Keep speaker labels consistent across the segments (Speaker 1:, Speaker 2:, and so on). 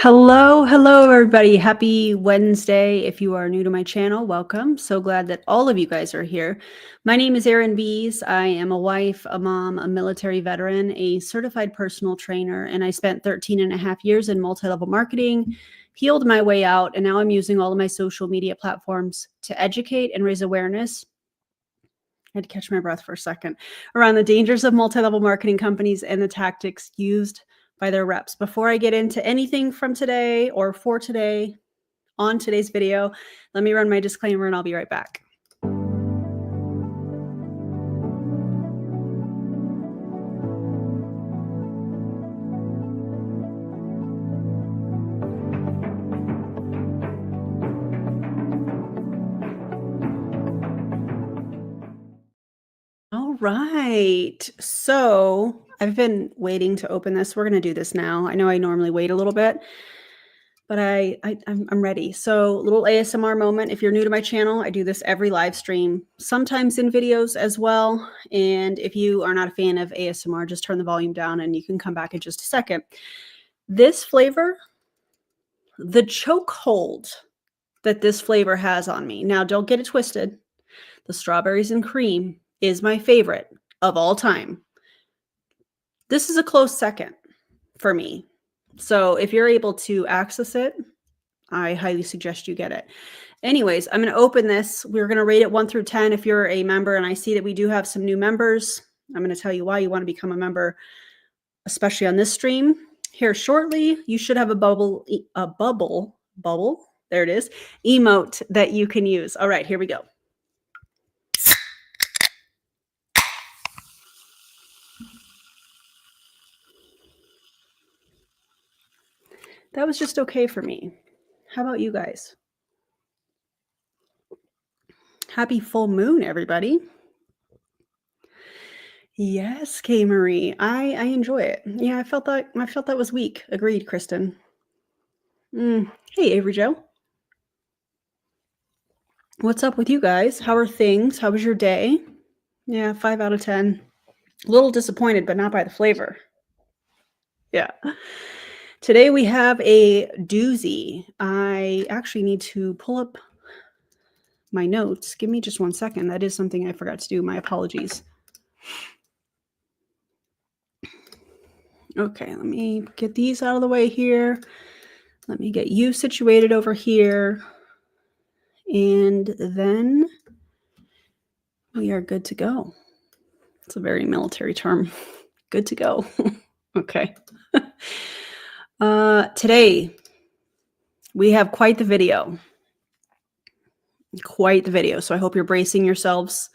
Speaker 1: Hello, everybody. Happy Wednesday. If you are new to my channel, welcome. So glad that all of you guys are here. My name is Erin Bees. I am a wife, a mom, a military veteran, a certified personal trainer, and I spent 13 and a half years in multi-level marketing, healed my way out, and now I'm using all of my social media platforms to educate and raise awareness. I had to catch my breath for a second around the dangers of multi-level marketing companies and the tactics used by their reps. Before I get into anything from today or for today on today's video, let me run my disclaimer and I'll be right back. All right. So I've been waiting to open this. We're going to do this now. I know I normally wait a little bit, but I'm ready. So little ASMR moment. If you're new to my channel, I do this every live stream, sometimes in videos as well. And if you are not a fan of ASMR, just turn the volume down and you can come back in just a second. This flavor, the chokehold that this flavor has on me. Now, don't get it twisted. The strawberries and cream is my favorite of all time. This is a close second for me. So if you're able to access it, I highly suggest you get it. Anyways, I'm going to open this. We're going to rate it 1 through 10 if you're a member, and I see that we do have some new members. I'm going to tell you why you want to become a member, especially on this stream. Here shortly, you should have a bubble, there it is, emote that you can use. All right, here we go. That was just okay for me. How about you guys? Happy full moon, everybody. Yes, K Marie. I enjoy it. Yeah, I felt that was weak. Agreed, Kristen. Hey, Avery Joe. What's up with you guys? How are things? How was your day? Yeah, 5 out of 10. A little disappointed, but not by the flavor. Yeah. Today we have a doozy. I actually need to pull up my notes. Give me just 1 second. That is something I forgot to do. My apologies. Okay, let me get these out of the way here. Let me get you situated over here. And then we are good to go. It's a very military term. Good to go. Okay. Today, we have quite the video. Quite the video. So I hope you're bracing yourselves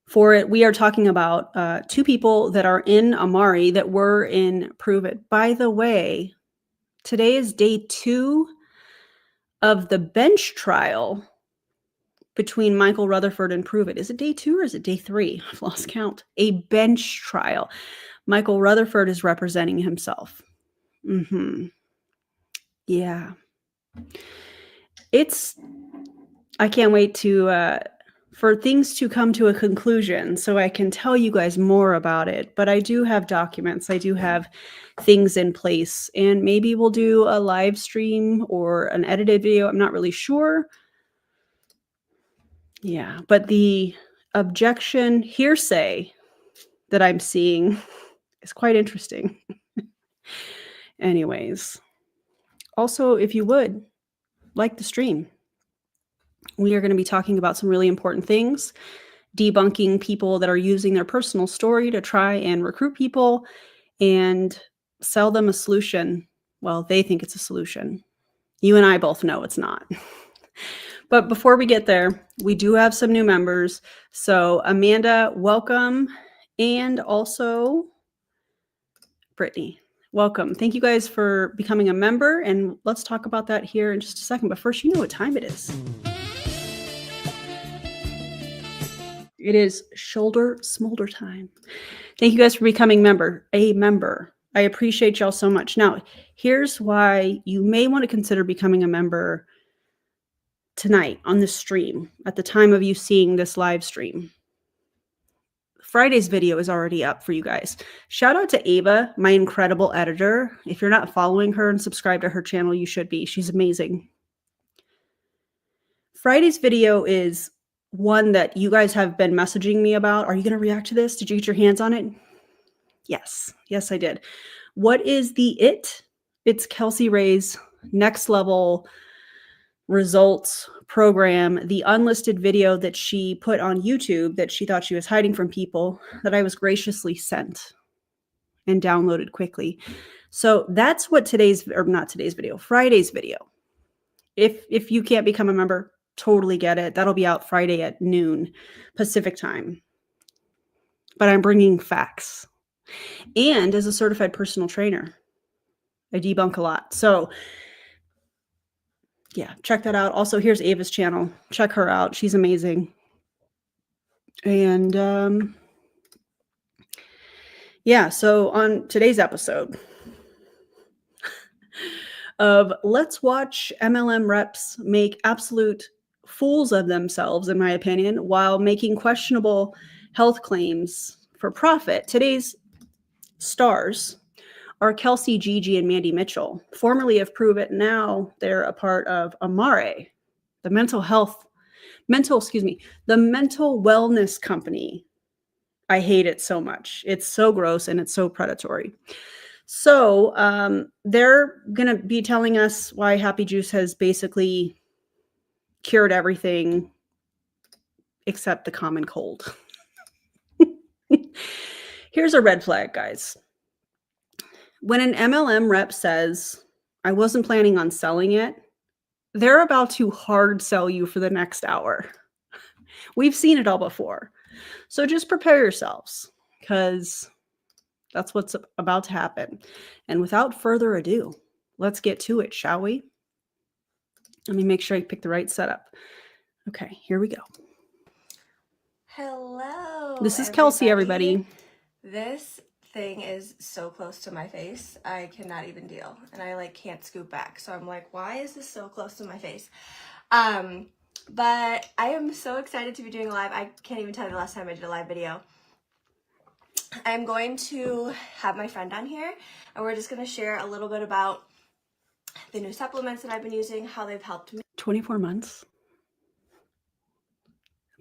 Speaker 1: for it. We are talking about 2 people that are in Amare that were in Prove It. By the way, today is day 2 of the bench trial between Michael Rutherford and Prove It. Is it day 2 or is it day 3? I've lost count. A bench trial. Michael Rutherford is representing himself. Yeah. I can't wait for things to come to a conclusion so I can tell you guys more about it. But I do have documents. I do have things in place. And maybe we'll do a live stream or an edited video. I'm not really sure. Yeah, but the objection hearsay that I'm seeing is quite interesting. Anyways, also, if you would like the stream, we are going to be talking about some really important things, debunking people that are using their personal story to try and recruit people and sell them a solution. Well, they think it's a solution. You and I both know it's not. But before we get there, we do have some new members. So Amanda, welcome. And also Brittany, welcome. Thank you guys for becoming a member. And let's talk about that here in just a second. But first, you know what time it is. It is shoulder smolder time. Thank you guys for becoming a member. I appreciate y'all so much. Now, here's why you may want to consider becoming a member tonight on the stream at the time of you seeing this live stream. Friday's video is already up for you guys. Shout out to Ava, my incredible editor. If you're not following her and subscribe to her channel, you should be. She's amazing. Friday's video is one that you guys have been messaging me about. Are you going to react to this? Did you get your hands on it? Yes. Yes, I did. What is the it? It's Kelsi Ray's next level results program, the unlisted video that she put on YouTube that she thought she was hiding from people that I was graciously sent and downloaded quickly. So that's what Friday's video. If you can't become a member, totally get it. That'll be out Friday at noon Pacific time. But I'm bringing facts. And as a certified personal trainer, I debunk a lot. So yeah, check that out. Also, here's Ava's channel. Check her out. She's amazing. And yeah, so on today's episode of Let's Watch MLM Reps Make Absolute Fools of Themselves, in my opinion, while making questionable health claims for profit, today's stars are Kelsi Gygi and Mandy Mitchell, formerly of Prove It. Now they're a part of Amare, the mental wellness company. I hate it so much. It's so gross and it's so predatory. So they're going to be telling us why Happy Juice has basically cured everything except the common cold. Here's a red flag, guys. When an MLM rep says, I wasn't planning on selling it, they're about to hard sell you for the next hour. We've seen it all before. So just prepare yourselves, because that's what's about to happen. And without further ado, let's get to it, shall we? Let me make sure I pick the right setup. Okay, here we go.
Speaker 2: Hello.
Speaker 1: This is Kelsi, everybody.
Speaker 2: This thing is so close to my face. I cannot even deal. And I can't scoot back. So I'm like, why is this so close to my face? But I am so excited to be doing a live. I can't even tell you the last time I did a live video. I'm going to have my friend on here, and we're just going to share a little bit about the new supplements that I've been using, how they've helped me.
Speaker 1: 24 months.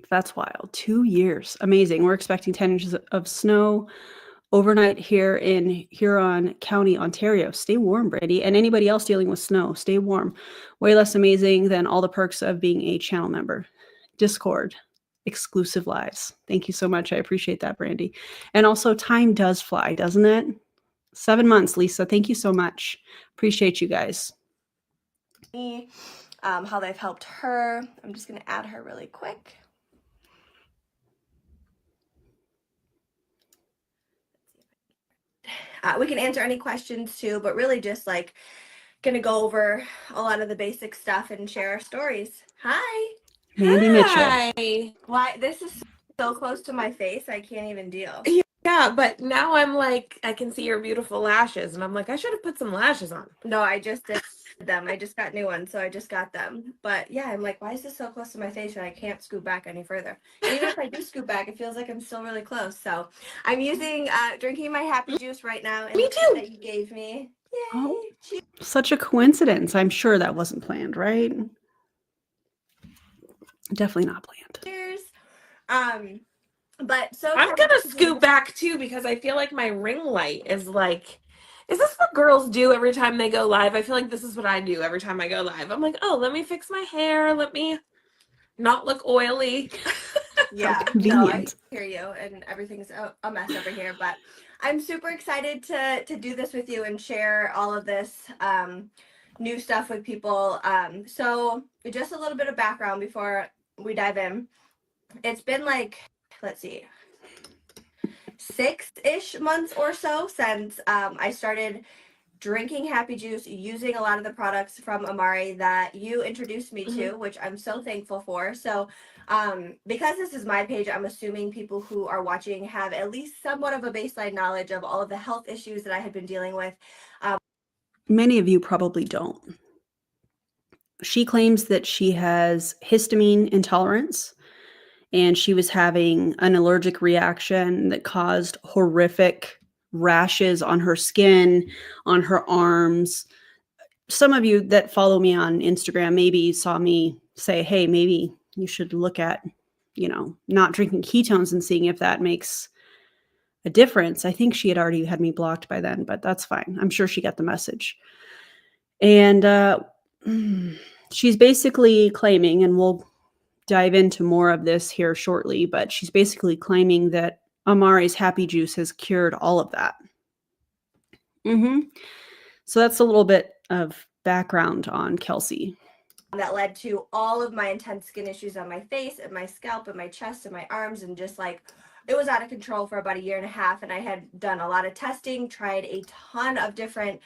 Speaker 1: That's wild. 2 years. Amazing. We're expecting 10 inches of snow overnight here in Huron County, Ontario. Stay warm, Brandy. And anybody else dealing with snow, stay warm. Way less amazing than all the perks of being a channel member. Discord, exclusive lives. Thank you so much. I appreciate that, Brandy. And also, time does fly, doesn't it? 7 months, Lisa. Thank you so much. Appreciate you guys.
Speaker 2: How they've helped her. I'm just going to add her really quick. We can answer any questions too, but really just gonna go over a lot of the basic stuff and share our stories. Hi.
Speaker 1: Mandy Mitchell.
Speaker 2: Hi. Why this is so close to my face, I can't even deal.
Speaker 3: Yeah, but now I'm like, I can see your beautiful lashes, and I'm like, I should have put some lashes on.
Speaker 2: No, I just did them. I just got new ones, so I just got them. But yeah, I'm like, why is this so close to my face and I can't scoot back any further? And even if I do scoot back, it feels like I'm still really close. So I'm using drinking my Happy Juice right now. And
Speaker 3: Me too.
Speaker 2: That you gave me. Yay.
Speaker 1: Oh, such a coincidence. I'm sure that wasn't planned, right? Definitely not planned.
Speaker 2: Cheers. But so
Speaker 3: I'm gonna scoot back too, because I feel like my ring light is like, is this what girls do every time they go live? I feel like this is what I do every time I go live. I'm like, oh, let me fix my hair. Let me not look oily.
Speaker 2: Yeah, no, I hear you, and everything's a mess over here, but I'm super excited to do this with you and share all of this new stuff with people. So just a little bit of background before we dive in. It's been let's see, 6-ish months or so since I started drinking Happy Juice, using a lot of the products from Amare that you introduced me to, which I'm so thankful for. So because this is my page, I'm assuming people who are watching have at least somewhat of a baseline knowledge of all of the health issues that I had been dealing with.
Speaker 1: Many of you probably don't. She claims that she has histamine intolerance and she was having an allergic reaction that caused horrific rashes on her skin, on her arms. Some of you that follow me on Instagram maybe saw me say, hey, maybe you should look at, not drinking ketones and seeing if that makes a difference. I think she had already had me blocked by then, but that's fine. I'm sure she got the message. And she's basically claiming, and we'll dive into more of this here shortly, but she's basically claiming that Amare's happy juice has cured all of that. So that's a little bit of background on Kelsi.
Speaker 2: That led to all of my intense skin issues on my face and my scalp and my chest and my arms, and just like it was out of control for about a year and a half. And I had done a lot of testing, tried a ton of different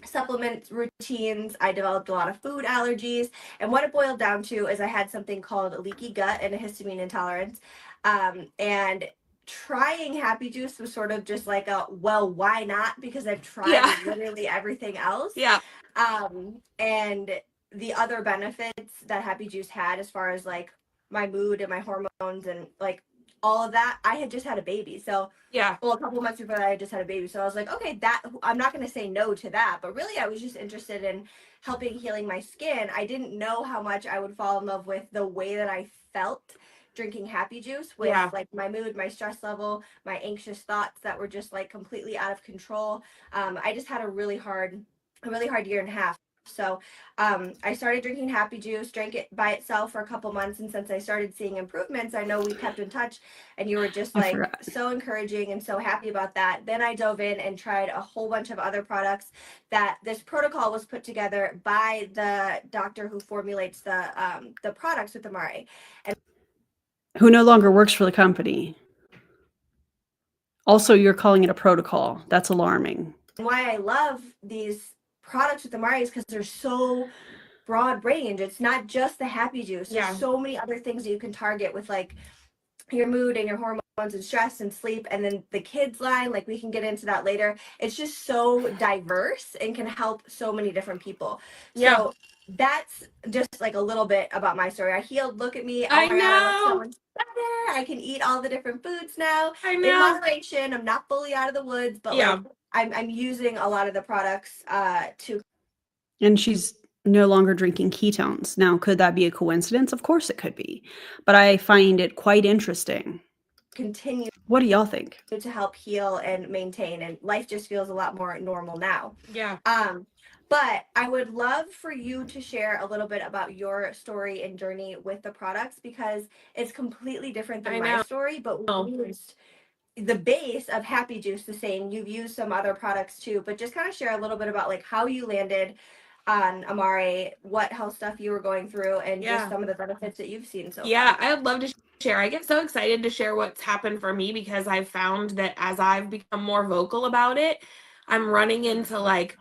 Speaker 2: supplement routines. I developed a lot of food allergies, and what it boiled down to is I had something called leaky gut and a histamine intolerance. And trying happy juice was sort of just like a, well, why not? Because I've tried literally everything else. And the other benefits that happy juice had, as far as like my mood and my hormones and like all of that, I had just had a baby. So well, a couple of months before that, I just had a baby. So I was like, okay, that I'm not going to say no to that. But really, I was just interested in helping healing my skin. I didn't know how much I would fall in love with the way that I felt drinking happy juice, with like my mood, my stress level, my anxious thoughts that were just like completely out of control. I just had a really hard year and a half. So I started drinking happy juice, drank it by itself for a couple months, and since I started seeing improvements, I know we kept in touch, and you were just like so encouraging and so happy about that. Then I dove in and tried a whole bunch of other products. That this protocol was put together by the doctor who formulates the products with Amare, and
Speaker 1: who no longer works for the company. Also, you're calling it a protocol. That's alarming.
Speaker 2: Why I love these products with Amare is because they're so broad range. It's not just the happy juice. There's so many other things that you can target with like your mood and your hormones and stress and sleep. And then the kids line, like we can get into that later. It's just so diverse and can help so many different people. So that's just like a little bit about my story. I healed. Look at me. Oh my God, I look so much better. I can eat all the different foods now in moderation. I'm not fully out of the woods, but like I'm using a lot of the products to.
Speaker 1: And she's no longer drinking ketones. Now, could that be a coincidence? Of course it could be. But I find it quite interesting.
Speaker 2: Continue.
Speaker 1: What do y'all think?
Speaker 2: To help heal and maintain, and life just feels a lot more normal now. But I would love for you to share a little bit about your story and journey with the products, because it's completely different than my story, but we used the base of happy juice the same. You've used some other products too, but just kind of share a little bit about like how you landed on Amare, what health stuff you were going through, and just some of the benefits that you've seen so far.
Speaker 3: I would love to share. I get so excited to share what's happened for me, because I've found that as I've become more vocal about it, I'm running into like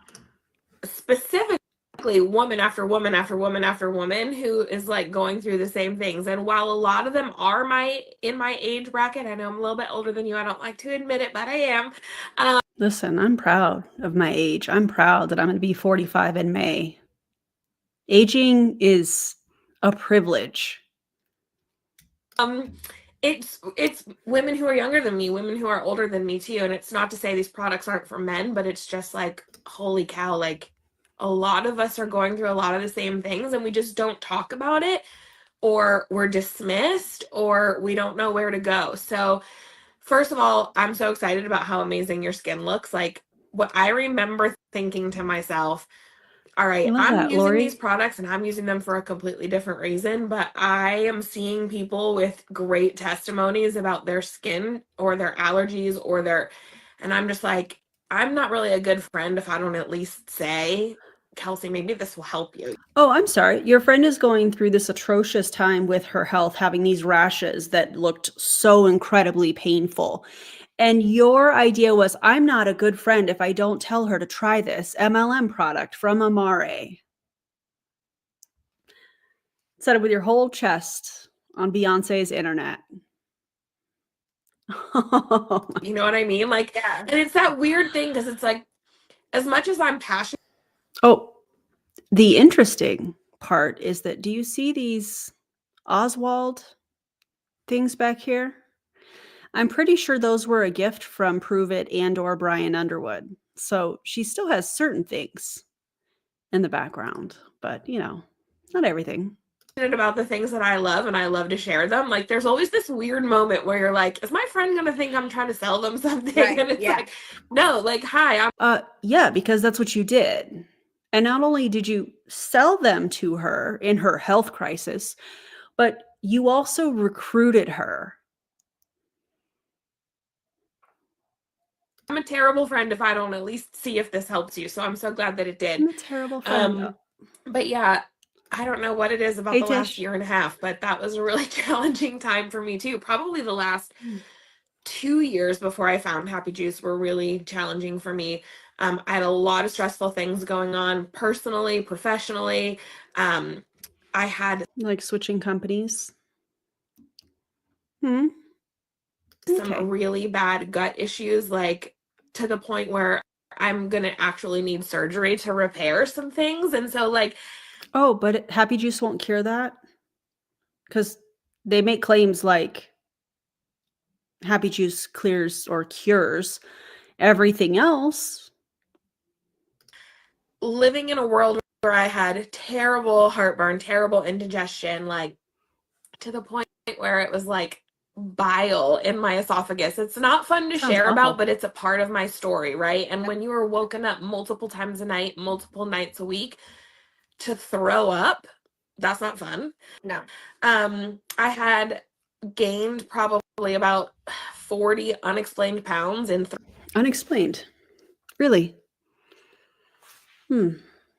Speaker 3: specifically woman after woman after woman after woman who is like going through the same things. And while a lot of them are in my age bracket, I know I'm a little bit older than you. I don't like to admit it, but I am.
Speaker 1: Listen, I'm proud of my age. I'm proud that I'm going to be 45 in May. Aging is a privilege.
Speaker 3: It's women who are younger than me, women who are older than me too. And it's not to say these products aren't for men, but it's just like, holy cow, like a lot of us are going through a lot of the same things, and we just don't talk about it, or we're dismissed, or we don't know where to go. So first of all, I'm so excited about how amazing your skin looks. Like, what I remember thinking to myself, all right, I'm using these products and I'm using them for a completely different reason, but I am seeing people with great testimonies about their skin or their allergies and I'm just like, I'm not really a good friend if I don't at least say, Kelsi, maybe this will help you.
Speaker 1: Oh, I'm sorry. Your friend is going through this atrocious time with her health, having these rashes that looked so incredibly painful. And your idea was, I'm not a good friend if I don't tell her to try this MLM product from Amare. Said it with your whole chest on Beyonce's internet.
Speaker 3: You know what I mean? Like, and it's that weird thing, because it's like, as much as I'm passionate.
Speaker 1: Oh, the interesting part is that, do you see these Oswald things back here. I'm pretty sure those were a gift from Prove It and or Brian Underwood. So she still has certain things in the background, but you know, not everything.
Speaker 3: About the things that I love and I love to share them. Like there's always this weird moment where you're like, is my friend gonna think I'm trying to sell them something?
Speaker 2: Right,
Speaker 3: And it's
Speaker 2: yeah.
Speaker 3: like, no, like, hi, I'm
Speaker 1: Yeah, because that's what you did. And not only did you sell them to her in her health crisis, but you also recruited her.
Speaker 3: a terrible friend if I don't at least see if this helps you. So I'm so glad that it did.
Speaker 1: I'm a terrible friend.
Speaker 3: But yeah, I don't know what it is about
Speaker 1: Hey,
Speaker 3: the last
Speaker 1: Tish.
Speaker 3: year and a half, but that was a really challenging time for me too. Probably the last 2 years before I found Happy Juice were really challenging for me. I had a lot of stressful things going on personally, professionally. I had
Speaker 1: Like switching companies.
Speaker 3: some
Speaker 1: Okay.
Speaker 3: really bad gut issues, like to the point where I'm gonna actually need surgery to repair some things. And so like,
Speaker 1: Oh, but Happy Juice won't cure that? Because they make claims like Happy Juice clears or cures everything else.
Speaker 3: living in a world where I had terrible heartburn, terrible indigestion, like to the point where it was like bile in my esophagus. It's not fun to
Speaker 1: Sounds
Speaker 3: share
Speaker 1: awful.
Speaker 3: about, but it's a part of my story, right? And when you are woken up multiple times a night, multiple nights a week to throw up, that's not fun.
Speaker 2: No.
Speaker 3: I had gained probably about 40 unexplained pounds in
Speaker 1: Unexplained. Really?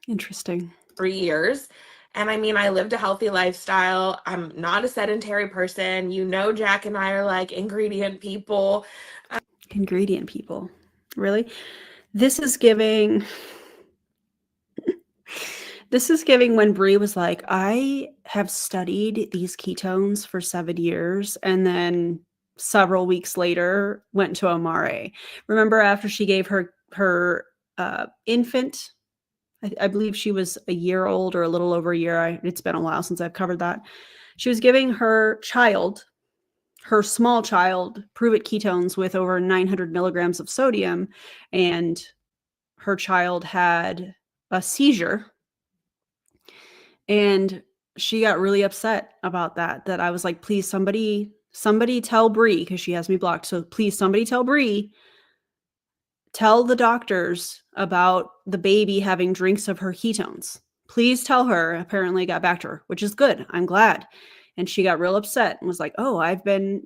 Speaker 1: Interesting.
Speaker 3: 3 years. And I mean, I lived a healthy lifestyle. I'm not a sedentary person. You know, Jack and I are like ingredient people.
Speaker 1: Ingredient people. Really? This is giving when Brie was like, I have studied these ketones for 7 years, and then several weeks later went to Amare. Remember after she gave her infant, I believe she was a year old or a little over a year. It's been a while since I've covered that. She was giving her child, her small child, Prove It ketones with over 900 milligrams of sodium, and her child had a seizure. And she got really upset about that I was like, please, somebody tell Brie, because she has me blocked. So please, somebody tell Brie, tell the doctors about the baby having drinks of her ketones. Please tell her. Apparently got back to her, which is good. I'm glad. And she got real upset and was like, oh, I've been,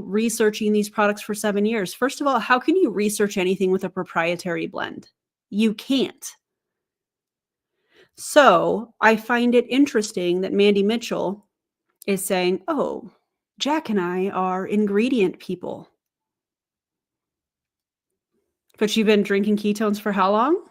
Speaker 1: researching these products for 7 years. First of all, how can you research anything with a proprietary blend? You can't. So I find it interesting that Mandy Mitchell is saying, oh, Jack and I are ingredient people. But you've been drinking ketones for how long?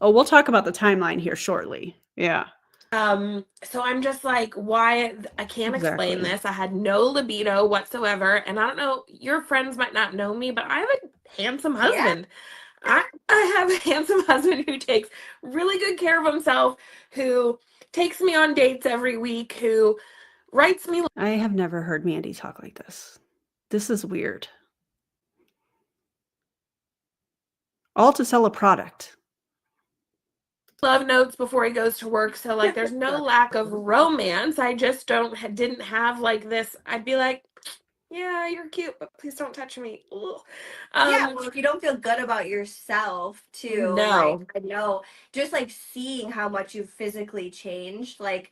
Speaker 1: Oh, we'll talk about the timeline here shortly. Yeah.
Speaker 3: So I'm just like, why? I can't explain this. I had no libido whatsoever. And I don't know, your friends might not know me, but I have a handsome husband. Yeah. I have a handsome husband who takes really good care of himself, who takes me on dates every week, who writes me.
Speaker 1: I have never heard Mandy talk like this. This is weird. All to sell a product.
Speaker 3: Love notes before he goes to work. So like there's no lack of romance. I just didn't have like this. I'd be like, yeah, you're cute, but please don't touch me.
Speaker 2: Yeah, well, if you don't feel good about yourself too,
Speaker 3: no.
Speaker 2: like, I know, just like seeing how much you've physically changed, like.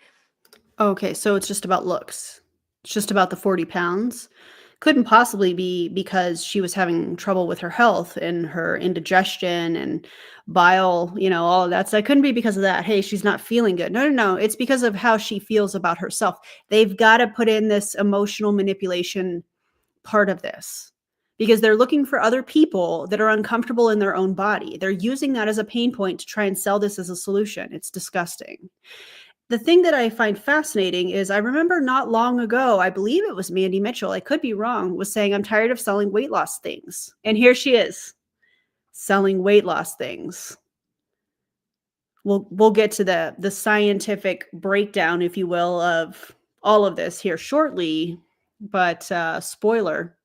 Speaker 1: Okay, so it's just about looks. It's just about the 40 pounds. Couldn't possibly be because she was having trouble with her health and her indigestion and bile, all of that. So it couldn't be because of that. Hey, she's not feeling good. No. It's because of how she feels about herself. They've got to put in this emotional manipulation part of this because they're looking for other people that are uncomfortable in their own body. They're using that as a pain point to try and sell this as a solution. It's disgusting. The thing that I find fascinating is I remember not long ago, I believe it was Mandy Mitchell, I could be wrong, was saying, I'm tired of selling weight loss things. And here she is selling weight loss things. We'll get to the scientific breakdown, if you will, of all of this here shortly. But spoiler,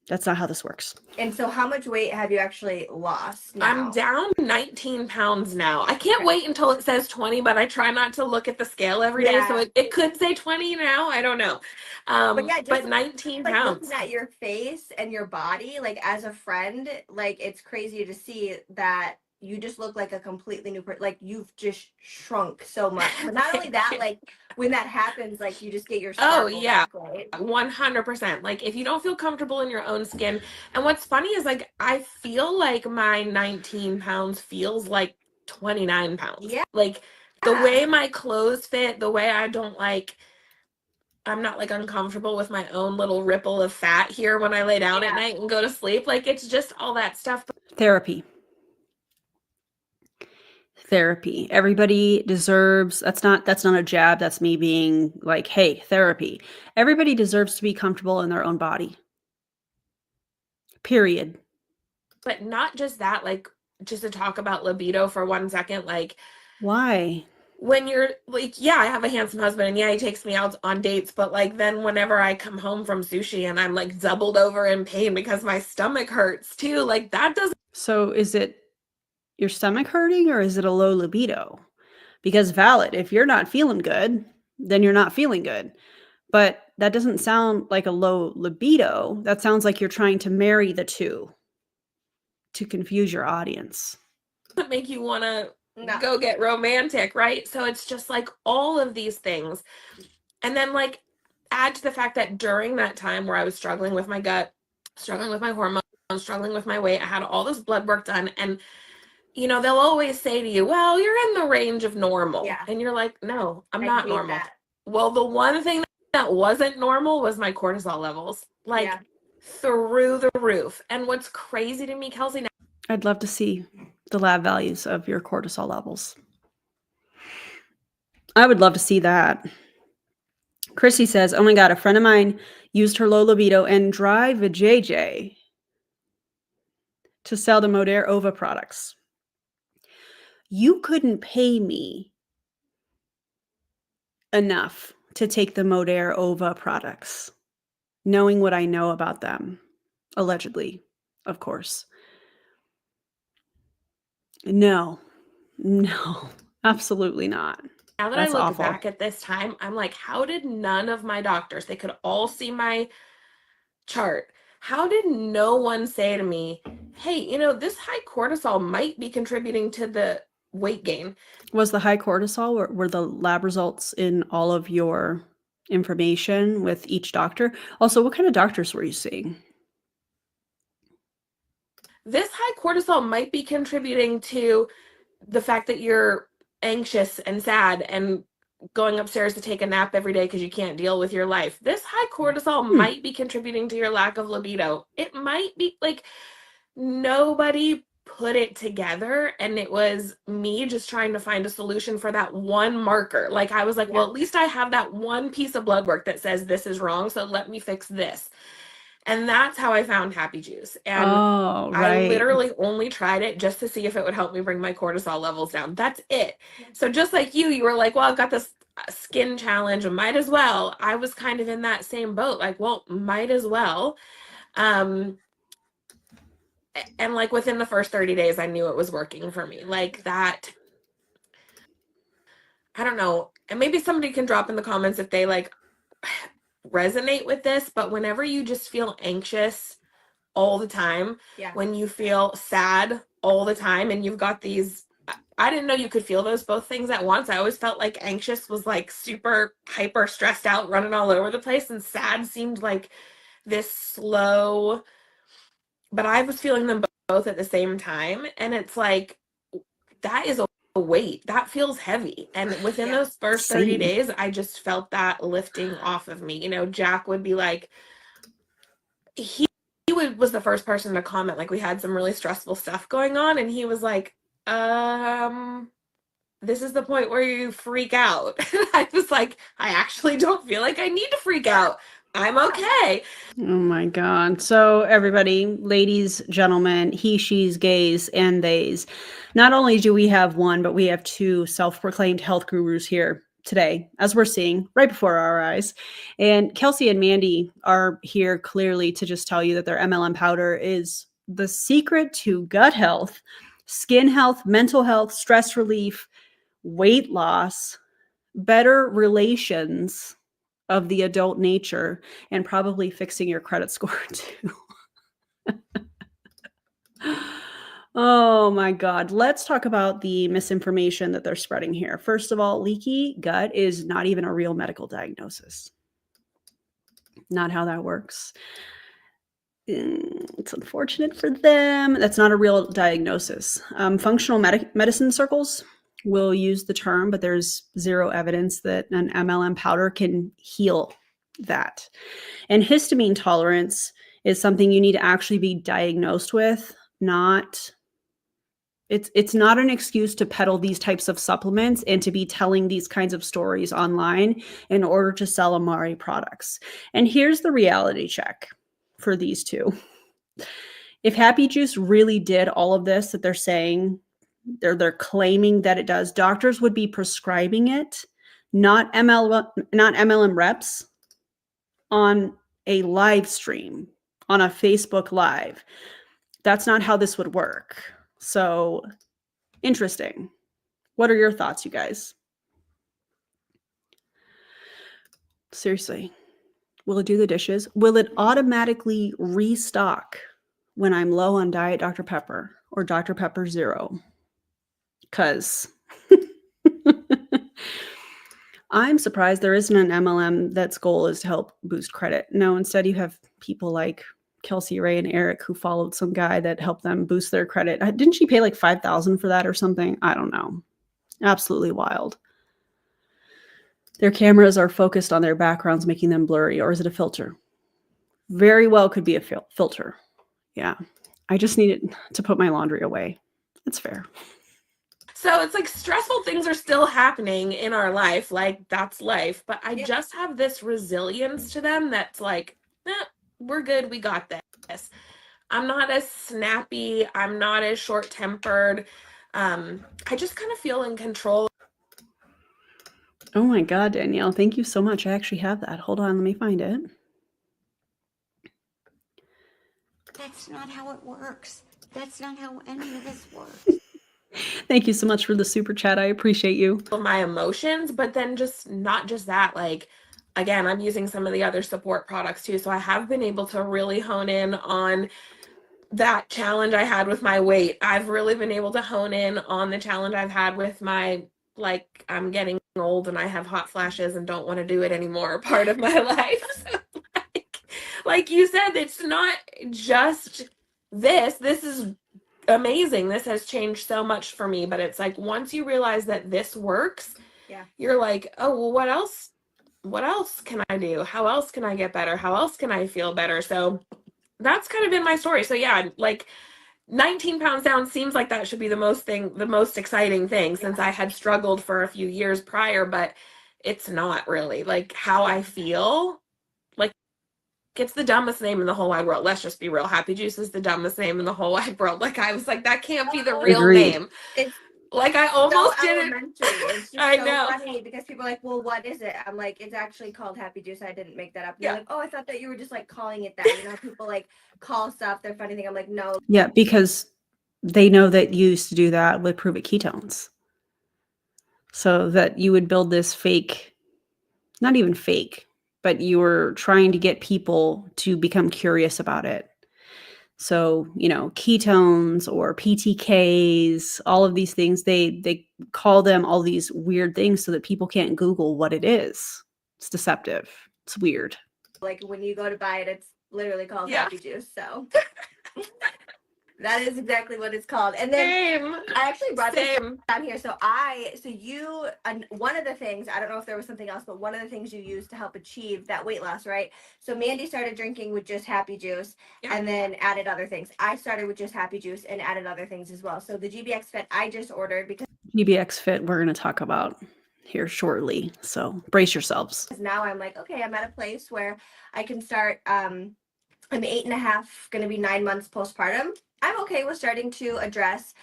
Speaker 1: that's not how this works.
Speaker 2: And so how much weight have you actually lost now?
Speaker 3: I'm down 19 pounds now. I can't wait until it says 20, but I try not to look at the scale every day. So it could say 20 now. I don't know.
Speaker 2: But yeah,
Speaker 3: but 19
Speaker 2: like
Speaker 3: pounds.
Speaker 2: looking at your face and your body, like as a friend, like it's crazy to see that you just look like a completely new person. Like you've just shrunk so much. But not only that, like when that happens, like you just get your sparkle back, right?
Speaker 3: 100%. Like if you don't feel comfortable in your own skin, and what's funny is like I feel like my 19 pounds feels like 29 pounds.
Speaker 2: Yeah.
Speaker 3: Like the way my clothes fit, the way I don't like, I'm not like uncomfortable with my own little ripple of fat here when I lay down at night and go to sleep. Like it's just all that stuff.
Speaker 1: Therapy. Everybody deserves, that's not a jab. That's me being like, hey, therapy. Everybody deserves to be comfortable in their own body. Period.
Speaker 3: But not just that, like just to talk about libido for 1 second, like
Speaker 1: why?
Speaker 3: When you're like, yeah, I have a handsome husband and yeah, he takes me out on dates, but like then whenever I come home from sushi and I'm like doubled over in pain because my stomach hurts too, like that doesn't.
Speaker 1: So is it your stomach hurting or is it a low libido? Because valid, if you're not feeling good, then you're not feeling good. But that doesn't sound like a low libido. That sounds like you're trying to marry the two to confuse your audience.
Speaker 3: Make you want to go get romantic, right? So it's just like all of these things. And then like add to the fact that during that time where I was struggling with my gut, struggling with my hormones, struggling with my weight, I had all this blood work done. And you know, they'll always say to you, well, you're in the range of normal.
Speaker 2: Yeah.
Speaker 3: And you're like, no, I'm not normal.
Speaker 2: That.
Speaker 3: Well, the one thing that wasn't normal was my cortisol levels, like through the roof. And what's crazy to me, Kelsi, now,
Speaker 1: I'd love to see the lab values of your cortisol levels. I would love to see that. Chrissy says, oh my God, a friend of mine used her low libido and dry vajayjay to sell the Modere Ova products. You couldn't pay me enough to take the Modere Ova products, knowing what I know about them, allegedly, of course. No, absolutely not.
Speaker 3: Now that I look back at this time, I'm like, how did none of my doctors, they could all see my chart. How did no one say to me, hey, you know, this high cortisol might be contributing to the weight gain?
Speaker 1: Was the high cortisol, were the lab results in all of your information with each doctor? Also, what kind of doctors were you seeing?
Speaker 3: This high cortisol might be contributing to the fact that you're anxious and sad and going upstairs to take a nap every day because you can't deal with your life. This high cortisol might be contributing to your lack of libido. It might be like nobody put it together, and it was me just trying to find a solution for that one marker. Like I was like, well, at least I have that one piece of blood work that says this is wrong, so let me fix this. And that's how I found Happy Juice. And I literally only tried it just to see if it would help me bring my cortisol levels down. That's it. So just like you were like, well, I've got this skin challenge and might as well. I was kind of in that same boat. Like, well, might as well. And like within the first 30 days, I knew it was working for me. Like that, I don't know. And maybe somebody can drop in the comments if they like resonate with this, but whenever you just feel anxious all the time, when you feel sad all the time, and you've got these, I didn't know you could feel those both things at once. I always felt like anxious was like super hyper stressed out, running all over the place, and sad seemed like this slow, but I was feeling them both at the same time. And it's like, that is a weight that feels heavy. And within those first 30 days, I just felt that lifting off of me. You know, Jack would be like, he was the first person to comment, like we had some really stressful stuff going on, and he was like, this is the point where you freak out. I was like, I actually don't feel like I need to freak out. I'm okay.
Speaker 1: Oh my God. So everybody, ladies, gentlemen, he, she's, gays, and theys. Not only do we have one, but we have two self-proclaimed health gurus here today, as we're seeing right before our eyes. And Kelsi and Mandy are here clearly to just tell you that their MLM powder is the secret to gut health, skin health, mental health, stress relief, weight loss, better relations of the adult nature, and probably fixing your credit score too. Oh my God. Let's talk about the misinformation that they're spreading here. First of all, leaky gut is not even a real medical diagnosis. Not how that works. It's unfortunate for them. That's not a real diagnosis. Functional medicine circles will use the term, but there's zero evidence that an MLM powder can heal that. And histamine tolerance is something you need to actually be diagnosed with, not it's not an excuse to peddle these types of supplements and to be telling these kinds of stories online in order to sell Amare products. And here's the reality check for these two. If Happy Juice really did all of this that they're saying, they're claiming that it does, doctors would be prescribing it, not MLM reps on a live stream, on a Facebook Live. That's not how this would work. So interesting. What are your thoughts, you guys? Seriously, will it do the dishes? Will it automatically restock when I'm low on Diet Dr. Pepper or Dr. Pepper Zero? Because I'm surprised there isn't an MLM that's goal is to help boost credit. No, instead you have people like Kelsi, Ray, and Eric who followed some guy that helped them boost their credit. Didn't she pay like $5,000 for that or something? I don't know. Absolutely wild. Their cameras are focused on their backgrounds, making them blurry. Or is it a filter? Very well could be a filter. Yeah. I just needed to put my laundry away. That's fair.
Speaker 3: So it's like stressful things are still happening in our life. Like that's life. But I just have this resilience to them that's like, we're good. We got this. I'm not as snappy. I'm not as short-tempered. I just kind of feel in control.
Speaker 1: Oh my God, Danielle. Thank you so much. I actually have that. Hold on. Let me find it.
Speaker 4: That's not how it works. That's not how any of this works.
Speaker 1: Thank you so much for the super chat. I appreciate you.
Speaker 3: My emotions, but then just not just that, like, again, I'm using some of the other support products too. So I have been able to really hone in on that challenge I had with my weight. I've really been able to hone in on the challenge I've had with my, like, I'm getting old and I have hot flashes and don't want to do it anymore part of my life. So like you said, it's not just this is amazing. This has changed so much for me, but it's like once you realize that this works, you're like, oh, well, what else can I do? How else can I get better? How else can I feel better? So that's kind of been my story. So yeah, like 19 pounds down seems like that should be the most exciting thing since I had struggled for a few years prior, but it's not really. Like how I feel, like it's the dumbest name in the whole wide world. Let's just be real. Happy Juice is the dumbest name in the whole wide world. Like I was like, that can't be the real
Speaker 1: Agreed.
Speaker 3: name.
Speaker 2: It's
Speaker 3: like I almost
Speaker 2: so
Speaker 3: did
Speaker 2: elementary. It's just
Speaker 3: I
Speaker 2: so
Speaker 3: know.
Speaker 2: funny because people are like, well, what is it? I'm like, it's actually called Happy Juice. I didn't make that up. And they're like, oh, I thought that you were just like calling it that. You know, people like call stuff their funny thing. I'm like, no.
Speaker 1: Yeah, because they know that you used to do that with Prove It ketones. So that you would build this fake, not even fake, but you were trying to get people to become curious about it. So, you know, ketones or PTKs, all of these things, they call them all these weird things so that people can't Google what it is. It's deceptive. It's weird.
Speaker 2: Like when you go to buy it, it's literally called Happy Juice. So that is exactly what it's called. And then I actually brought this down here. So one of the things, I don't know if there was something else, but one of the things you used to help achieve that weight loss, right? So Mandy started drinking with just Happy Juice and then added other things. I started with just Happy Juice and added other things as well. So the GBX Fit I just ordered because
Speaker 1: GBX Fit we're going to talk about here shortly. So brace yourselves.
Speaker 2: Now I'm like, okay, I'm at a place where I can start, I'm 8.5, going to be 9 months postpartum. I'm okay with starting to address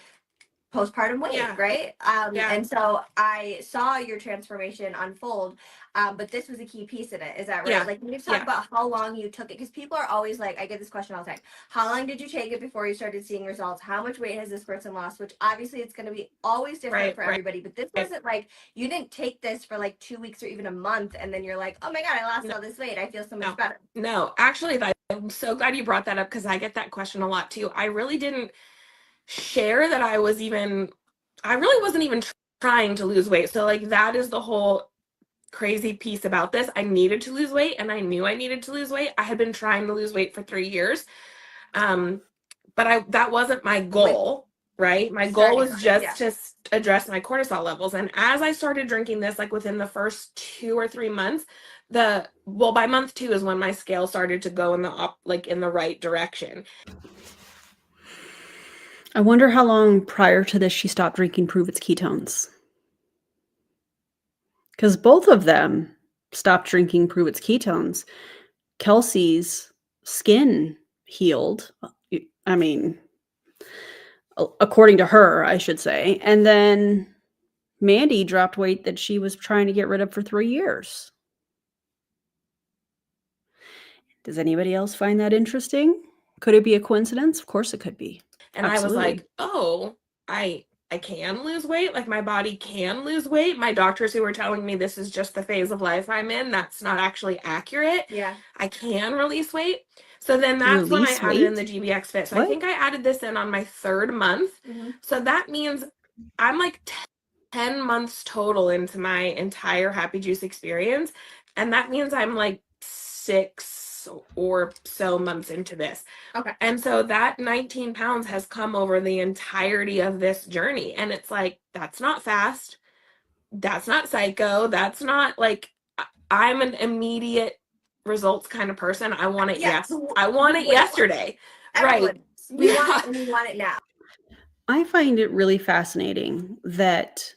Speaker 2: postpartum weight,
Speaker 3: Yeah.
Speaker 2: right?
Speaker 3: Yeah.
Speaker 2: And so I saw your transformation unfold, but this was a key piece in it. Is that right?
Speaker 3: Yeah.
Speaker 2: Like, can you talk
Speaker 3: Yeah.
Speaker 2: about how long you took it? Because people are always like, I get this question all the time. How long did you take it before you started seeing results? How much weight has this person lost? Which obviously it's going to be always different
Speaker 3: Right,
Speaker 2: for
Speaker 3: right,
Speaker 2: everybody. But this
Speaker 3: right.
Speaker 2: wasn't like you didn't take this for like 2 weeks or even a month, and then you're like, oh my God, I lost
Speaker 3: No.
Speaker 2: all this weight. I feel so
Speaker 3: No.
Speaker 2: much better.
Speaker 3: No, actually, I'm so glad you brought that up because I get that question a lot too. I really didn't share that I really wasn't even trying to lose weight. So like that is the whole crazy piece about this. I needed to lose weight and I knew I needed to lose weight. I had been trying to lose weight for 3 years. But that wasn't my goal, right? My goal was just to address my cortisol levels. And as I started drinking this, like within the first 2 or 3 months, by month 2 is when my scale started to go in the right direction.
Speaker 1: I wonder how long prior to this she stopped drinking Prove Its ketones. Because both of them stopped drinking Prove Its ketones. Kelsi's skin healed. I mean, according to her, I should say. And then Mandy dropped weight that she was trying to get rid of for 3 years. Does anybody else find that interesting? Could it be a coincidence? Of course it could be.
Speaker 3: And
Speaker 1: Absolutely.
Speaker 3: I was like, oh, I can lose weight. Like my body can lose weight. My doctors who were telling me this is just the phase of life I'm in, that's not actually accurate.
Speaker 2: Yeah.
Speaker 3: I can release weight. So then that's when I
Speaker 1: Release
Speaker 3: added in
Speaker 1: weight?
Speaker 3: the GBX Fit. So
Speaker 1: What?
Speaker 3: I think I added this in on my 3rd month.
Speaker 2: Mhm.
Speaker 3: So that means I'm like 10 months total into my entire Happy Juice experience. And that means I'm like 6 or so months into this.
Speaker 2: Okay.
Speaker 3: And so that 19 pounds has come over the entirety of this journey. And it's like, that's not fast. That's not psycho. That's not like, I'm an immediate results kind of person. I want it.
Speaker 2: Yeah.
Speaker 3: Yes. I want it yesterday.
Speaker 2: Everyone.
Speaker 3: Right.
Speaker 2: We
Speaker 3: Yeah.
Speaker 2: want it and we want it now.
Speaker 1: I find it really fascinating that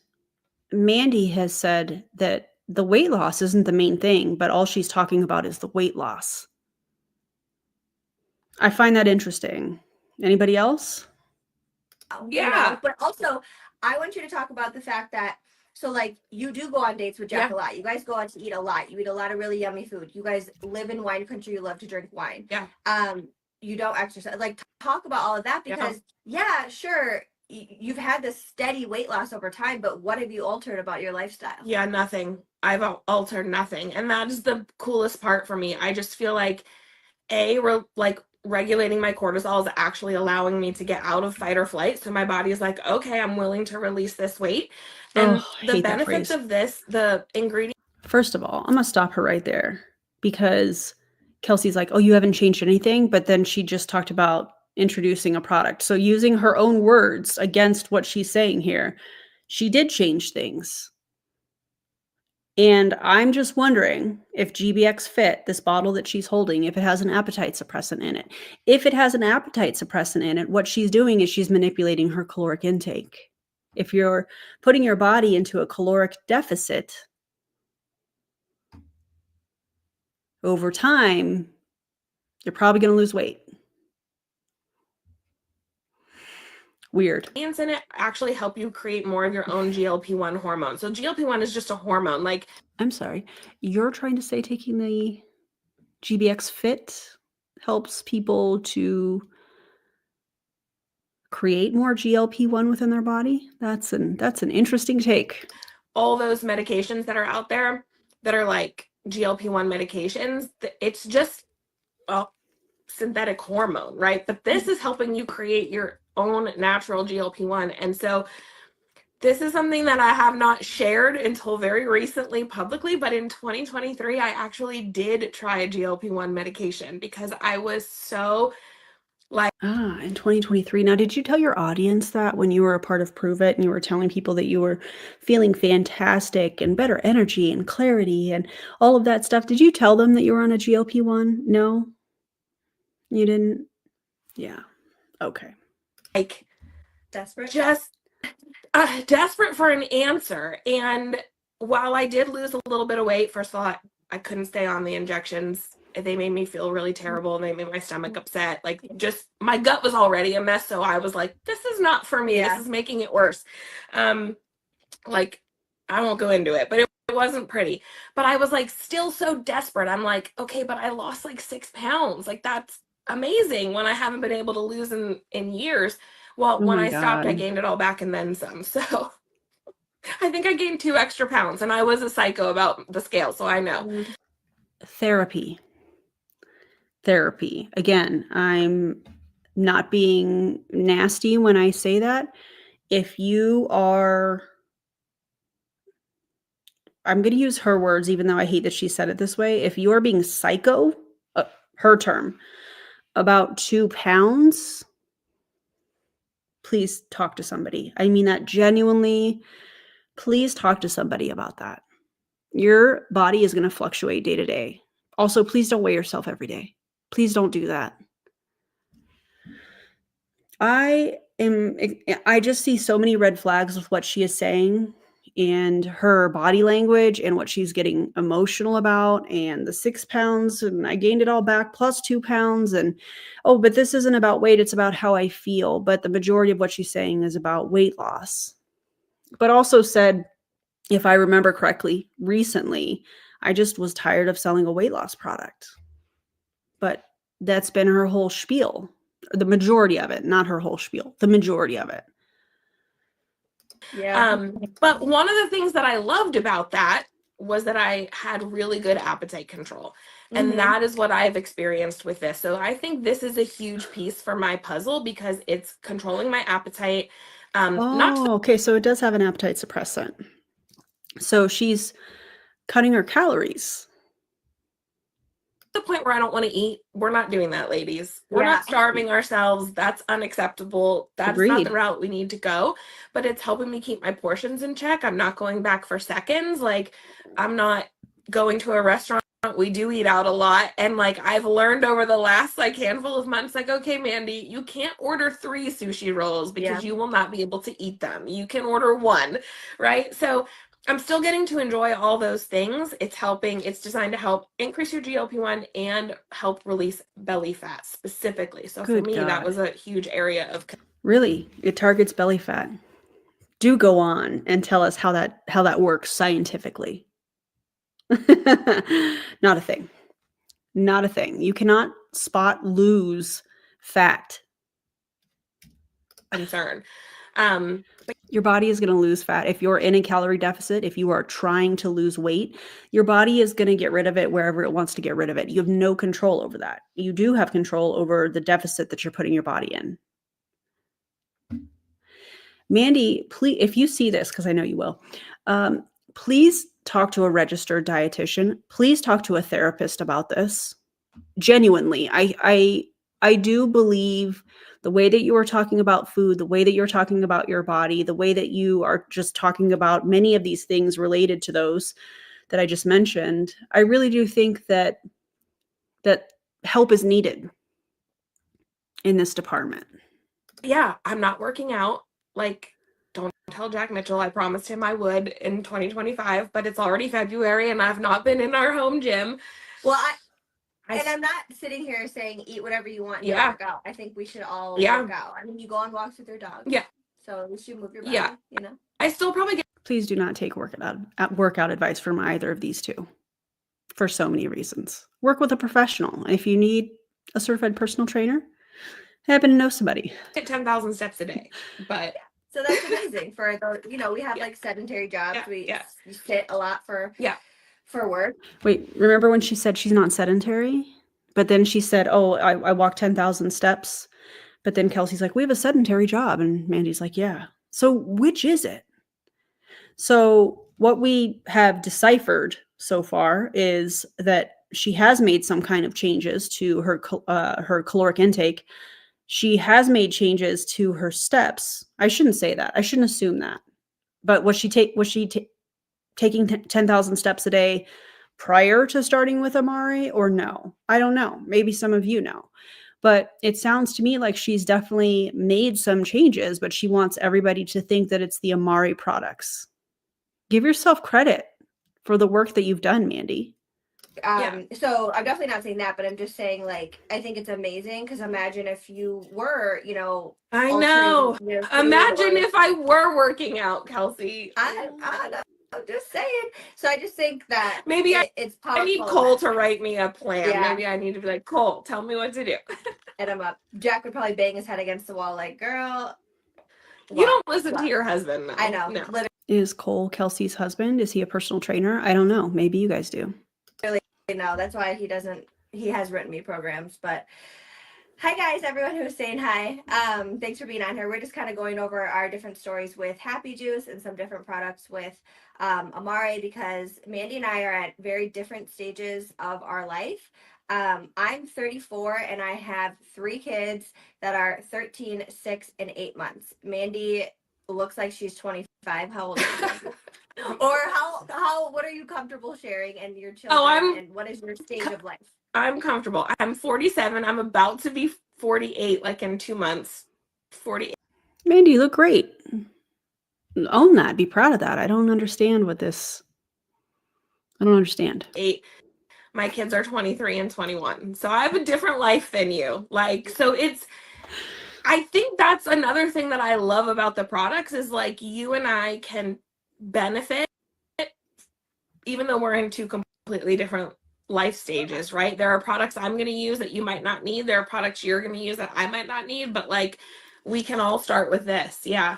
Speaker 1: Mandy has said that the weight loss isn't the main thing, but all she's talking about is the weight loss. I find that interesting. Anybody else?
Speaker 3: Yeah.
Speaker 2: But also, I want you to talk about the fact that, so like, you do go on dates with Jack a lot. You guys go out to eat a lot. You eat a lot of really yummy food. You guys live in wine country. You love to drink wine.
Speaker 3: Yeah.
Speaker 2: You don't exercise. Like, talk about all of that because, sure, you've had this steady weight loss over time, but what have you altered about your lifestyle?
Speaker 3: Yeah, nothing. I've altered nothing. And that is the coolest part for me. I just feel like regulating my cortisol is actually allowing me to get out of fight or flight. So my body is like, okay, I'm willing to release this weight. And the benefits of this, the ingredient.
Speaker 1: First of all, I'm going to stop her right there because Kelsi's like, oh, you haven't changed anything. But then she just talked about introducing a product. So using her own words against what she's saying here, she did change things. And I'm just wondering if GBX Fit, this bottle that she's holding, if it has an appetite suppressant in it. If it has an appetite suppressant in it, what she's doing is she's manipulating her caloric intake. If you're putting your body into a caloric deficit, over time, you're probably going to lose weight. Weird.
Speaker 3: In it actually help you create more of your own GLP-1 hormone. So GLP-1 is just a hormone. Like,
Speaker 1: I'm sorry, you're trying to say taking the GBX Fit helps people to create more GLP-1 within their body? That's an interesting take.
Speaker 3: All those medications that are out there that are like GLP-1 medications, it's just a synthetic hormone, right? But this is helping you create your own natural GLP-1. And so this is something that I have not shared until very recently publicly, but in 2023, I actually did try a GLP-1 medication because I was so
Speaker 1: in 2023. Now, did you tell your audience that when you were a part of Prove It and you were telling people that you were feeling fantastic and better energy and clarity and all of that stuff? Did you tell them that you were on a GLP-1? No? You didn't? Yeah. Okay.
Speaker 2: Like, desperate?
Speaker 3: Just desperate for an answer. And while I did lose a little bit of weight, first of all, I couldn't stay on the injections they made me feel really terrible, and they made my stomach upset. Like, just my gut was already a mess, so I was like, this is not for me.
Speaker 2: Yeah.
Speaker 3: This is making it worse. Like, I won't go into it, but it wasn't pretty. But I was like still so desperate. I'm like, okay, but I lost like 6 pounds. Like, that's amazing when I haven't been able to lose in years. Well,
Speaker 1: Oh
Speaker 3: when
Speaker 1: my
Speaker 3: I stopped, I
Speaker 1: God.
Speaker 3: gained it all back and then some. So I think I gained 2 extra pounds, and I was a psycho about the scale, so I know.
Speaker 1: Therapy. Again, I'm not being nasty when I say that. If you are, I'm going to use her words, even though I hate that she said it this way. If you are being psycho, her term, about 2 pounds, please talk to somebody. I mean that genuinely. Please talk to somebody about that. Your body is going to fluctuate day to day. Also, please don't weigh yourself every day. Please don't do that. I just see so many red flags with what she is saying and her body language and what she's getting emotional about, and the 6 pounds, and I gained it all back plus 2 pounds. And, oh, but this isn't about weight. It's about how I feel. But the majority of what she's saying is about weight loss. But also said, if I remember correctly, recently, I just was tired of selling a weight loss product. But that's been her whole spiel. The majority of it, not her whole spiel, the majority of it.
Speaker 2: Yeah.
Speaker 3: But one of the things that I loved about that was that I had really good appetite control. And
Speaker 2: Mhm.
Speaker 3: that is what I've experienced with this. So I think this is a huge piece for my puzzle because it's controlling my appetite. Not to
Speaker 1: Okay. So it does have an appetite suppressant. So she's cutting her calories.
Speaker 3: the point where I don't want to eat. We're not doing that, ladies. We're
Speaker 2: Yeah.
Speaker 3: not starving ourselves. That's unacceptable. That's not
Speaker 1: Agreed.
Speaker 3: the route we need to go. But it's helping me keep my portions in check. I'm not going back for seconds. Like, I'm not going to a restaurant. We do eat out a lot. And like, I've learned over the last like handful of months, like, okay, Mandy, you can't order 3 sushi rolls because you will not be able to eat them. You can order 1, right? So I'm still getting to enjoy all those things. It's helping. It's designed to help increase your GLP-1 and help release belly fat specifically. So for
Speaker 1: Good
Speaker 3: me, that
Speaker 1: God.
Speaker 3: was a huge area of
Speaker 1: Really, it targets belly fat. Do go on and tell us how that works scientifically. Not a thing. Not a thing. You cannot spot lose fat.
Speaker 3: concern.
Speaker 1: Your body is going to lose fat. If you're in a calorie deficit, if you are trying to lose weight, your body is going to get rid of it wherever it wants to get rid of it. You have no control over that. You do have control over the deficit that you're putting your body in. Mandy, please, if you see this, because I know you will, please talk to a registered dietitian. Please talk to a therapist about this. Genuinely, I do believe the way that you are talking about food, the way that you're talking about your body, the way that you are just talking about many of these things related to those that I just mentioned, I really do think that help is needed in this department.
Speaker 3: Yeah, I'm not working out. Like, don't tell Jack Mitchell. I promised him I would in 2025, but it's already February and I've not been in our home gym.
Speaker 2: Well, and I'm not sitting here saying eat whatever you want and don't work out. I think we should all work out. I mean, you go on walks with your dog.
Speaker 3: Yeah.
Speaker 2: So you should move your body, you know?
Speaker 3: I still probably get
Speaker 1: Please do not take workout advice from either of these two for so many reasons. Work with a professional. If you need a certified personal trainer, I happen to know somebody.
Speaker 3: 10,000 steps a day, but
Speaker 2: So that's amazing for the, you know, we have like sedentary jobs. We sit a lot for work.
Speaker 1: Wait, remember when she said she's not sedentary? But then she said, oh, I walk 10,000 steps. But then Kelsi's like, we have a sedentary job. And Mandy's like, yeah. So which is it? So what we have deciphered so far is that she has made some kind of changes to her caloric intake. She has made changes to her steps. I shouldn't say that. I shouldn't assume that. But was she taking 10,000 steps a day prior to starting with Amare or no? I don't know. Maybe some of you know. But it sounds to me like she's definitely made some changes, but she wants everybody to think that it's the Amare products. Give yourself credit for the work that you've done, Mandy.
Speaker 2: So I'm definitely not saying that, but I'm just saying, like, I think it's amazing because imagine if you were,
Speaker 3: I
Speaker 2: altering
Speaker 3: know.
Speaker 2: your food
Speaker 3: Imagine
Speaker 2: or
Speaker 3: if I were working out, Kelsi.
Speaker 2: I don't know. I'm just saying. So I just think that
Speaker 3: Maybe
Speaker 2: it's
Speaker 3: I need
Speaker 2: powerful.
Speaker 3: Cole to write me a plan.
Speaker 2: Yeah.
Speaker 3: Maybe I need to be like, Cole, tell me what to do.
Speaker 2: Hit him up. Jack would probably bang his head against the wall, like, girl.
Speaker 3: You don't listen to your husband, though.
Speaker 2: I know.
Speaker 3: No.
Speaker 2: Literally,
Speaker 1: Is Cole Kelsi's husband? Is he a personal trainer? I don't know. Maybe you guys do.
Speaker 2: no. That's why he has written me programs. But hi, guys, everyone who's saying hi. Thanks for being on here. We're just kind of going over our different stories with Happy Juice and some different products with Amare, because Mandy and I are at very different stages of our life. I'm 34 and I have 3 kids that are 13, 6, and 8 months. Mandy looks like she's 25. How old is she? Or what are you comfortable sharing and your children, and what is your stage of life?
Speaker 3: I'm comfortable. I'm 47. I'm about to be 48, like in 2 months. 48.
Speaker 1: Mandy, you look great. Own that. Be proud of that. I don't understand what this. I don't understand.
Speaker 3: My kids are 23 and 21. So I have a different life than you. So I think that's another thing that I love about the products is like you and I can benefit even though we're in 2 completely different life stages, right? There are products I'm going to use that you might not need. There are products you're going to use that I might not need, but like we can all start with this. Yeah.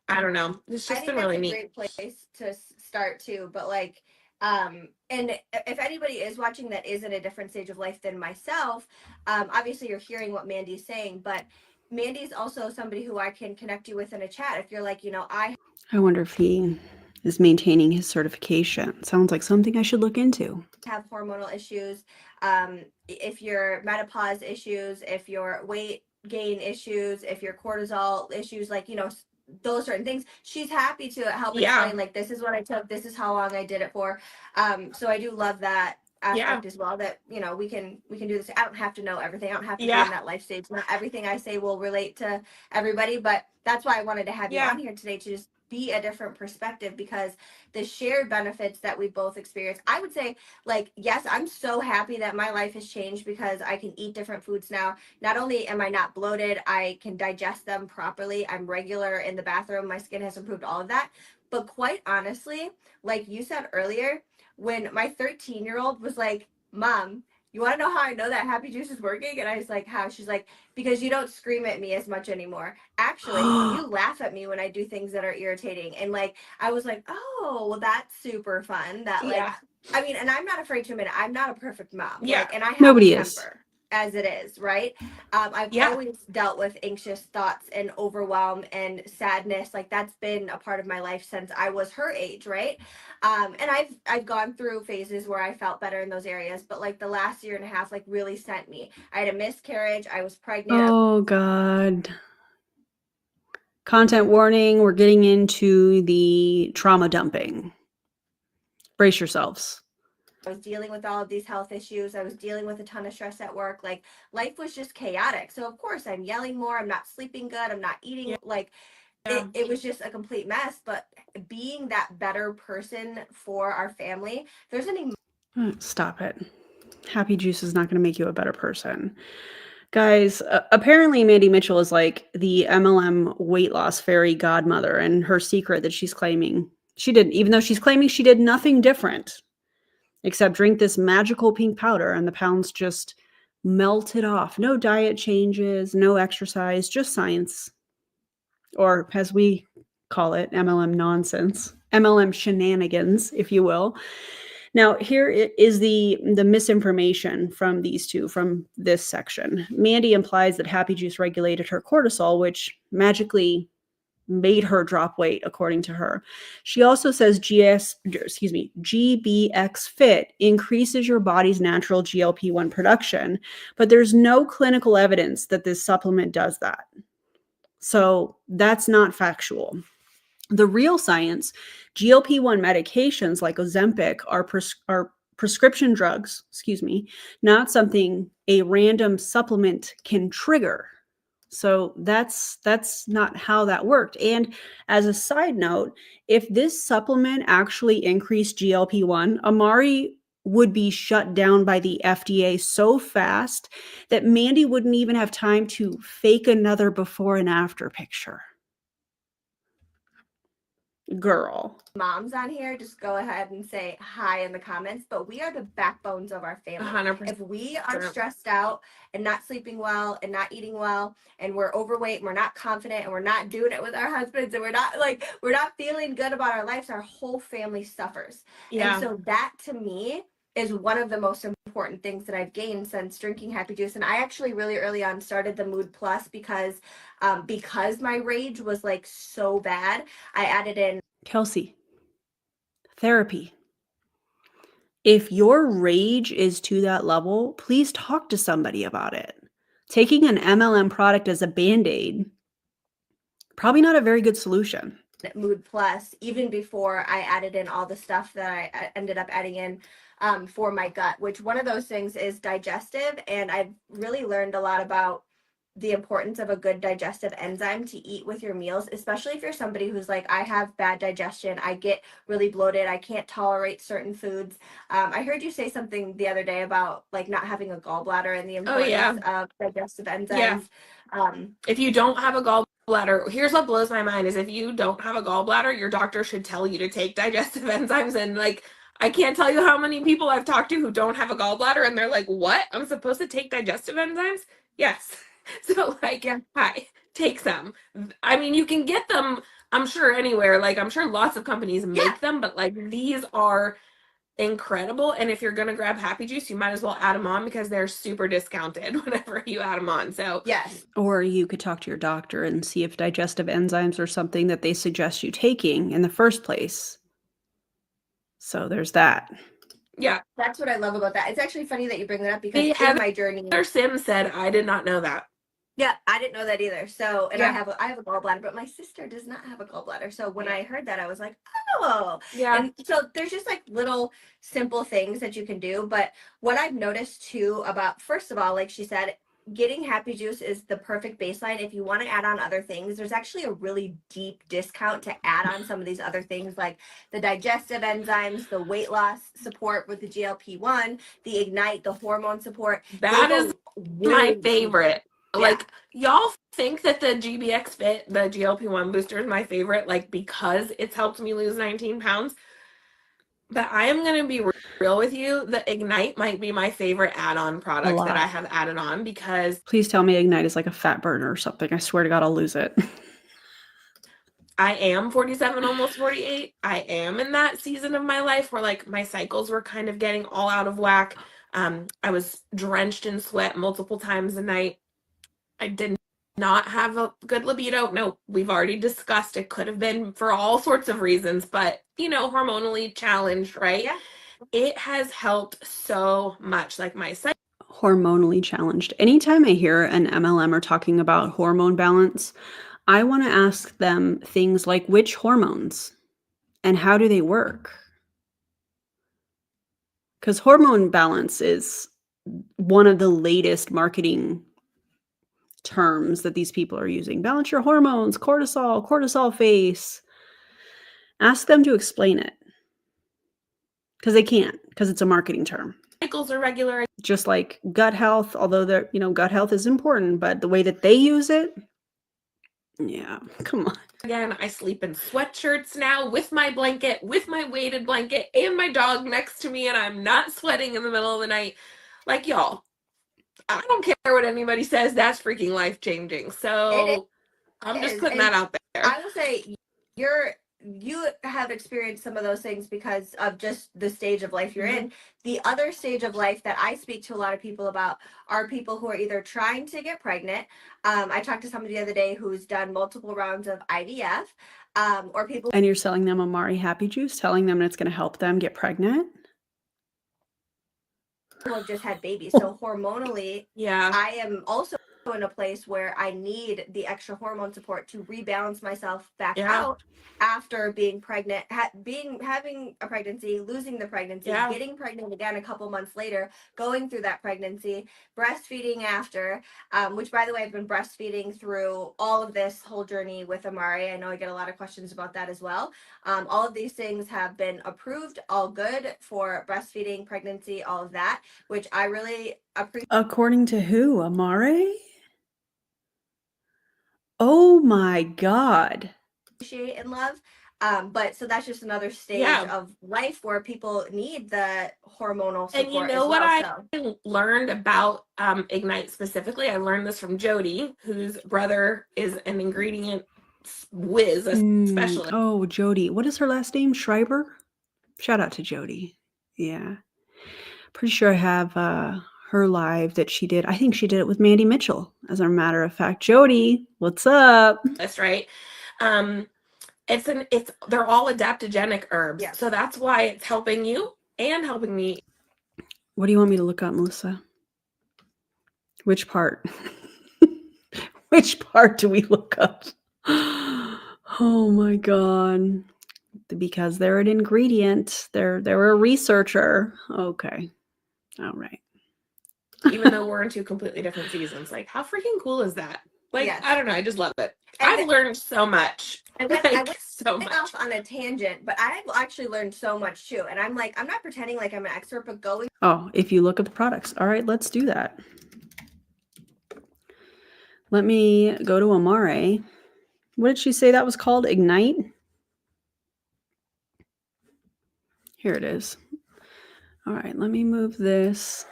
Speaker 3: I don't know. It's just been really neat.
Speaker 2: I think that's a great place to start too, but like and if anybody is watching that is in a different stage of life than myself, obviously you're hearing what Mandy's saying, but Mandy's also somebody who I can connect you with in a chat. If you're like, I
Speaker 1: wonder if he is maintaining his certification. Sounds like something I should look into.
Speaker 2: Have hormonal issues, if your menopause issues, if your weight gain issues, if your cortisol issues, like, those certain things, she's happy to help explain, like, this is what I took, this is how long I did it for. So I do love that aspect as well, that we can do this. I don't have to know everything. I don't have to be in that life stage. Not everything I say will relate to everybody, but that's why I wanted to have you on here today, to just be a different perspective, because the shared benefits that we both experience, I would say, like, yes, I'm so happy that my life has changed because I can eat different foods now. Not only am I not bloated, I can digest them properly. I'm regular in the bathroom. My skin has improved, all of that. But quite honestly, like you said earlier, when my 13-year-old was like, Mom, you want to know how I know that Happy Juice is working? And I was like, how? She's like, because you don't scream at me as much anymore. Actually, you laugh at me when I do things that are irritating. And like, I was like, oh, well, that's super fun. That like, I mean, and I'm not afraid to admit it, I'm not a perfect mom. Like, and I have
Speaker 1: Nobody
Speaker 2: a temper.
Speaker 1: is.
Speaker 2: As it is, right? I've always dealt with anxious thoughts and overwhelm and sadness. Like, that's been a part of my life since I was her age, right? And I've gone through phases where I felt better in those areas, but like the last year and a half, like, really sent me. I had a miscarriage. I was pregnant.
Speaker 1: Oh God. Content warning. We're getting into the trauma dumping. Brace yourselves.
Speaker 2: I was dealing with all of these health issues. I was dealing with a ton of stress at work. Like, life was just chaotic. So of course I'm yelling more. I'm not sleeping good. I'm not eating. Like, it was just a complete mess. But being that better person for our family, there's an
Speaker 1: Stop it. Happy Juice is not going to make you a better person. Guys, apparently Mandy Mitchell is like the MLM weight loss fairy godmother, and her secret that she's claiming she did, even though she's claiming she did nothing different except drink this magical pink powder and the pounds just melted off. No diet changes, no exercise, just science. Or as we call it, MLM nonsense, MLM shenanigans, if you will. Now, here is the misinformation from these two, from this section. Mandy implies that Happy Juice regulated her cortisol, which magically made her drop weight, according to her. She also says GBX Fit increases your body's natural GLP-1 production, but there's no clinical evidence that this supplement does that. So that's not factual. The real science, GLP-1 medications like Ozempic are prescription drugs, not something a random supplement can trigger. So that's not how that worked. And as a side note, if this supplement actually increased GLP-1, Amare would be shut down by the FDA so fast that Mandy wouldn't even have time to fake another before and after picture. Girl.
Speaker 2: moms on here, just go ahead and say hi in the comments. But we are the backbones of our family.
Speaker 3: 100%.
Speaker 2: If we are stressed out and not sleeping well and not eating well and we're overweight and we're not confident and we're not doing it with our husbands and we're not feeling good about our lives, our whole family suffers.
Speaker 3: Yeah.
Speaker 2: And so that to me is one of the most important things that I've gained since drinking Happy Juice. And I actually really early on started the Mood Plus because my rage was like so bad. I added in
Speaker 1: Kelsi, therapy. If your rage is to that level, please talk to somebody about it. Taking an MLM product as a Band-Aid, probably not a very good solution.
Speaker 2: Mood Plus even before I added in all the stuff that I ended up adding in for my gut, which one of those things is digestive. And I've really learned a lot about the importance of a good digestive enzyme to eat with your meals, especially if you're somebody who's like, I have bad digestion, I get really bloated, I can't tolerate certain foods. I heard you say something the other day about like not having a gallbladder and the importance of digestive enzymes.
Speaker 3: If you don't have a gallbladder, here's what blows my mind is if you don't have a gallbladder, your doctor should tell you to take digestive enzymes. And like, I can't tell you how many people I've talked to who don't have a gallbladder and they're like, what? I'm supposed to take digestive enzymes? Yes. So like, hi, take some. I mean, you can get them, I'm sure anywhere. Like, I'm sure lots of companies make them, but like these are incredible. And if you're going to grab Happy Juice, you might as well add them on because they're super discounted whenever you add them on. So
Speaker 2: yes.
Speaker 1: Or you could talk to your doctor and see if digestive enzymes are something that they suggest you taking in the first place. So there's that.
Speaker 3: Yeah.
Speaker 2: That's what I love about that. It's actually funny that you bring that up because in my journey,
Speaker 3: Sim said, I did not know that.
Speaker 2: yeah, I didn't know that either. So, and
Speaker 3: Yeah.
Speaker 2: I have a gallbladder, but my sister does not have a gallbladder. So when I heard that, I was like, oh,
Speaker 3: Yeah.
Speaker 2: and so there's just like little simple things that you can do. But what I've noticed too about, first of all, like she said, getting Happy Juice is the perfect baseline. If you want to add on other things, there's actually a really deep discount to add on some of these other things like the digestive enzymes, the weight loss support with the GLP-1, the Ignite, the hormone support.
Speaker 3: That is my favorite.
Speaker 2: Yeah.
Speaker 3: Like, y'all think that the GBX Fit, the GLP-1 booster is my favorite, like, because it's helped me lose 19 pounds. But I am going to be real with you. The Ignite might be my favorite add-on product that I have added on because...
Speaker 1: Please tell me Ignite is like a fat burner or something. I swear to God, I'll lose it.
Speaker 3: I am 47, almost 48. I am in that season of my life where like my cycles were kind of getting all out of whack. I was drenched in sweat multiple times a night. I did not have a good libido. No, we've already discussed it could have been for all sorts of reasons, but you know, hormonally challenged, right?
Speaker 2: Yeah.
Speaker 3: It has helped so much. Like my cycle.
Speaker 1: Hormonally challenged. Anytime I hear an MLM or talking about hormone balance, I want to ask them things like which hormones and how do they work? Because hormone balance is one of the latest marketing terms that these people are using. Balance your hormones, cortisol face. Ask them to explain it. Because they can't, because it's a marketing term.
Speaker 3: Cycles are regular.
Speaker 1: Just like gut health, although they're, gut health is important, but the way that they use it, yeah, come on.
Speaker 3: Again, I sleep in sweatshirts now with my blanket, with my weighted blanket, and my dog next to me, and I'm not sweating in the middle of the night. Like, y'all, I don't care what anybody says. That's freaking life-changing. So I'm just putting that out there.
Speaker 2: I will say you have experienced some of those things because of just the stage of life you're in. The other stage of life that I speak to a lot of people about are people who are either trying to get pregnant. I talked to somebody the other day who's done multiple rounds of IVF, or people.
Speaker 1: And you're selling them Amare Happy Juice, telling them it's going to help them get pregnant?
Speaker 2: Who have just had babies. So hormonally,
Speaker 3: yeah,
Speaker 2: I am also in a place where I need the extra hormone support to rebalance myself back out after being pregnant, having a pregnancy, losing the pregnancy,
Speaker 3: Yeah.
Speaker 2: getting pregnant again a couple months later, going through that pregnancy, breastfeeding after, which by the way, I've been breastfeeding through all of this whole journey with Amare. I know I get a lot of questions about that as well. All of these things have been approved, all good for breastfeeding, pregnancy, all of that, which I really appreciate.
Speaker 1: According to who? Amare? Oh my God.
Speaker 2: Appreciate and love. But so that's just another stage
Speaker 3: Yeah.
Speaker 2: of life where people need the hormonal support.
Speaker 3: And you know
Speaker 2: as
Speaker 3: what
Speaker 2: well,
Speaker 3: I learned about Ignite specifically? I learned this from Jody, whose brother is an ingredient whiz, a specialist.
Speaker 1: Oh, Jody. What is her last name? Schreiber? Shout out to Jody. Yeah. Pretty sure I have her live that she did. I think she did it with Mandy Mitchell, as a matter of fact. Jody, what's up?
Speaker 3: That's right. They're all adaptogenic herbs.
Speaker 2: Yes.
Speaker 3: So that's why it's helping you and helping me.
Speaker 1: What do you want me to look up, Melissa? Which part? Which part do we look up? Oh my God. Because they're an ingredient. They're a researcher. Okay. All right.
Speaker 3: Even though we're in two completely different seasons. Like, how freaking cool is that? Like,
Speaker 2: Yes.
Speaker 3: I don't know. I just love it.
Speaker 2: And
Speaker 3: I've learned so much.
Speaker 2: I went
Speaker 3: so much.
Speaker 2: off on a tangent, but I've actually learned so much too. And I'm like, I'm not pretending like I'm an expert, but going.
Speaker 1: Oh, if you look at the products. All right, let's do that. Let me go to Amare. What did she say that was called? Ignite? Here it is. All right, let me move this.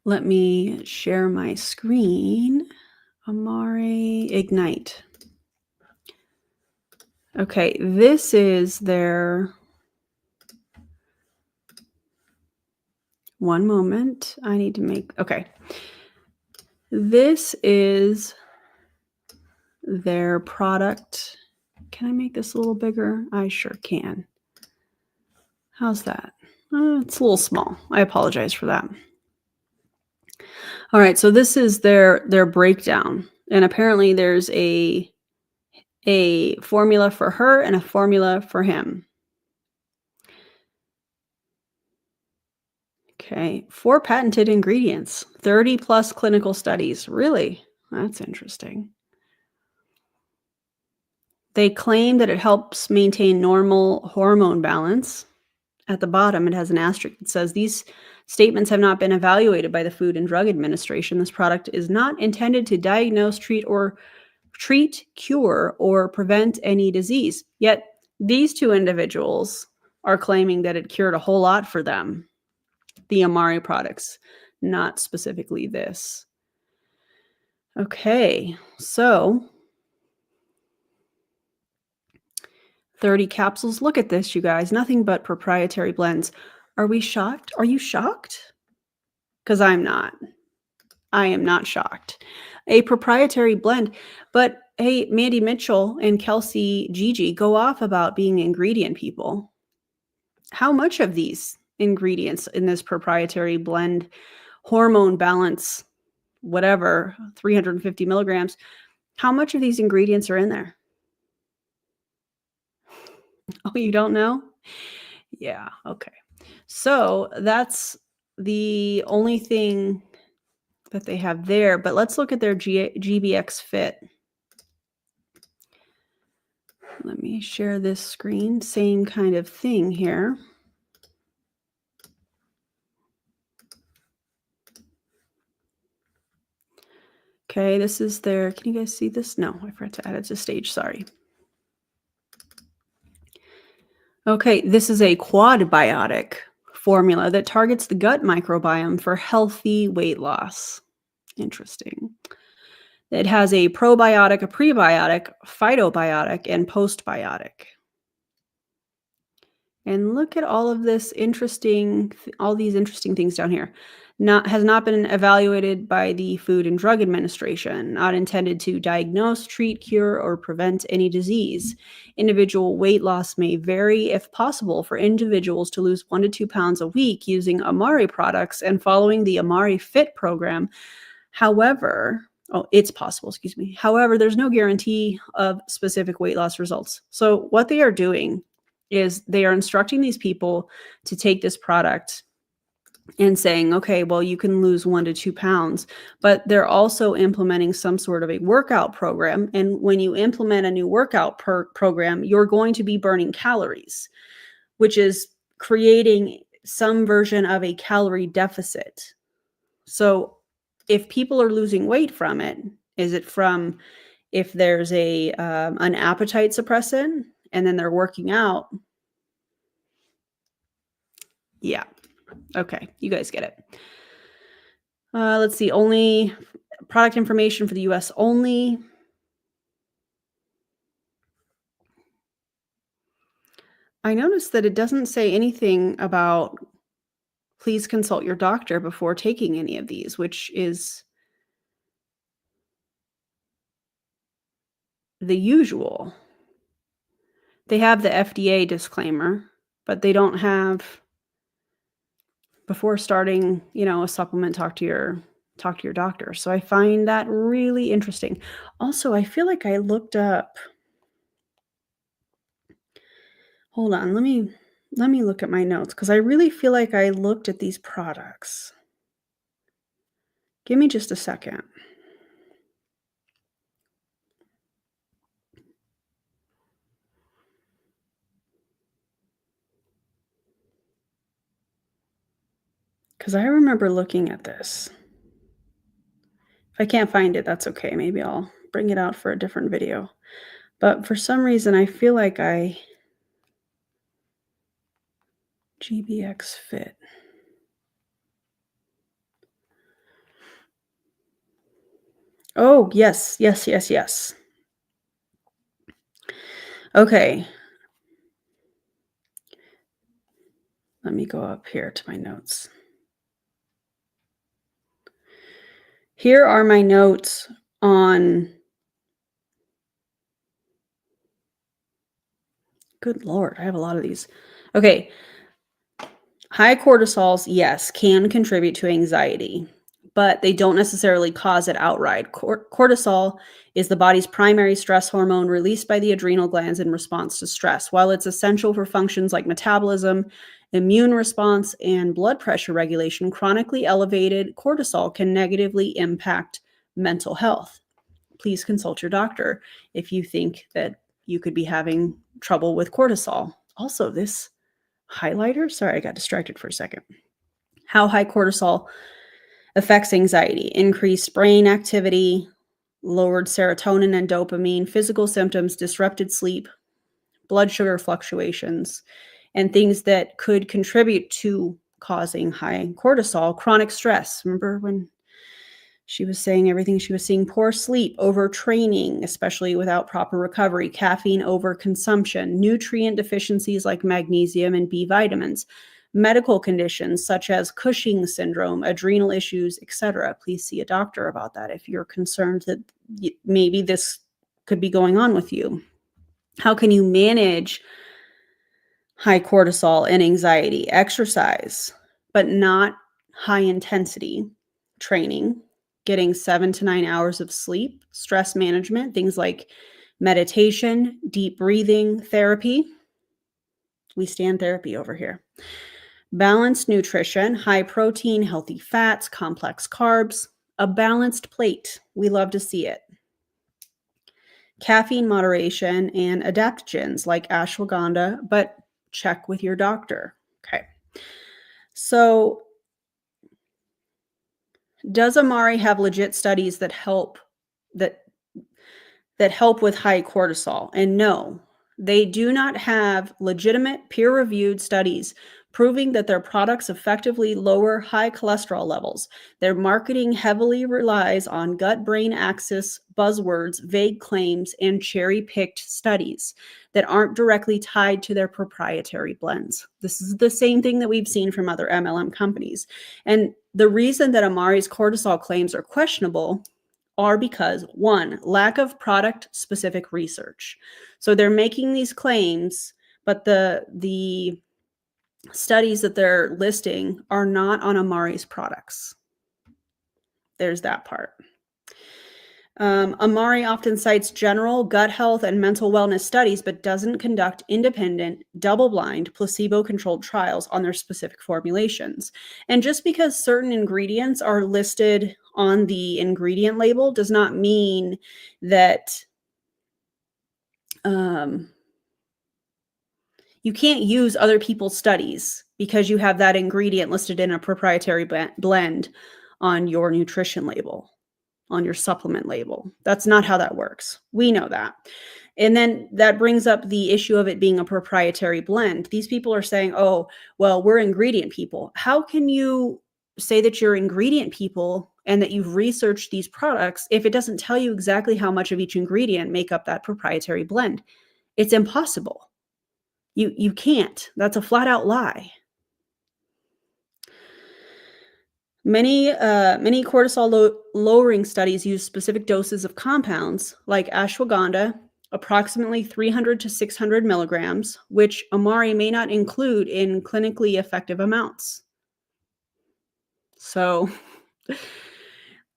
Speaker 1: Let me share my screen. Amare Ignite. Okay, this is their... One moment. I need to make... Okay. This is their product. Can I make this a little bigger? I sure can. How's that? It's a little small. I apologize for that. All right, so this is their breakdown. And apparently there's a formula for her and a formula for him. Okay, 4 patented ingredients, 30 plus clinical studies. Really? That's interesting. They claim that it helps maintain normal hormone balance. At the bottom, it has an asterisk that says these statements have not been evaluated by the Food and Drug Administration. This product is not intended to diagnose, treat, cure, or prevent any disease. Yet these two individuals are claiming that it cured a whole lot for them. The Amare products, not specifically this. Okay, so 30 capsules. Look at this, you guys. Nothing but proprietary blends. Are we shocked? Are you shocked? Because I'm not. I am not shocked. A proprietary blend. But hey, Mandy Mitchell and Kelsi Gygi go off about being ingredient people. How much of these ingredients in this proprietary blend, hormone balance, whatever, 350 milligrams, how much of these ingredients are in there? Oh, you don't know? Yeah, okay. So that's the only thing that they have there. But let's look at their GBX Fit. Let me share this screen. Same kind of thing here. Okay, this is their, can you guys see this? No, I forgot to add it to stage, sorry. Okay, this is a quadbiotic formula that targets the gut microbiome for healthy weight loss. Interesting. It has a probiotic, a prebiotic, phytobiotic, and postbiotic. And look at all of this interesting, all these interesting things down here. Has not been evaluated by the Food and Drug Administration, not intended to diagnose, treat, cure, or prevent any disease. Individual weight loss may vary if possible for individuals to lose 1 to 2 pounds a week using Amare products and following the Amare Fit program. However, Oh, it's possible, excuse me. However, there's no guarantee of specific weight loss results. So what they are doing is they are instructing these people to take this product and saying, okay, well, you can lose 1 to 2 pounds, but they're also implementing some sort of a workout program. And when you implement a new workout program, you're going to be burning calories, which is creating some version of a calorie deficit. So if people are losing weight from it, is it from if there's an appetite suppressant and then they're working out? Yeah. Okay. You guys get it. Let's see. Only product information for the US only. I noticed that it doesn't say anything about please consult your doctor before taking any of these, which is the usual. They have the FDA disclaimer, but they don't have before starting, a supplement, talk to your doctor. So I find that really interesting. Also, I feel like I looked up. Hold on, let me look at my notes because I really feel like I looked at these products. Give me just a second. Because I remember looking at this. If I can't find it, that's okay. Maybe I'll bring it out for a different video. But for some reason, I feel like GBX Fit. Oh, yes. Okay. Let me go up here to my notes. Here are my notes on, good Lord, I have a lot of these. Okay. High cortisols, yes, can contribute to anxiety, but they don't necessarily cause it outright. Cortisol is the body's primary stress hormone released by the adrenal glands in response to stress. While it's essential for functions like metabolism, immune response, and blood pressure regulation, chronically elevated cortisol can negatively impact mental health. Please consult your doctor if you think that you could be having trouble with cortisol. Also, this highlighter, sorry, I got distracted for a second. How high cortisol affects anxiety: increased brain activity, lowered serotonin and dopamine, physical symptoms, disrupted sleep, blood sugar fluctuations, and things that could contribute to causing high cortisol. Chronic stress. Remember when she was saying everything she was seeing? Poor sleep, overtraining, especially without proper recovery, caffeine overconsumption, nutrient deficiencies like magnesium and B vitamins, medical conditions such as Cushing's syndrome, adrenal issues, etc. Please see a doctor about that if you're concerned that maybe this could be going on with you. How can you manage high cortisol and anxiety? Exercise, but not high intensity training, getting 7 to 9 hours of sleep, stress management, things like meditation, deep breathing, therapy. We stand therapy over here. Balanced nutrition, high protein, healthy fats, complex carbs, a balanced plate. We love to see it. Caffeine moderation and adaptogens like ashwagandha, but check with your doctor. Okay. So does Amare have legit studies that help with high cortisol? And no, they do not have legitimate peer-reviewed studies proving that their products effectively lower high cholesterol levels. Their marketing heavily relies on gut-brain axis buzzwords, vague claims, and cherry-picked studies that aren't directly tied to their proprietary blends. This is the same thing that we've seen from other MLM companies. And the reason that Amare's cortisol claims are questionable are because, one, lack of product-specific research. So they're making these claims, but the studies that they're listing are not on Amare's products. There's that part. Amare often cites general gut health and mental wellness studies, but doesn't conduct independent, double-blind, placebo-controlled trials on their specific formulations. And just because certain ingredients are listed on the ingredient label does not mean that you can't use other people's studies because you have that ingredient listed in a proprietary blend on your nutrition label, on your supplement label. That's not how that works. We know that. And then that brings up the issue of it being a proprietary blend. These people are saying, oh, well, we're ingredient people. How can you say that you're ingredient people and that you've researched these products if it doesn't tell you exactly how much of each ingredient make up that proprietary blend? It's impossible. You can't. That's a flat out lie. Many cortisol lowering studies use specific doses of compounds like ashwagandha, approximately 300 to 600 milligrams, which Amare may not include in clinically effective amounts. So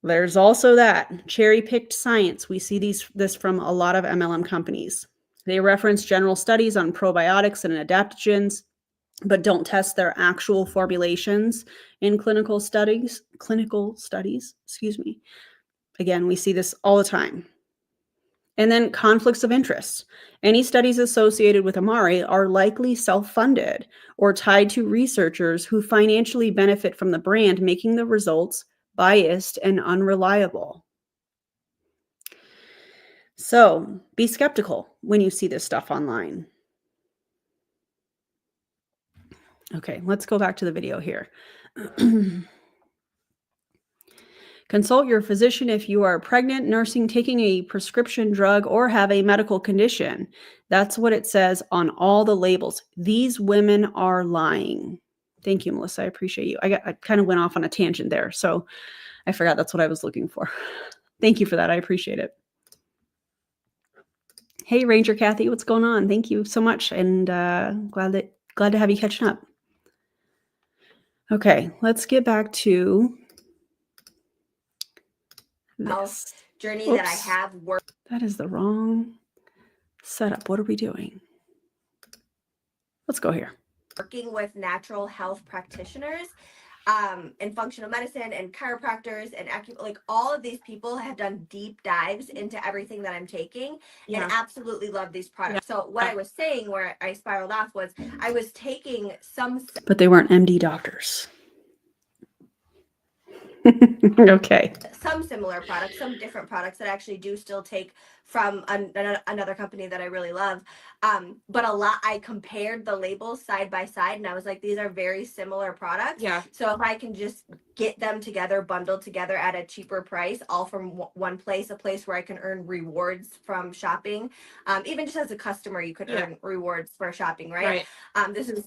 Speaker 1: there's also that cherry-picked science. We see this from a lot of MLM companies. They reference general studies on probiotics and adaptogens, but don't test their actual formulations in clinical studies, excuse me. Again, we see this all the time. And then conflicts of interest. Any studies associated with Amare are likely self-funded or tied to researchers who financially benefit from the brand, making the results biased and unreliable. So be skeptical when you see this stuff online. Okay, let's go back to the video here. Consult your physician if you are pregnant, nursing, taking a prescription drug, or have a medical condition. That's what it says on all the labels. These women are lying. Thank you, Melissa. I appreciate you. I kind of went off on a tangent there, so I forgot that's what I was looking for. Thank you for that. I appreciate it. Hey, Ranger Kathy, what's going on? Thank you so much, and glad to have you catching up. Okay, let's get back to this
Speaker 2: journey that I have worked.
Speaker 1: That is the wrong setup. What are we doing? Let's go here.
Speaker 2: Working with natural health practitioners and functional medicine and chiropractors and like all of these people have done deep dives into everything that I'm taking and absolutely love these products. So what I was saying where I spiraled off was I was taking some,
Speaker 1: but they weren't MD doctors. Okay.
Speaker 2: Some similar products, some different products that I actually do still take from another company that I really love. But I compared the labels side by side and I was like, these are very similar products.
Speaker 3: Yeah.
Speaker 2: So if I can just get them together, bundled together at a cheaper price, all from one place, a place where I can earn rewards from shopping. Even just as a customer, you could earn rewards for shopping, right? This is,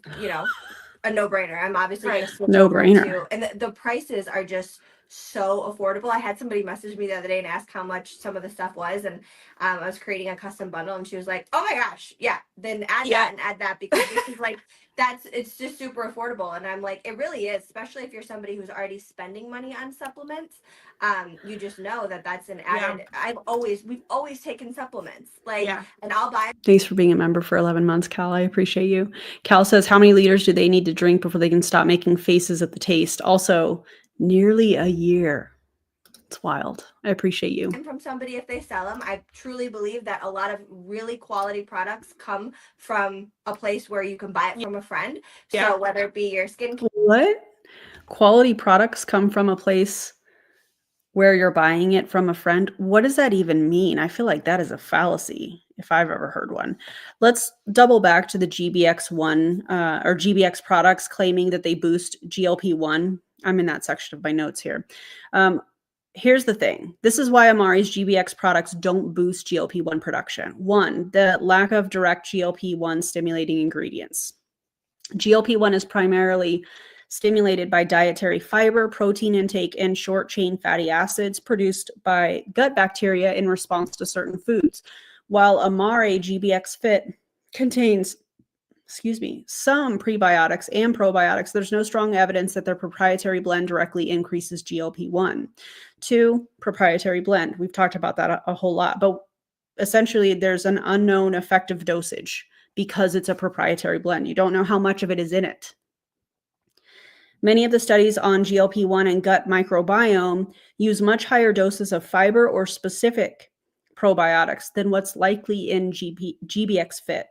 Speaker 2: a no-brainer. I'm obviously going to switch over to, and the prices are just so affordable. I had somebody message me the other day and ask how much some of the stuff was, and I was creating a custom bundle, and she was like, "Oh my gosh, yeah, then add that and add that because this is like it's just super affordable." And I'm like, it really is, especially if you're somebody who's already spending money on supplements. You just know that that's an added. We've always taken supplements, and I'll buy.
Speaker 1: Thanks for being a member for 11 months, Cal. I appreciate you. Cal says, how many liters do they need to drink before they can stop making faces at the taste? Also, nearly a year. It's wild. I appreciate you.
Speaker 2: From somebody if they sell them. I truly believe that a lot of really quality products come from a place where you can buy it from a friend. So whether it be your skin.
Speaker 1: What? Quality products come from a place where you're buying it from a friend? What does that even mean? I feel like that is a fallacy if I've ever heard one. Let's double back to the GBX1 or GBX products claiming that they boost GLP-1. I'm in that section of my notes here. Here's the thing. This is why Amare's GBX products don't boost GLP-1 production. One, the lack of direct GLP-1 stimulating ingredients. GLP-1 is primarily stimulated by dietary fiber, protein intake, and short-chain fatty acids produced by gut bacteria in response to certain foods. While Amare GBX Fit contains some prebiotics and probiotics, there's no strong evidence that their proprietary blend directly increases GLP-1. 2, proprietary blend. We've talked about that a whole lot, but essentially there's an unknown effective dosage because it's a proprietary blend. You don't know how much of it is in it. Many of the studies on GLP-1 and gut microbiome use much higher doses of fiber or specific probiotics than what's likely in GBX Fit.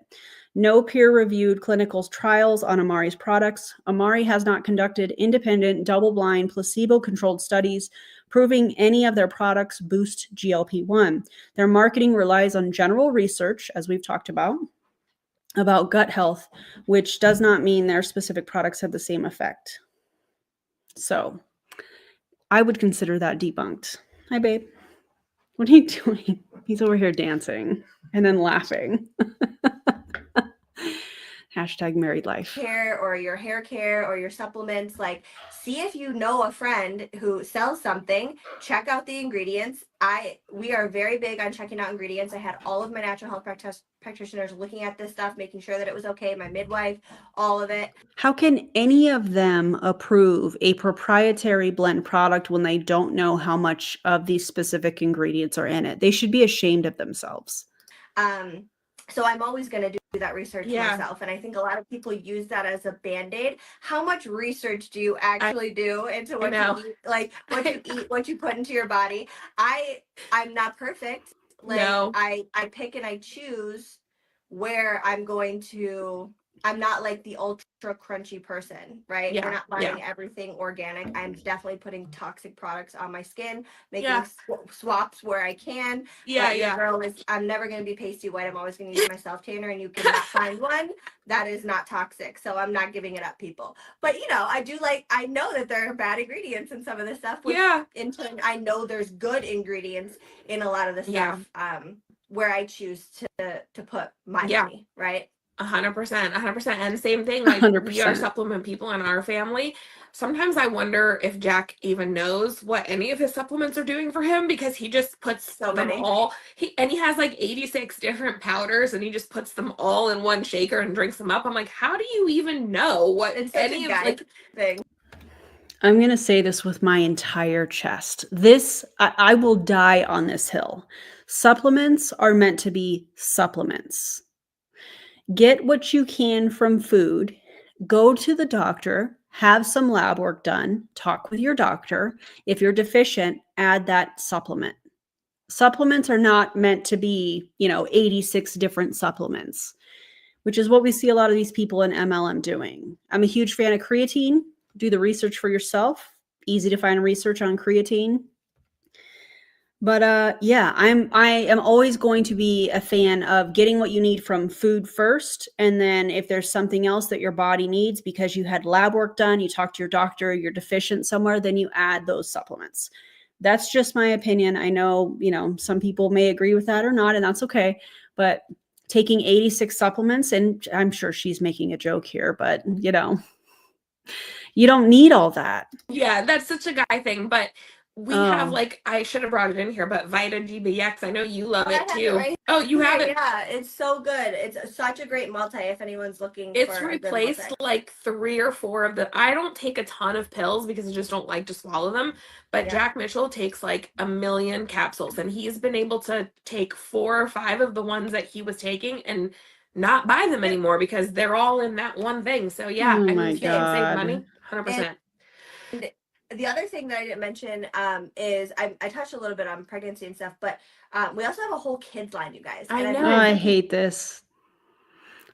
Speaker 1: No peer-reviewed clinical trials on Amare's products. Amare has not conducted independent, double-blind, placebo-controlled studies proving any of their products boost GLP-1. Their marketing relies on general research, as we've talked about gut health, which does not mean their specific products have the same effect. So I would consider that debunked. Hi, babe. What are you doing? He's over here dancing and then laughing. Hashtag married life.
Speaker 2: Care or your hair care or your supplements, like see if you know a friend who sells something, check out the ingredients. We are very big on checking out ingredients. I had all of my natural health practitioners looking at this stuff, making sure that it was okay, my midwife, all of it.
Speaker 1: How can any of them approve a proprietary blend product when they don't know how much of these specific ingredients are in it? They should be ashamed of themselves.
Speaker 2: So I'm always going to do that research myself. And I think a lot of people use that as a Band-Aid. How much research do you actually do into what you eat, like what you eat, what you put into your body? I'm not perfect. Like I pick and I choose where I'm going to. I'm not like the ultra crunchy person, right? We're not buying everything organic. I'm definitely putting toxic products on my skin, making swaps where I can. Girl is, I'm never going to be pasty white. I'm always going to use my self tanner, and you cannot find one that is not toxic. So I'm not giving it up, people. But I know that there are bad ingredients in some of this stuff. Which in turn, I know there's good ingredients in a lot of the stuff where I choose to put my money, right?
Speaker 3: 100%. And same thing, like 100%. We are supplement people in our family. Sometimes I wonder if Jack even knows what any of his supplements are doing for him, because he just puts them all. He has like 86 different powders, and he just puts them all in one shaker and drinks them up. I'm like, how do you even know what any of like
Speaker 2: thing?
Speaker 1: I'm going to say this with my entire chest. I will die on this hill. Supplements are meant to be supplements. Get what you can from food, go to the doctor, have some lab work done, talk with your doctor. If you're deficient, add that supplement. Supplements are not meant to be, 86 different supplements, which is what we see a lot of these people in MLM doing. I'm a huge fan of creatine. Do the research for yourself. Easy to find research on creatine. But I am always going to be a fan of getting what you need from food first. And then if there's something else that your body needs because you had lab work done, you talked to your doctor, you're deficient somewhere, then you add those supplements. That's just my opinion. I know, some people may agree with that or not, and that's okay. But taking 86 supplements, and I'm sure she's making a joke here, but you don't need all that.
Speaker 3: Yeah, that's such a guy thing. But we have, like, I should have brought it in here, but Vita GBX, I know you love it too. You have it?
Speaker 2: Yeah, it's so good. It's such a great multi if anyone's looking for
Speaker 3: It's replaced like 3 or 4 of the, I don't take a ton of pills because I just don't like to swallow them, but Jack Mitchell takes like 1 million capsules, and he's been able to take 4 or 5 of the ones that he was taking and not buy them anymore because they're all in that one thing. So yeah,
Speaker 1: Oh
Speaker 3: I
Speaker 1: my
Speaker 3: mean, he can save
Speaker 1: God.
Speaker 3: money, 100%.
Speaker 2: And the other thing that I didn't mention is I touched a little bit on pregnancy and stuff, but we also have a whole kids line, you guys.
Speaker 3: I know.
Speaker 1: I hate this.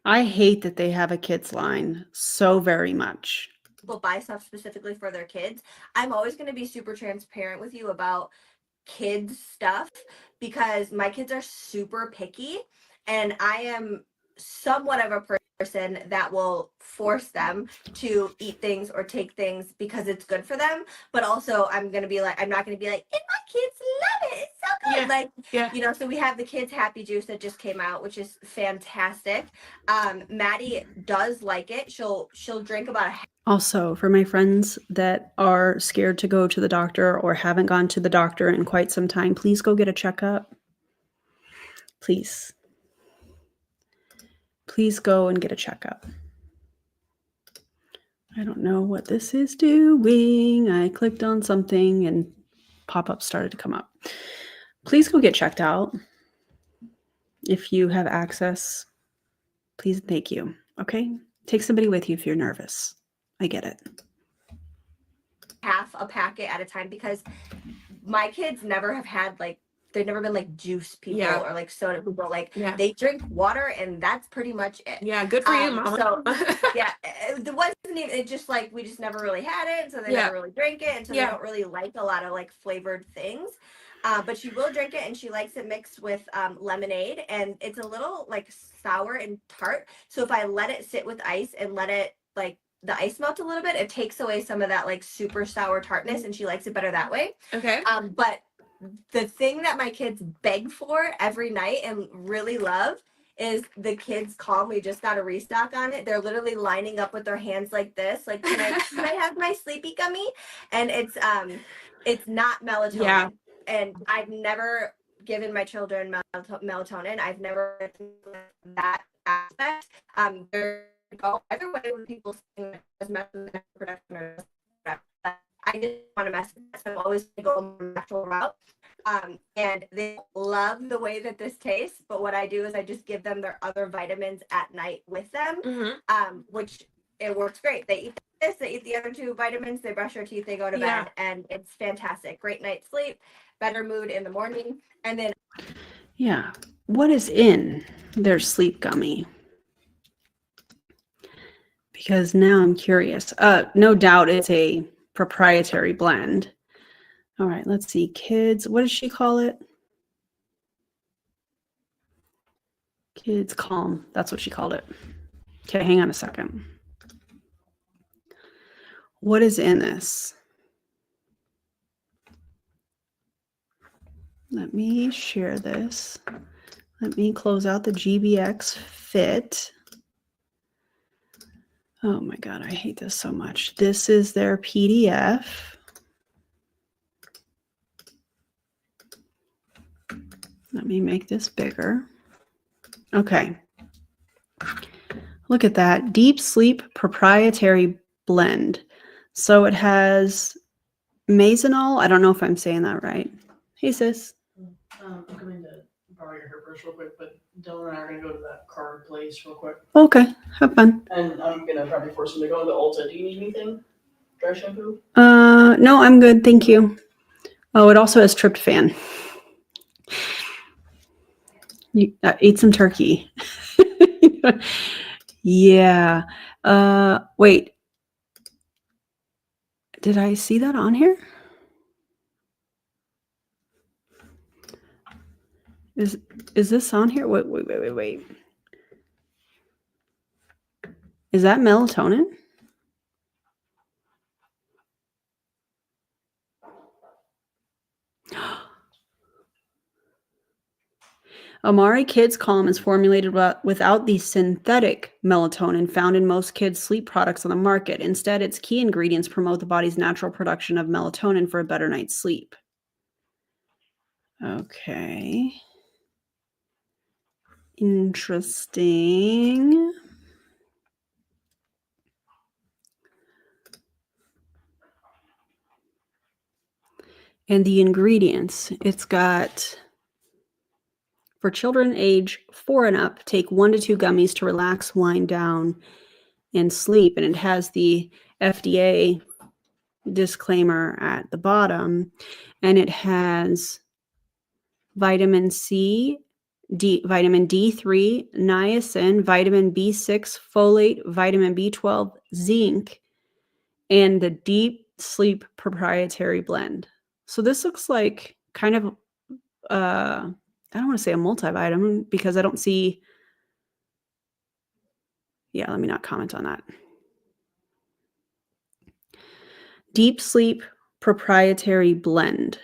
Speaker 1: I hate that they have a kids line so very much.
Speaker 2: People buy stuff specifically for their kids. I'm always going to be super transparent with you about kids stuff because my kids are super picky, and I am somewhat of a person that will force them to eat things or take things because it's good for them, but also I'm not going to be like, and my kids love it, it's so good. So we have the kids happy juice that just came out, which is fantastic. Maddie does like it. She'll drink about
Speaker 1: Also, for my friends that are scared to go to the doctor or haven't gone to the doctor in quite some time, please go get a checkup. Please go and get a checkup. I don't know what this is doing. I clicked on something and pop-ups started to come up. Please go get checked out. If you have access, please and thank you. Okay? Take somebody with you if you're nervous. I get it.
Speaker 2: half a packet at a time because my kids never have had like they've never been like juice people
Speaker 3: Yeah.
Speaker 2: or like soda people. Like
Speaker 3: Yeah.
Speaker 2: they drink water and that's pretty much it.
Speaker 3: Yeah, good for you, Mama.
Speaker 2: So yeah, it wasn't even. It just like we just never really had it, so they
Speaker 3: Yeah.
Speaker 2: never really drank it, and so
Speaker 3: Yeah.
Speaker 2: they don't really like a lot of like flavored things. But she will drink it, and she likes it mixed with lemonade, and it's a little like sour and tart. So if I let it sit with ice and let it like the ice melt a little bit, it takes away some of that like super sour tartness, and she likes it better that way.
Speaker 3: Okay.
Speaker 2: But the thing that my kids beg for every night and really love is the kids call. We just got a restock on it. They're literally lining up with their hands like this, like can I have my sleepy gummy? And it's not melatonin.
Speaker 3: Yeah.
Speaker 2: And I've never given my children melatonin. I've never that aspect. There go either way when people say it does mess with their production or I didn't want to mess with that, so I'm always going to go a natural route. And they love the way that this tastes, but what I do is I just give them their other vitamins at night with them, which it works great. They eat this, they eat the other two vitamins, they brush their teeth, they go to bed, and it's fantastic. Great night's sleep, better mood in the morning, and then
Speaker 1: Yeah. What is in their sleep gummy? Because now I'm curious. No doubt it's a proprietary blend. All right, let's see. Kids, what does she call it? Kids Calm. That's what she called it. Okay, hang on a second. What is in this? Let me share this. Let me close out the GBX Fit. Oh my God, I hate this so much. This is their PDF. Let me make this bigger. Okay. Look at that. Deep Sleep Proprietary Blend. So it has Mazenol. I don't know if I'm saying that right. Hey, sis.
Speaker 5: I'm coming to borrow your hairbrush real quick, but Dylan and I are going to go to that card place real quick.
Speaker 1: Okay, have fun.
Speaker 5: And I'm going to probably force him to go to Ulta. Do you need anything? Dry shampoo?
Speaker 1: No, I'm good. Thank you. Oh, it also has tryptophan. You ate some turkey. Yeah. Wait. Did I see that on here? Is this on here? Wait. Is that melatonin? Amare Kids Calm is formulated without the synthetic melatonin found in most kids' sleep products on the market. Instead, its key ingredients promote the body's natural production of melatonin for a better night's sleep. Okay. Interesting. And the ingredients, it's got, for children age 4 and up, take 1 to 2 gummies to relax, wind down, and sleep. And it has the FDA disclaimer at the bottom. And it has vitamin C, vitamin D3, niacin, vitamin B6, folate, vitamin B12, zinc, and the Deep Sleep Proprietary Blend. So this looks like kind of, I don't want to say a multivitamin because I don't see, yeah, let me not comment on that. Deep Sleep Proprietary Blend.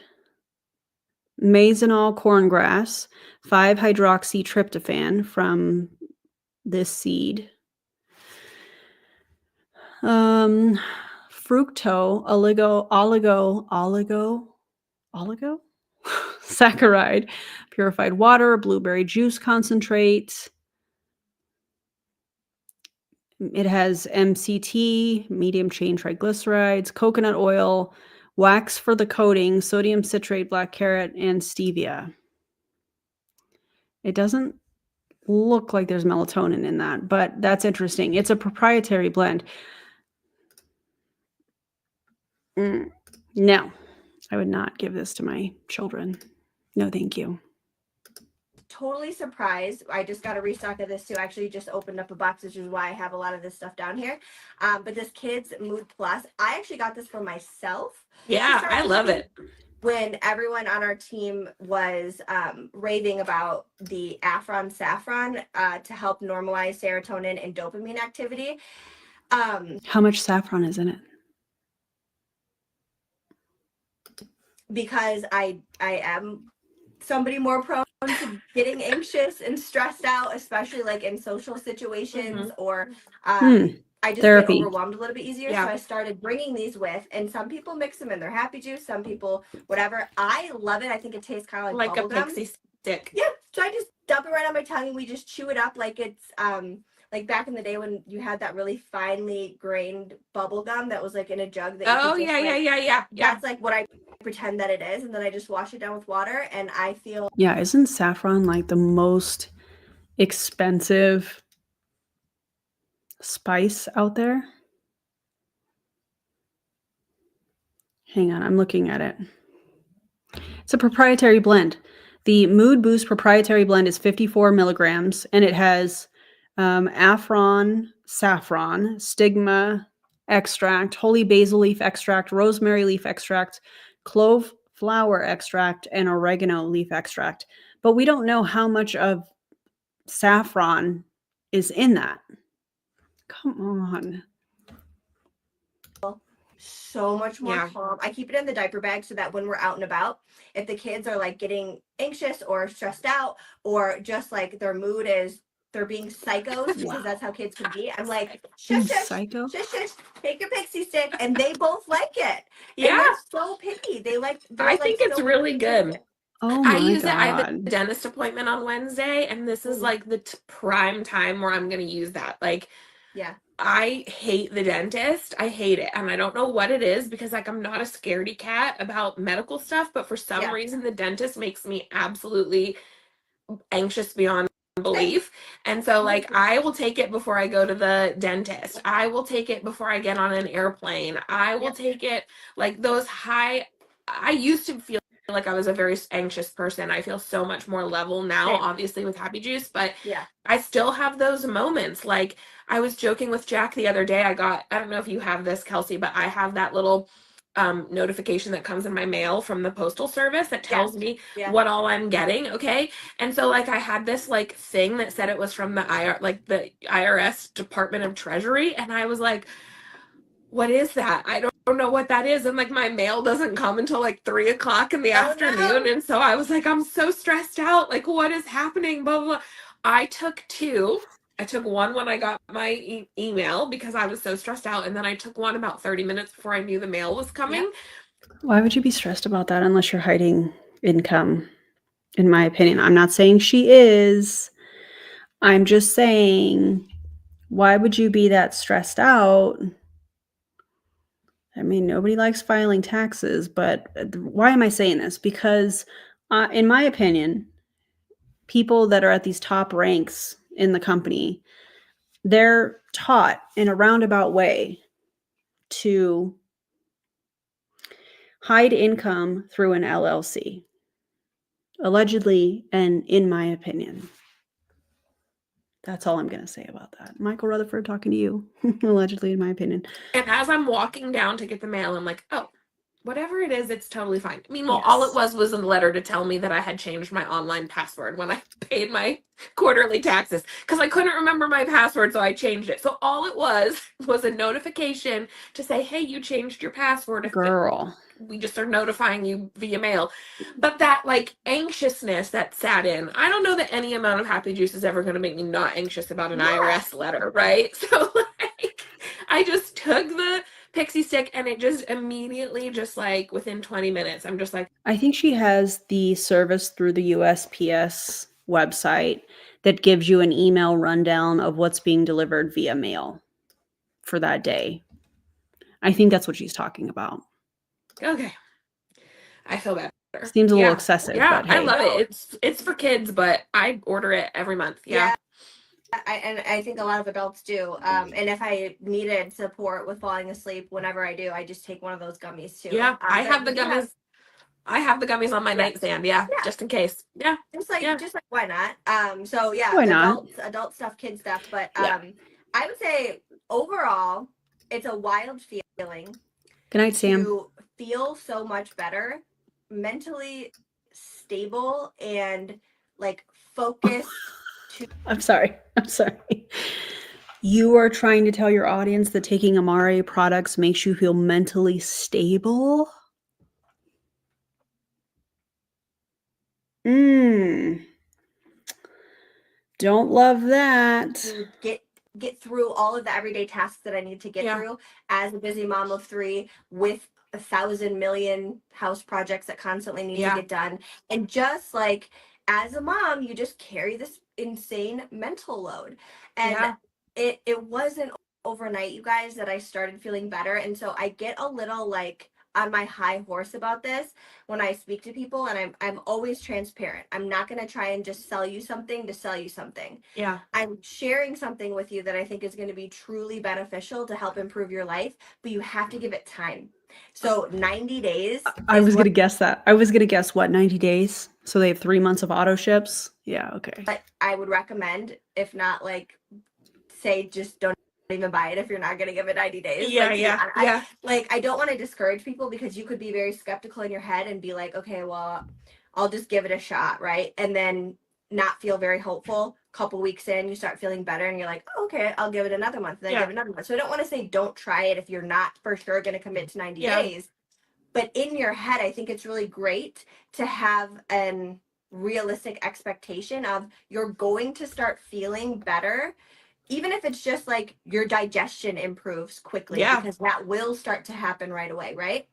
Speaker 1: Mazenol corngrass, 5-hydroxytryptophan from this seed. Fructo, oligo saccharide, purified water, blueberry juice concentrate, It has MCT, medium chain triglycerides, coconut oil, wax for the coating, sodium citrate, black carrot, and stevia. It doesn't look like there's melatonin in that, but that's interesting. It's a proprietary blend. No, I would not give this to my children. No, thank you.
Speaker 2: Totally surprised. I just got a restock of this too. I actually just opened up a box, which is why I have a lot of this stuff down here. But this Kids Mood Plus, I actually got this for myself.
Speaker 3: Yeah, I love it.
Speaker 2: When everyone on our team was raving about the saffron to help normalize serotonin and dopamine activity.
Speaker 1: How much saffron is in it?
Speaker 2: Because I am somebody more prone to getting anxious and stressed out, especially like in social situations or I just
Speaker 1: Therapy.
Speaker 2: get overwhelmed a little bit easier.
Speaker 3: Yeah.
Speaker 2: So I started bringing these with, and some people mix them in their happy juice, some people whatever. I love it. I think it tastes kind of like
Speaker 3: a
Speaker 2: bubble gum.
Speaker 3: pixie stick.
Speaker 2: Yeah. So I just dump it right on my tongue and we just chew it up like it's like back in the day when you had that really finely grained bubble gum that was like in a jug that you could just,
Speaker 3: Yeah.
Speaker 2: That's like what I pretend that it is, and then I just wash it down with water and I feel
Speaker 1: Yeah, isn't saffron like the most expensive spice out there? Hang on, I'm looking at it. It's a proprietary blend. The Mood Boost proprietary blend is 54 milligrams, and it has saffron, stigma extract, holy basil leaf extract, rosemary leaf extract, clove flower extract, and oregano leaf extract. But we don't know how much of saffron is in that. Come on.
Speaker 2: so much more
Speaker 3: Yeah.
Speaker 2: calm. I keep it in the diaper bag so that when we're out and about, if the kids are like getting anxious or stressed out or just like their mood is they're being psychos because that's how kids can be. I'm like, shush, shush,
Speaker 1: Psycho?
Speaker 2: shush, shush, take your pixie stick, and they both like it. And
Speaker 3: Yeah.
Speaker 2: they're so picky.
Speaker 3: I think it's really good.
Speaker 1: Oh
Speaker 3: I
Speaker 1: my
Speaker 3: use it. I have a
Speaker 1: God.
Speaker 3: dentist appointment on Wednesday, and this is like the prime time where I'm going to use that. Like,
Speaker 2: Yeah.
Speaker 3: I hate the dentist. I hate it. And I don't know what it is because like I'm not a scaredy cat about medical stuff, but for some reason the dentist makes me absolutely anxious beyond belief. And so like I will take it before I go to the dentist. I will take it before I get on an airplane. I will take it like those I used to feel like I was a very anxious person. I feel so much more level now, obviously with Happy Juice, but I still have those moments. Like I was joking with Jack the other day. I don't know if you have this, Kelsi, but I have that little notification that comes in my mail from the postal service that tells me what all I'm getting. Okay. And so like I had this like thing that said it was from the IRS Department of Treasury. And I was like, what is that? I don't know what that is. And like my mail doesn't come until like 3 o'clock in the afternoon. And so I was like, I'm so stressed out. Like what is happening? Blah, blah, blah. I took two. I took one when I got my email because I was so stressed out. And then I took one about 30 minutes before I knew the mail was coming.
Speaker 1: Why would you be stressed about that unless you're hiding income? In my opinion, I'm not saying she is. I'm just saying, why would you be that stressed out? I mean, nobody likes filing taxes, but why am I saying this? Because in my opinion, people that are at these top ranks in the company, they're taught in a roundabout way to hide income through an LLC. Allegedly, and in my opinion. That's all I'm going to say about that. Michael Rutherford talking to you. Allegedly, in my opinion.
Speaker 3: And as I'm walking down to get the mail, I'm like, oh, whatever it is, it's totally fine. Meanwhile, all it was a letter to tell me that I had changed my online password when I paid my quarterly taxes because I couldn't remember my password, so I changed it. So all it was a notification to say, hey, you changed your password.
Speaker 1: Girl.
Speaker 3: We just are notifying you via mail. But that like anxiousness that sat in, I don't know that any amount of Happy Juice is ever going to make me not anxious about an IRS letter, right? So like I just took the pixie stick and it just immediately just like within 20 minutes, I'm just like.
Speaker 1: I think she has the service through the USPS website that gives you an email rundown of what's being delivered via mail. for that day. I think that's what she's talking about.
Speaker 3: Okay. I feel better.
Speaker 1: Seems a little excessive,
Speaker 3: Yeah,
Speaker 1: but hey.
Speaker 3: I love it. It's for kids, but I order it every month. Yeah.
Speaker 2: I think a lot of adults do. And if I needed support with falling asleep, whenever I do, I just take one of those gummies too.
Speaker 3: Yeah. I
Speaker 2: But
Speaker 3: have the gummies. I have the gummies on my nightstand. Yeah,
Speaker 2: Yeah.
Speaker 3: just in case. Yeah.
Speaker 2: Just like why not? So yeah,
Speaker 1: Why not?
Speaker 2: adult stuff, kid stuff. But
Speaker 1: Yeah.
Speaker 2: I would say overall, it's a wild feeling
Speaker 1: Good night, Sam.
Speaker 2: to feel so much better, mentally stable, and like focused.
Speaker 1: I'm sorry. You are trying to tell your audience that taking Amare products makes you feel mentally stable? Don't love that.
Speaker 2: To get through all of the everyday tasks that I need to get through as a busy mom of 3 with 1,000 million house projects that constantly need to get done. And just like as a mom, you just carry this insane mental load. And it wasn't overnight, you guys, that I started feeling better. And so I get a little like on my high horse about this when I speak to people, and I'm always transparent. I'm not going to try and just sell you something to sell you something.
Speaker 3: Yeah.
Speaker 2: I'm sharing something with you that I think is going to be truly beneficial to help improve your life, but you have to give it time. So 90 days.
Speaker 1: I was going to guess that. I was going to guess what, 90 days? So they have 3 months of auto ships? Yeah, okay.
Speaker 2: But I would recommend, if not like say just don't even buy it if you're not going to give it 90 days. I don't want to discourage people, because you could be very skeptical in your head and be like, okay, well, I'll just give it a shot, right? And then not feel very hopeful. Couple weeks in, you start feeling better and you're like, oh, okay, I'll give it another month, then give it another month. So I don't want to say don't try it if you're not for sure going to commit to 90 days. But in your head, I think it's really great to have an realistic expectation of you're going to start feeling better, even if it's just like your digestion improves quickly, because that will start to happen right away, right?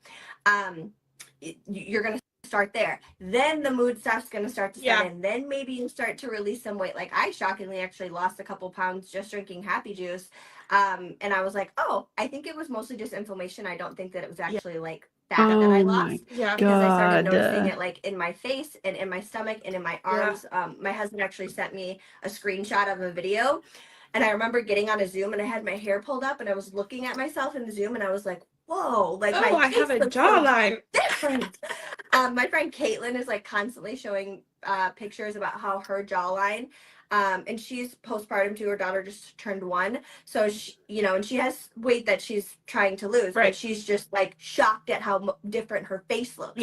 Speaker 2: You're going to start there. Then the mood stuff's going to start to set in. Then maybe you start to release some weight. Like I shockingly actually lost a couple pounds just drinking happy juice. And I was like, oh, I think it was mostly just inflammation. I don't think that it was actually like fat that I lost. Because I started noticing it like in my face and in my stomach and in my arms. My husband actually sent me a screenshot of a video. And I remember getting on a Zoom and I had my hair pulled up and I was looking at myself in the Zoom and I was like, whoa, like
Speaker 3: I have a jawline.
Speaker 2: So different. My friend Caitlin is like constantly showing pictures about how her jawline, and she's postpartum too. Her daughter just turned 1. So she, and she has weight that she's trying to lose, but she's just like shocked at how different her face looks.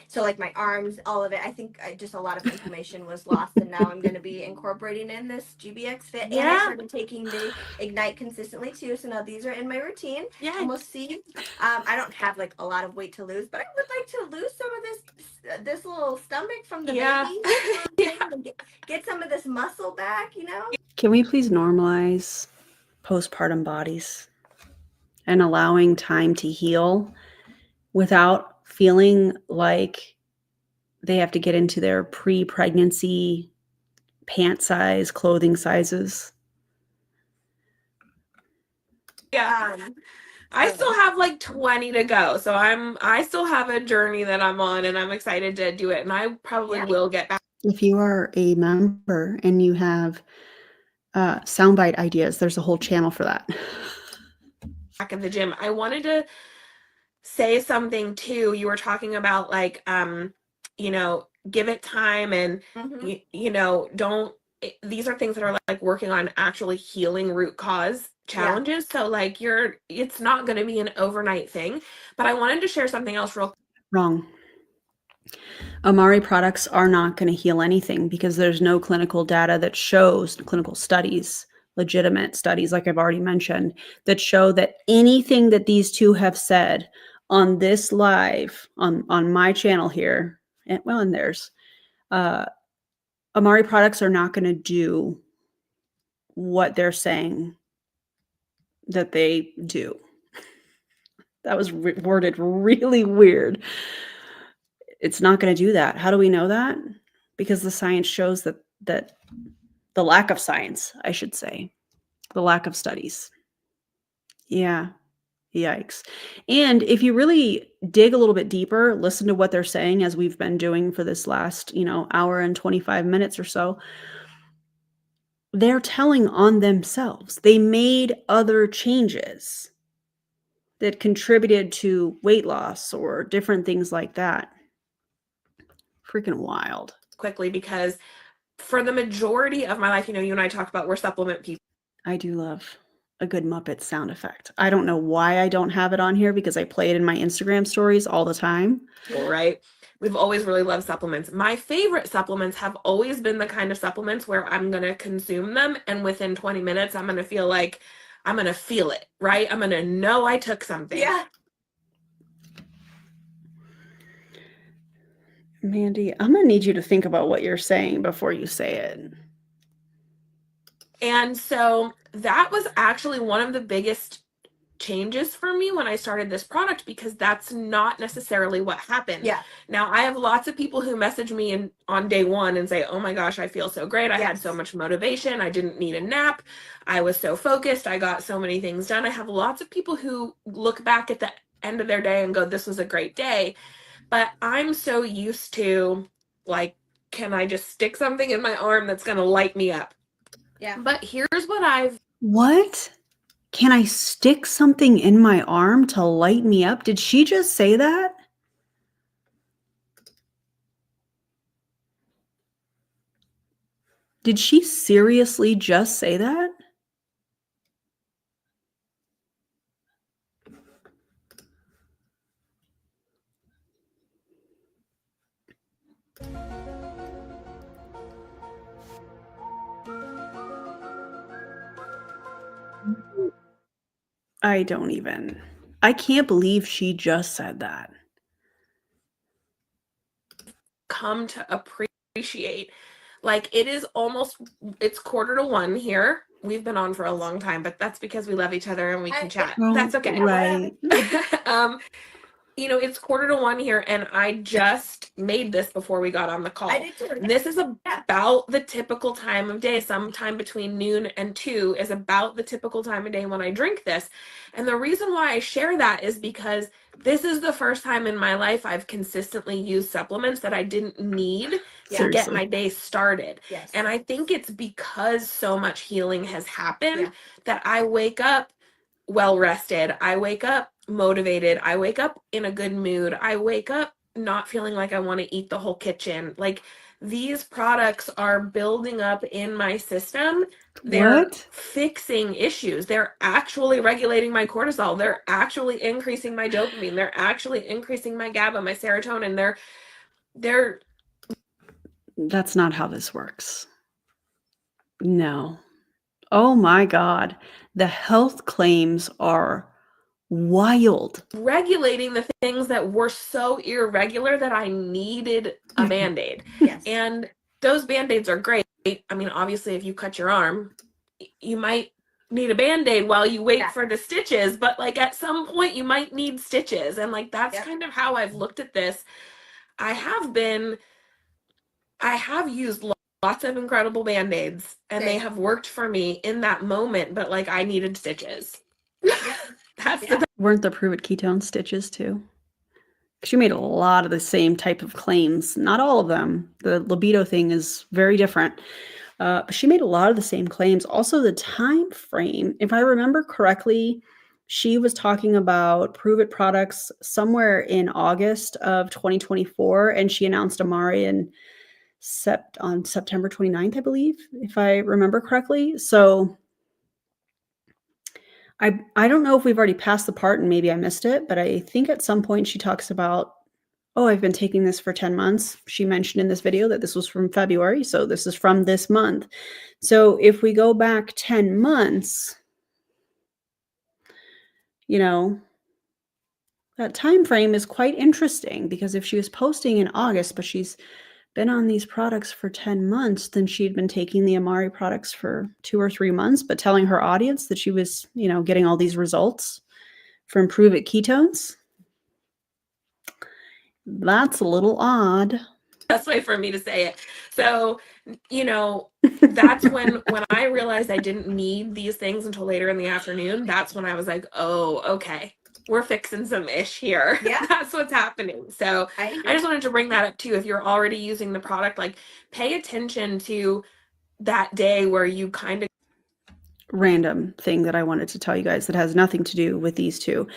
Speaker 2: So like my arms, all of it, I think just a lot of information was lost, and now I'm going to be incorporating in this GBX Fit, and I started taking the Ignite consistently too, so now these are in my routine, and we'll see. I don't have like a lot of weight to lose, but I would like to lose some of this little stomach from the baby, and get some of this muscle back,
Speaker 1: Can we please normalize postpartum bodies and allowing time to heal without feeling like they have to get into their pre-pregnancy pant size, clothing sizes?
Speaker 3: I still have like 20 to go. So I still have a journey that I'm on, and I'm excited to do it. And I probably will get back.
Speaker 1: If you are a member and you have soundbite ideas, there's a whole channel for that.
Speaker 3: Back in the gym. I wanted to say something too. You were talking about like, give it time, and don't. These are things that are like working on actually healing root cause challenges. So like it's not going to be an overnight thing. But I wanted to share something else real.
Speaker 1: Wrong. Amare products are not going to heal anything, because there's no clinical data that shows, clinical studies, legitimate studies, like I've already mentioned, that show that anything that these two have said on this live, on my channel here, and well, and theirs, Amare products are not going to do what they're saying that they do. That was worded really weird. It's not going to do that. How do we know that? Because the science shows that the lack of science, I should say, the lack of studies. Yeah. Yikes. And if you really dig a little bit deeper, listen to what they're saying, as we've been doing for this last, hour and 25 minutes or so, they're telling on themselves. They made other changes that contributed to weight loss or different things like that. Freaking wild.
Speaker 3: quickly, because for the majority of my life, you and I talked about we're supplement people,
Speaker 1: I do love a good Muppet sound effect. I don't know why I don't have it on here, because I play it in my Instagram stories all the time.
Speaker 3: right? We've always really loved supplements. My favorite supplements have always been the kind of supplements where I'm going to consume them, and within 20 minutes, I'm going to feel like I'm going to feel it, right? I'm going to know I took something.
Speaker 2: Yeah.
Speaker 1: Mandy, I'm going to need you to think about what you're saying before you say it.
Speaker 3: And so that was actually one of the biggest changes for me when I started this product, because that's not necessarily what happened.
Speaker 2: Yeah.
Speaker 3: Now, I have lots of people who message me on day one and say, oh my gosh, I feel so great. I had so much motivation. I didn't need a nap. I was so focused. I got so many things done. I have lots of people who look back at the end of their day and go, this was a great day. But I'm so used to, like, can I just stick something in my arm that's going to light me up?
Speaker 2: Yeah.
Speaker 3: But here's
Speaker 1: What? Can I stick something in my arm to light me up? Did she just say that? Did she seriously just say that? I can't believe she just said that.
Speaker 3: come to appreciate, like, it's 1:45 here. We've been on for a long time, but that's because we love each other and we can chat. That's okay.
Speaker 1: Right.
Speaker 3: It's 1:45 here, and I just made this before we got on the call.
Speaker 2: I did too.
Speaker 3: This is about the typical time of day. Sometime between noon and 2 is about the typical time of day when I drink this. And the reason why I share that is because this is the first time in my life I've consistently used supplements that I didn't need to get my day started.
Speaker 2: Yes.
Speaker 3: And I think it's because so much healing has happened that I wake up well rested. I wake up motivated. I wake up in a good mood. I wake up not feeling like I want to eat the whole kitchen. Like, these products are building up in my system. They're fixing issues. They're actually regulating my cortisol. They're actually increasing my dopamine. They're actually increasing my GABA, my serotonin. They're
Speaker 1: That's not how this works. No. Oh my God. The health claims are wild.
Speaker 3: regulating the things that were so irregular that I needed a Band-Aid.
Speaker 2: Yes.
Speaker 3: And those Band-Aids are great. I mean, obviously, if you cut your arm, you might need a Band-Aid while you wait for the stitches, but like at some point you might need stitches. And like, that's kind of how I've looked at this. I have used lots of incredible Band-Aids, and they have worked for me in that moment, but like, I needed stitches.
Speaker 1: Weren't the Prove It ketone stitches too? She made a lot of the same type of claims. Not all of them. The libido thing is very different. But she made a lot of the same claims. Also, the time frame, if I remember correctly, she was talking about Prove It products somewhere in August of 2024, and she announced Amare on September 29th, I believe, if I remember correctly. So I don't know if we've already passed the part and maybe I missed it, but I think at some point she talks about, oh, I've been taking this for 10 months. She mentioned in this video that this was from February, so this is from this month. So if we go back 10 months, that time frame is quite interesting, because if she was posting in August, but she's been on these products for 10 months, then she'd been taking the Amare products for 2 or 3 months, but telling her audience that she was, getting all these results from Prove It ketones. That's a little odd.
Speaker 3: Best way for me to say it. So you know, that's when I realized I didn't need these things until later in the afternoon. That's when I was like, oh, okay, we're fixing some ish here.
Speaker 2: Yeah.
Speaker 3: That's what's happening. So
Speaker 2: I
Speaker 3: I
Speaker 2: agree.
Speaker 3: just wanted to bring that up too. If you're already using the product, like pay attention to that day where you kind of
Speaker 1: Random thing that I wanted to tell you guys that has nothing to do with these two.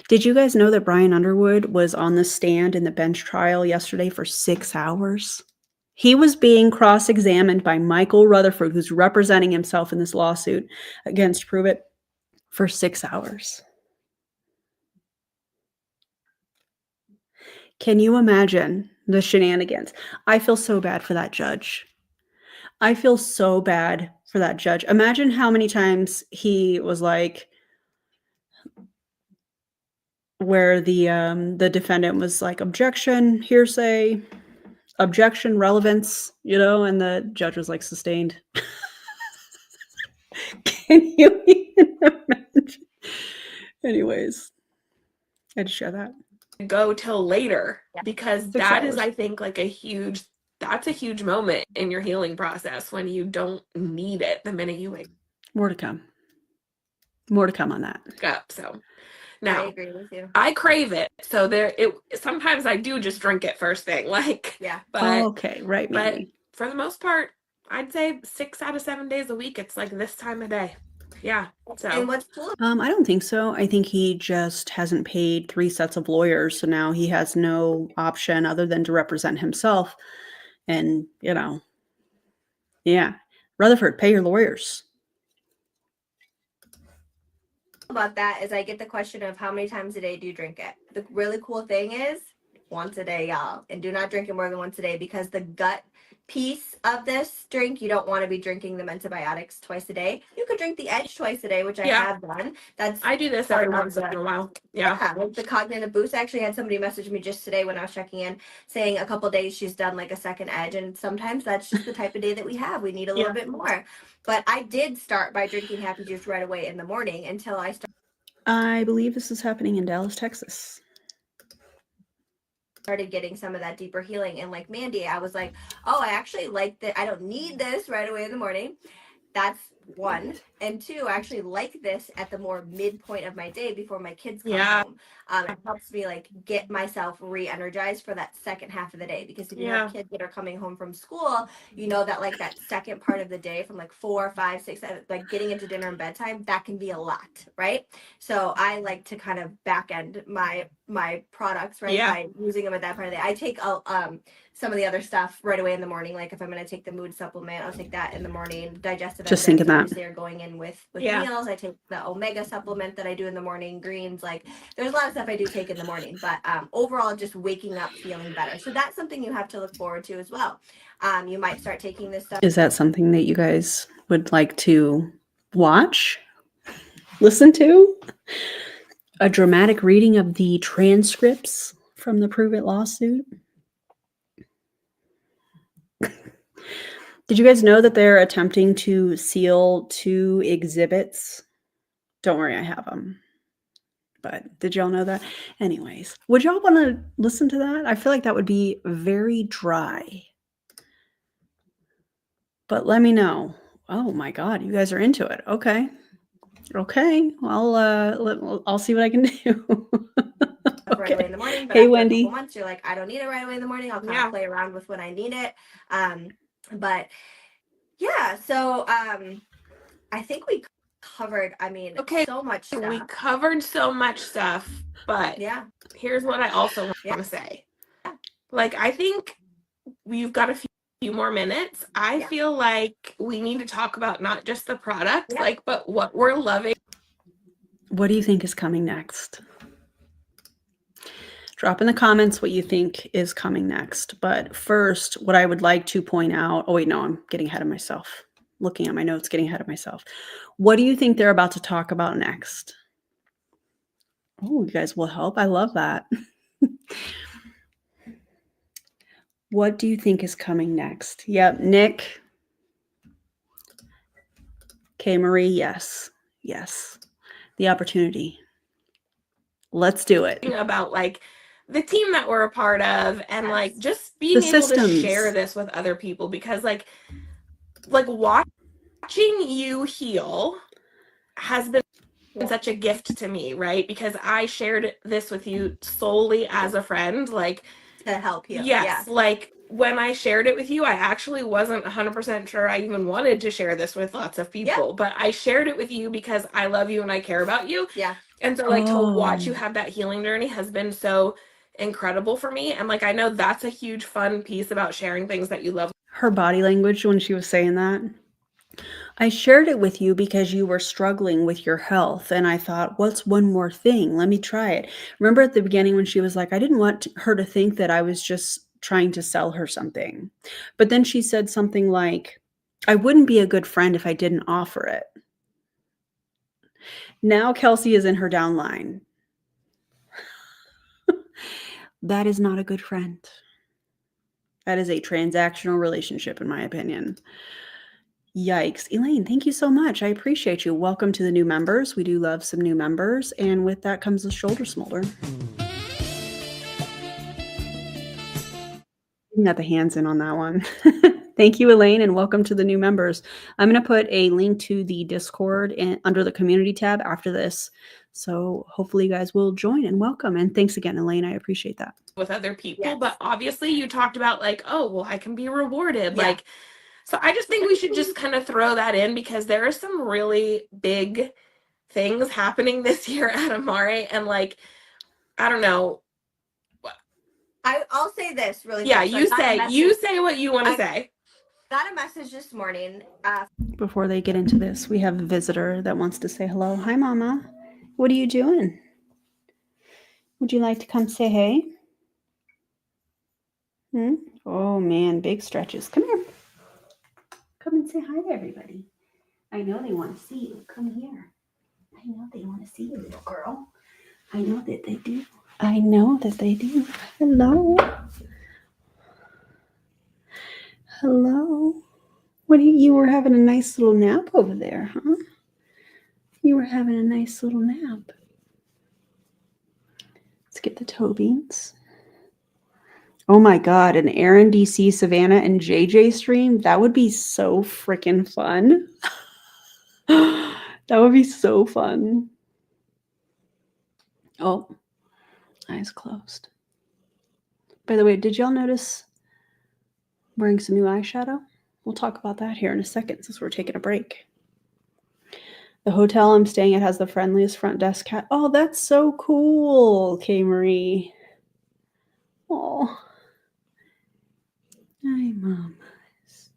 Speaker 1: Did you guys know that Brian Underwood was on the stand in the bench trial yesterday for 6 hours? He was being cross-examined by Michael Rutherford, who's representing himself in this lawsuit against Prove It, for 6 hours. Can you imagine the shenanigans? I feel so bad for that judge. I feel so bad for that judge. Imagine how many times he was like, where the defendant was like, objection, hearsay, objection, relevance, you know, and the judge was like, sustained. Can you even imagine? Anyways, I had to share that.
Speaker 3: go till later because
Speaker 1: 6
Speaker 3: that is,
Speaker 1: hours.
Speaker 3: I think, like that's a huge moment in your healing process when you don't need it the minute you wake
Speaker 1: More to come. More to come on that.
Speaker 3: up. So
Speaker 2: I
Speaker 3: now
Speaker 2: agree with you.
Speaker 3: I crave it. So sometimes I do just drink it first thing. Like,
Speaker 2: Yeah.
Speaker 3: but
Speaker 1: Okay, right,
Speaker 3: but
Speaker 1: Mandy.
Speaker 3: for the most part, I'd say 6 out of 7 days a week, it's like this time of day. Yeah. So
Speaker 2: And what's cool
Speaker 1: I don't think so. I think he just hasn't paid 3 sets of lawyers, so now he has no option other than to represent himself. And, you know, yeah. Rutherford, pay your lawyers.
Speaker 2: about that is I get the question of how many times a day do you drink it? The really cool thing is once a day, y'all. And do not drink it more than once a day because the gut piece of this drink, you don't want to be drinking them antibiotics twice a day. You could drink the edge twice a day, which I
Speaker 3: Yeah.
Speaker 2: have done. That's
Speaker 3: I do this every
Speaker 2: part of
Speaker 3: once in a while. Yeah.
Speaker 2: like the cognitive boost. I actually had somebody message me just today when I was checking in saying a couple days she's done like a second edge, and sometimes that's just the type of day that we have. We need a little bit more. But I did start by drinking happy juice right away in the morning until I
Speaker 1: I believe this is happening in Dallas, Texas.
Speaker 2: started getting some of that deeper healing. And like Mandy, I was like, oh, I actually like that. I don't need this right away in the morning. That's one. And two, I actually like this at the more midpoint of my day before my kids come home. It helps me like get myself re-energized for that second half of the day, because if you have kids that are coming home from school, you know that like that second part of the day from like 4, 5, 6, 7, like getting into dinner and bedtime, that can be a lot, right? So I like to kind of back end my products, right, by using them at that part of the day. I take some of the other stuff right away in the morning. Like if I'm going to take the mood supplement, I'll take that in the morning. Digestive
Speaker 1: Just thinking
Speaker 2: enzymes
Speaker 1: that.
Speaker 2: obviously are going in with meals. I take the omega supplement that I do in the morning, greens. Like there's a lot of stuff I do take in the morning, but overall just waking up feeling better. So that's something you have to look forward to as well. You might start taking this stuff.
Speaker 1: Is that something that you guys would like to watch? Listen to? A dramatic reading of the transcripts from the Prove It lawsuit? Did you guys know that they're attempting to seal 2 exhibits? Don't worry, I have them. But did y'all know that? Anyways, would y'all want to listen to that? I feel like that would be very dry. But let me know. Oh my God, you guys are into it. Okay. Okay. Well, I'll see what I can do.
Speaker 2: Right away in the morning, but
Speaker 1: Hey,
Speaker 2: after
Speaker 1: Wendy.
Speaker 2: a couple months, you're like, I don't need it right away in the morning. I'll kind of play around with when I need it. But yeah, so I think we covered, so much stuff.
Speaker 3: We covered so much stuff, but here's what I also want to say. Like, I think we've got a few more minutes. I feel like we need to talk about not just the product, like, but what we're loving.
Speaker 1: What do you think is coming next? Drop in the comments what you think is coming next. But first, what I would like to point out, oh wait, no, I'm getting ahead of myself. Looking at my notes, getting ahead of myself. What do you think they're about to talk about next? Oh, you guys will help. I love that. What do you think is coming next? Yep, Nick. Okay, Marie, yes. Yes. The opportunity. Let's do it.
Speaker 3: About like the team that we're a part of and like just being
Speaker 1: The
Speaker 3: able
Speaker 1: systems.
Speaker 3: to share this with other people, because like like watching you heal has been such a gift to me, right? Because I shared this with you solely as a friend. Like,
Speaker 2: To help you.
Speaker 3: yes, like when I shared it with you, I actually wasn't 100% sure I even wanted to share this with lots of people, but I shared it with you because I love you and I care about you.
Speaker 2: Yeah.
Speaker 3: And so like to watch you
Speaker 1: Oh.
Speaker 3: have that healing journey has been so incredible for me. And like I know that's a huge fun piece about sharing things that you love.
Speaker 1: Her body language when she was saying that. I shared it with you because you were struggling with your health. And I thought, what's one more thing? Let me try it. Remember at the beginning when she was like, I didn't want her to think that I was just trying to sell her something. But then she said something like, I wouldn't be a good friend if I didn't offer it. Now Kelsi is in her downline. That is not a good friend. That is a transactional relationship, in my opinion. Yikes. Elaine, thank you so much. I appreciate you. Welcome to the new members. We do love some new members. And with that comes the shoulder smolder. You got the hands in on that one. Thank you, Elaine, and welcome to the new members. I'm going to put a link to the Discord under the community tab after this. So hopefully you guys will join and welcome. And thanks again, Elaine. I appreciate that.
Speaker 3: With other people,
Speaker 2: Yes.
Speaker 3: but obviously you talked about like, oh, well, I can be rewarded.
Speaker 2: Yeah.
Speaker 3: Like, so I just think we should just kind of throw that in because there are some really big things happening this year at Amare. And like, I don't know.
Speaker 2: I'll say this really
Speaker 3: Yeah,
Speaker 2: quick. So
Speaker 3: you say what you want to say.
Speaker 2: Got a message this morning.
Speaker 1: Before they get into this, we have a visitor that wants to say hello. Hi, Mama. What are you doing? Would you like to come say hey? Oh, man, big stretches. Come here. Come and say hi to everybody. I know they want to see you. Come here. I know they want to see you, little girl. I know that they do. I know that they do. Hello. Hello. What you were having a nice little nap over there, huh? You were having a nice little nap. Let's get the toe beans. Oh my God, an Aaron, DC, Savannah, and JJ stream? That would be so freaking fun. That would be so fun. Oh, eyes closed. By the way, did y'all notice I'm wearing some new eyeshadow? We'll talk about that here in a second since we're taking a break. The hotel I'm staying at has the friendliest front desk cat. Oh, that's so cool, K. Marie. Oh. Hi, mamas.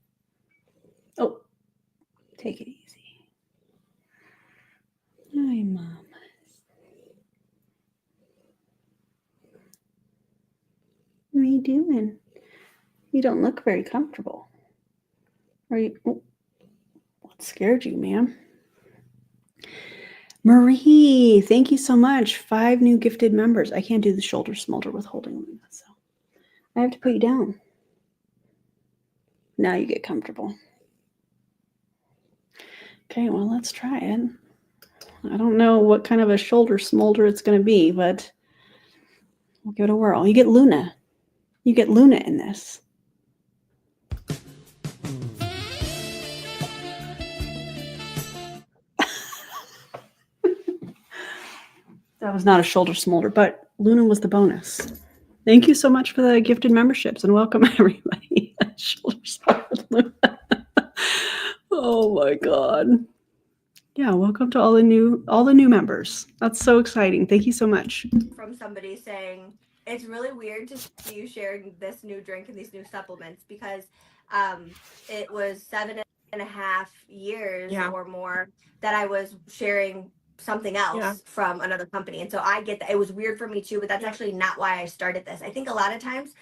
Speaker 1: Oh, take it easy. Hi, mamas. What are you doing? You don't look very comfortable. Are you? Oh, what scared you, ma'am? Marie, thank you so much. 5 new gifted members. I can't do the shoulder smolder with holding them, so I have to put you down. Now you get comfortable. Okay, well, let's try it. I don't know what kind of a shoulder smolder it's going to be, but we'll give it a whirl. You get Luna. You get Luna in this. That was not a shoulder smolder, but Luna was the bonus. Thank you so much for the gifted memberships and welcome everybody. Shoulder smolder with Luna. Oh my God. Yeah, welcome to all the new members. That's so exciting. Thank you so much.
Speaker 2: From somebody saying it's really weird to see you sharing this new drink and these new supplements because it was 7.5 years or more that I was sharing something else from another company. And so I get that it was weird for me too, but that's actually not why I started this. I think a lot of times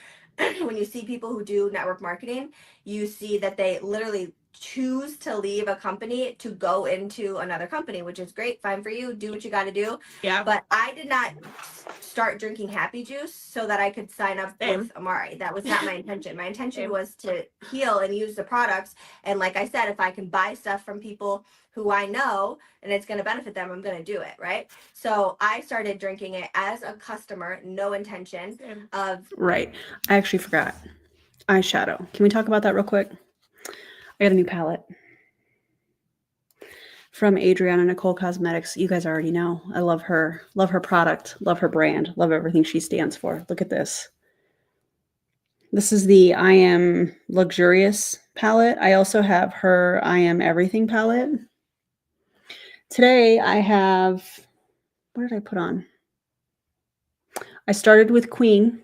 Speaker 2: when you see people who do network marketing, you see that they literally choose to leave a company to go into another company, which is great, fine for you, do what you got to do.
Speaker 3: Yeah.
Speaker 2: But I did not start drinking happy juice so that I could sign up with Amare. That was not my intention. My intention was to heal and use the products. And like I said, if I can buy stuff from people who I know and it's going to benefit them, I'm going to do it, right? So I started drinking it as a customer, no intention of...
Speaker 1: Right. I actually forgot. Eyeshadow. Can we talk about that real quick? I got a new palette from Adriana Nicole Cosmetics. You guys already know. I love her product, love her brand, love everything she stands for. Look at this. This is the I Am Luxurious palette. I also have her I Am Everything palette. Today I have, what did I put on? I started with Queen.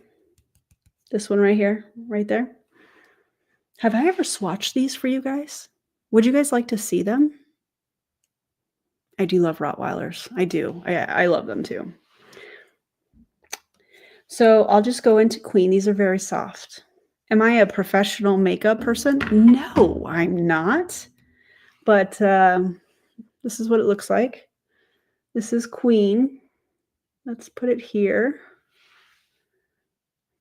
Speaker 1: This one right here, right there. Have I ever swatched these for you guys? Would you guys like to see them? I do love Rottweilers. I do. I love them too. So I'll just go into Queen. These are very soft. Am I a professional makeup person? No, I'm not. But this is what it looks like. This is Queen. Let's put it here.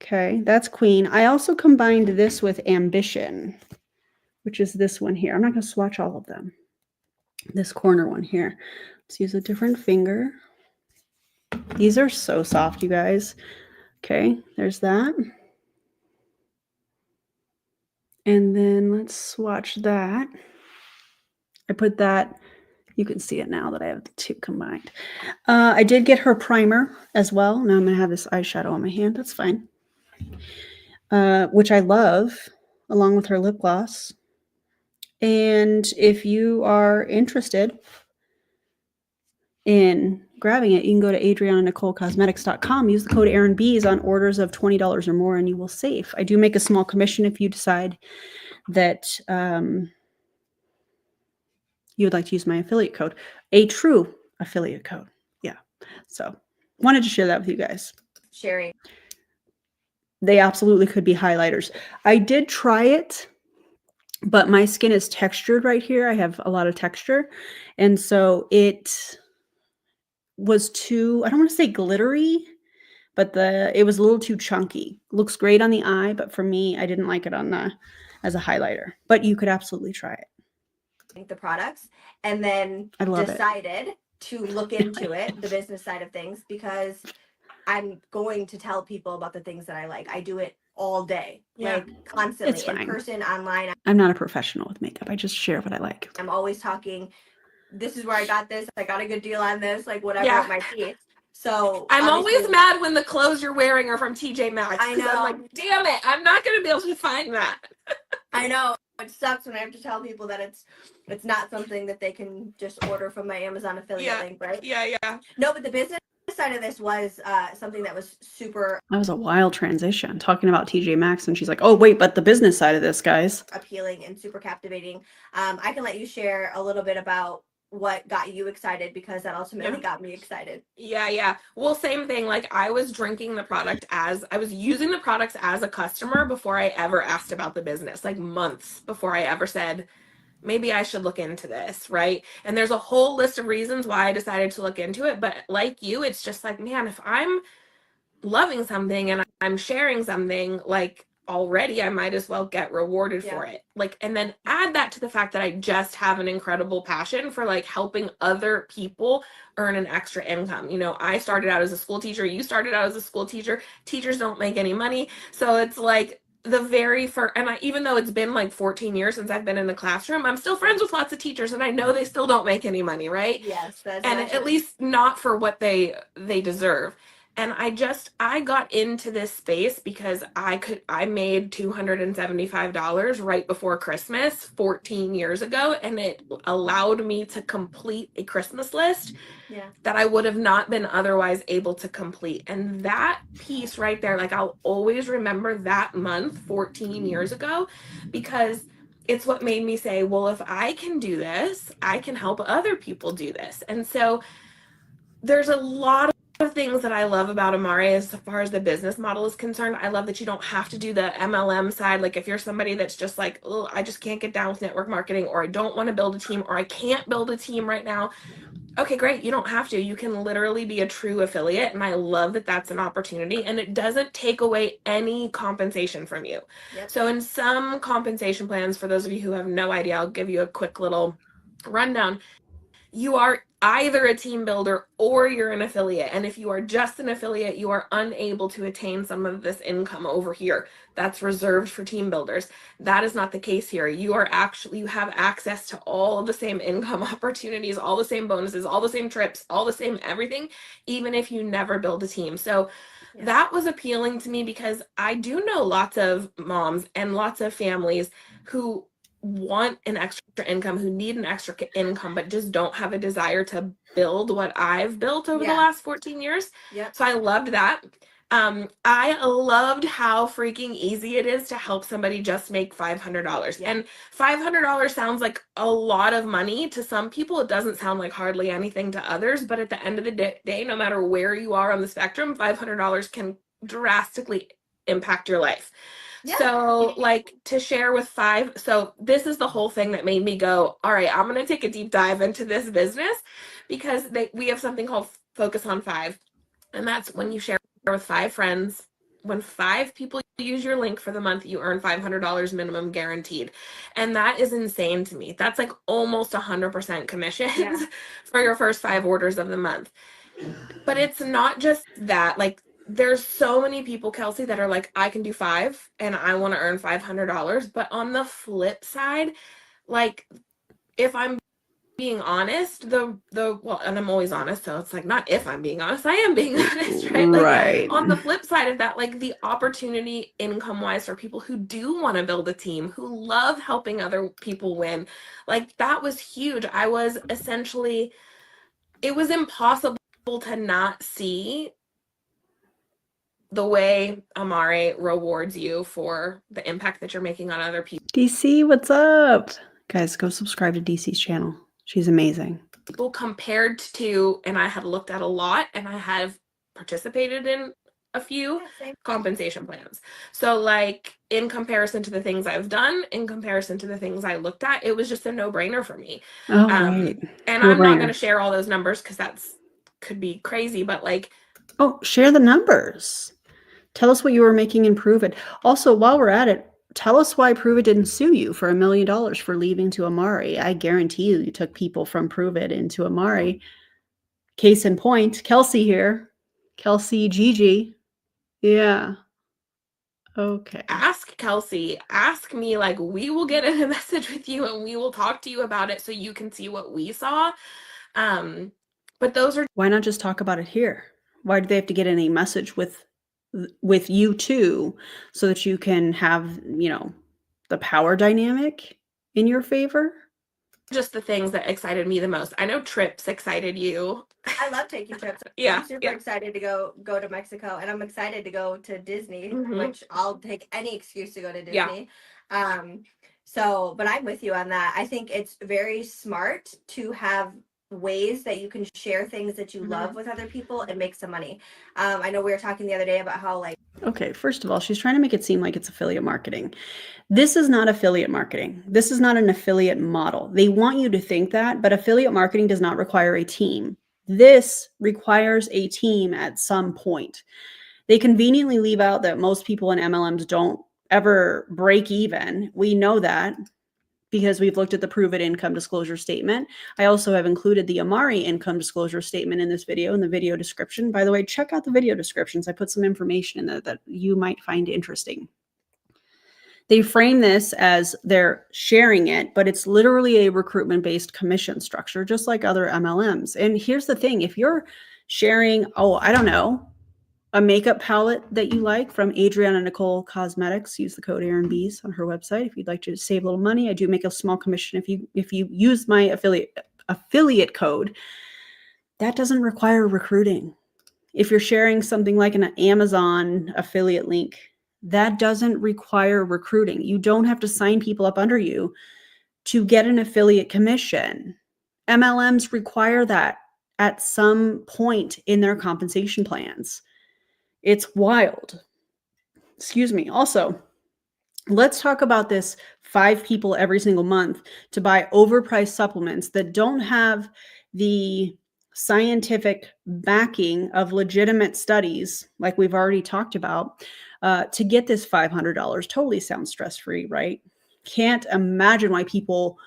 Speaker 1: Okay, that's Queen. I also combined this with Ambition, which is this one here. I'm not going to swatch all of them. This corner one here. Let's use a different finger. These are so soft, you guys. Okay, there's that. And then let's swatch that. I put that, you can see it now that I have the two combined. I did get her primer as well. Now I'm going to have this eyeshadow on my hand. That's fine. Which I love, along with her lip gloss. And if you are interested in grabbing it, you can go to adriananicolecosmetics.com. Use the code AaronBees on orders of $20 or more, and you will save. I do make a small commission if you decide that you would like to use my affiliate code, a true affiliate code. Yeah. So wanted to share that with you guys.
Speaker 2: Sharing.
Speaker 1: They absolutely could be highlighters. I did try it, but my skin is textured right here. I have a lot of texture. And so it was too, I don't want to say glittery, but it was a little too chunky. Looks great on the eye, but for me, I didn't like it on as a highlighter. But you could absolutely try it.
Speaker 2: The products, and then
Speaker 1: I love
Speaker 2: decided to look into it, the business side of things, because I'm going to tell people about the things that I like. I do it all day, like constantly,
Speaker 1: It's
Speaker 2: in
Speaker 1: fine.
Speaker 2: person, online.
Speaker 1: I'm not a professional with makeup. I just share what I like.
Speaker 2: I'm always talking, this is where I got this. I got a good deal on this, like whatever
Speaker 3: Yeah.
Speaker 2: it might be. So
Speaker 3: I'm always
Speaker 2: obviously-
Speaker 3: mad when the clothes you're wearing are from TJ Maxx.
Speaker 2: I
Speaker 3: 'Cause
Speaker 2: know.
Speaker 3: I'm like, damn it, I'm not going to be able to find that.
Speaker 2: I know it sucks when I have to tell people that it's not something that they can just order from my Amazon affiliate link, right?
Speaker 3: Yeah.
Speaker 2: No, but the business side of this was something that was super
Speaker 1: That was a wild transition, talking about TJ Maxx, and she's like, oh, wait, but the business side of this, guys.
Speaker 2: appealing and super captivating. I can let you share a little bit about what got you excited, because that ultimately got me excited.
Speaker 3: Yeah. Well, same thing. Like I was drinking the product I was using the products as a customer before I ever asked about the business, like months before I ever said, maybe I should look into this, right? And there's a whole list of reasons why I decided to look into it. But like you, it's just like, man, if I'm loving something and I'm sharing something, like already I might as well get rewarded for it. Like, and then add that to the fact that I just have an incredible passion for like helping other people earn an extra income. You know, I started out as a school teacher, you started out as a school teacher. Teachers don't make any money. So it's like the very first, and even though it's been like 14 years since I've been in the classroom, I'm still friends with lots of teachers, and I know they still don't make any money, right?
Speaker 2: Yes, that's
Speaker 3: And at least not for what they deserve. And I got into this space because I made $275 right before Christmas 14 years ago, and it allowed me to complete a Christmas list that I would have not been otherwise able to complete. And that piece right there, like I'll always remember that month 14 years ago, because it's what made me say, well, if I can do this, I can help other people do this. And so there's a lot of things that I love about Amare as far as the business model is concerned. I love that you don't have to do the MLM side. Like if you're somebody that's just like, oh, I just can't get down with network marketing, or I don't want to build a team, or I can't build a team right now. Okay, great. You don't have to. You can literally be a true affiliate. And I love that that's an opportunity, and it doesn't take away any compensation from you. So in some compensation plans, for those of you who have no idea, I'll give you a quick little rundown. you are either a team builder or you're an affiliate. And if you are just an affiliate, you are unable to attain some of this income over here that's reserved for team builders. That is not the case here. You have access to all of the same income opportunities, all the same bonuses, all the same trips, all the same everything, even if you never build a team. So that was appealing to me because I do know lots of moms and lots of families who want an extra income, who need an extra income, but just don't have a desire to build what I've built over the last 14 years. So I loved that. I loved how freaking easy it is to help somebody just make $500. And $500 sounds like a lot of money to some people. It doesn't sound like hardly anything to others, but at the end of the day, no matter where you are on the spectrum, $500 can drastically impact your life. So like to share with so this is the whole thing that made me go, all right, I'm going to take a deep dive into this business because we have something called Focus on 5. And that's when you share with 5 friends. When 5 people use your link for the month, you earn $500 minimum guaranteed. And that is insane to me. That's like almost 100% commissions for your first 5 orders of the month. But it's not just that. Like, there's so many people, Kelsi, that are like, I can do 5 and I want to earn $500. But on the flip side, like, if I'm being honest, well, and I'm always honest, so it's like, not if I'm being honest, I am being honest, right? Like, on the flip side of that, like, the opportunity income wise for people who do want to build a team, who love helping other people win, like, that was huge. I was essentially, it was impossible to not see the way Amare rewards you for the impact that you're making on other people.
Speaker 1: DC, what's up? Guys, go subscribe to DC's channel. She's amazing.
Speaker 3: People compared to, and I had looked at a lot, and I have participated in a few compensation plans. So like, in comparison to the things I've done, in comparison to the things I looked at, it was just a no-brainer for me.
Speaker 1: Oh, right.
Speaker 3: And
Speaker 1: No
Speaker 3: I'm not
Speaker 1: brainer.
Speaker 3: going to share all those numbers because could be crazy, but like,
Speaker 1: oh, share the numbers. Tell us what you were making in Prove It. Also, while we're at it, tell us why Prove It didn't sue you for $1 million for leaving to Amare. I guarantee you took people from Prove It into Amare. Case in point, Kelsi here. Kelsi Gygi. Yeah. Okay.
Speaker 3: ask Kelsi, ask me, like, we will get in a message with you and we will talk to you about it so you can see what we saw. But those are,
Speaker 1: why not just talk about it here? Why do they have to get in a message with you too, so that you can have, you know, the power dynamic in your favor?
Speaker 3: just the things that excited me the most. I know trips excited you.
Speaker 2: I love taking trips. I'm super excited to go to Mexico, and I'm excited to go to Disney, which I'll take any excuse to go to Disney. So, but I'm with you on that. I think it's very smart to have ways that you can share things that you love with other people and make some money. I know we were talking the other day about how, like,
Speaker 1: okay, first of all, she's trying to make it seem like it's affiliate marketing. This is not affiliate marketing. This is not an affiliate model. They want you to think that, but affiliate marketing does not require a team. This requires a team at some point. They conveniently leave out that most people in MLMs don't ever break even. We know that because we've looked at the Prove It income disclosure statement. I also have included the Amare income disclosure statement in this video, in the video description. By the way, check out the video descriptions. I put some information in there that you might find interesting. They frame this as they're sharing it, but it's literally a recruitment-based commission structure, just like other MLMs. And here's the thing, if you're sharing, oh, I don't know, a makeup palette that you like from Adriana Nicole Cosmetics, use the code AaronBees on her website if you'd like to save a little money. I do make a small commission if you use my affiliate code. That doesn't require recruiting. If you're sharing something like an Amazon affiliate link, that doesn't require recruiting. You don't have to sign people up under you to get an affiliate commission. MLMs require that at some point in their compensation plans. It's wild. Excuse me. Also, let's talk about this 5 people every single month to buy overpriced supplements that don't have the scientific backing of legitimate studies, like we've already talked about, to get this $500. Totally sounds stress-free, right? Can't imagine why people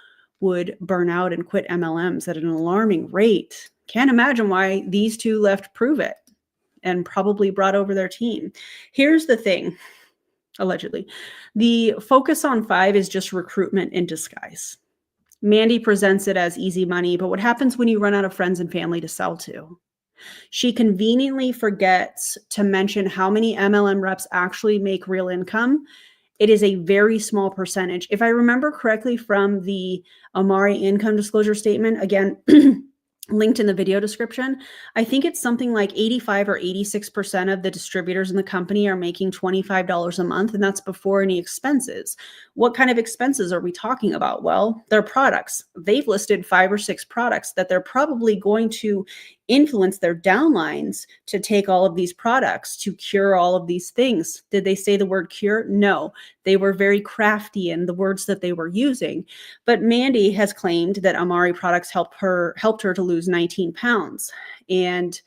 Speaker 1: would burn out and quit MLMs at an alarming rate. Can't imagine why these two left Prove It and probably brought over their team. Here's the thing, allegedly. The focus on 5 is just recruitment in disguise. Mandy presents it as easy money, but what happens when you run out of friends and family to sell to? She conveniently forgets to mention how many MLM reps actually make real income. It is a very small percentage. If I remember correctly from the Amare income disclosure statement, again, linked in the video description, I think it's something like 85 or 86% of the distributors in the company are making $25 a month, and that's before any expenses. What kind of expenses are we talking about? Well, their products. They've listed 5 or 6 products that they're probably going to influence their downlines to take all of these products to cure all of these things. Did they say the word cure? No. They were very crafty in the words that they were using. But Mandy has claimed that Amare products helped her to lose 19 pounds. And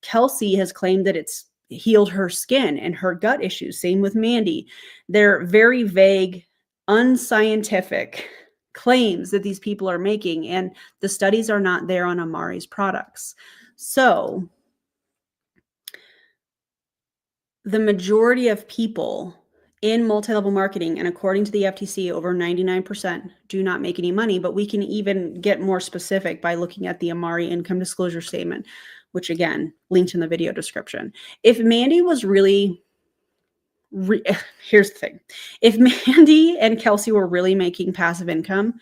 Speaker 1: Kelsi has claimed that it's healed her skin and her gut issues. Same with Mandy. They're very vague, unscientific claims that these people are making, and the studies are not there on Amare's products. So the majority of people in multi-level marketing, and according to the FTC, over 99% do not make any money. But we can even get more specific by looking at the Amare income disclosure statement, which again, linked in the video description. If Mandy was really, here's the thing. If Mandy and Kelsi were really making passive income,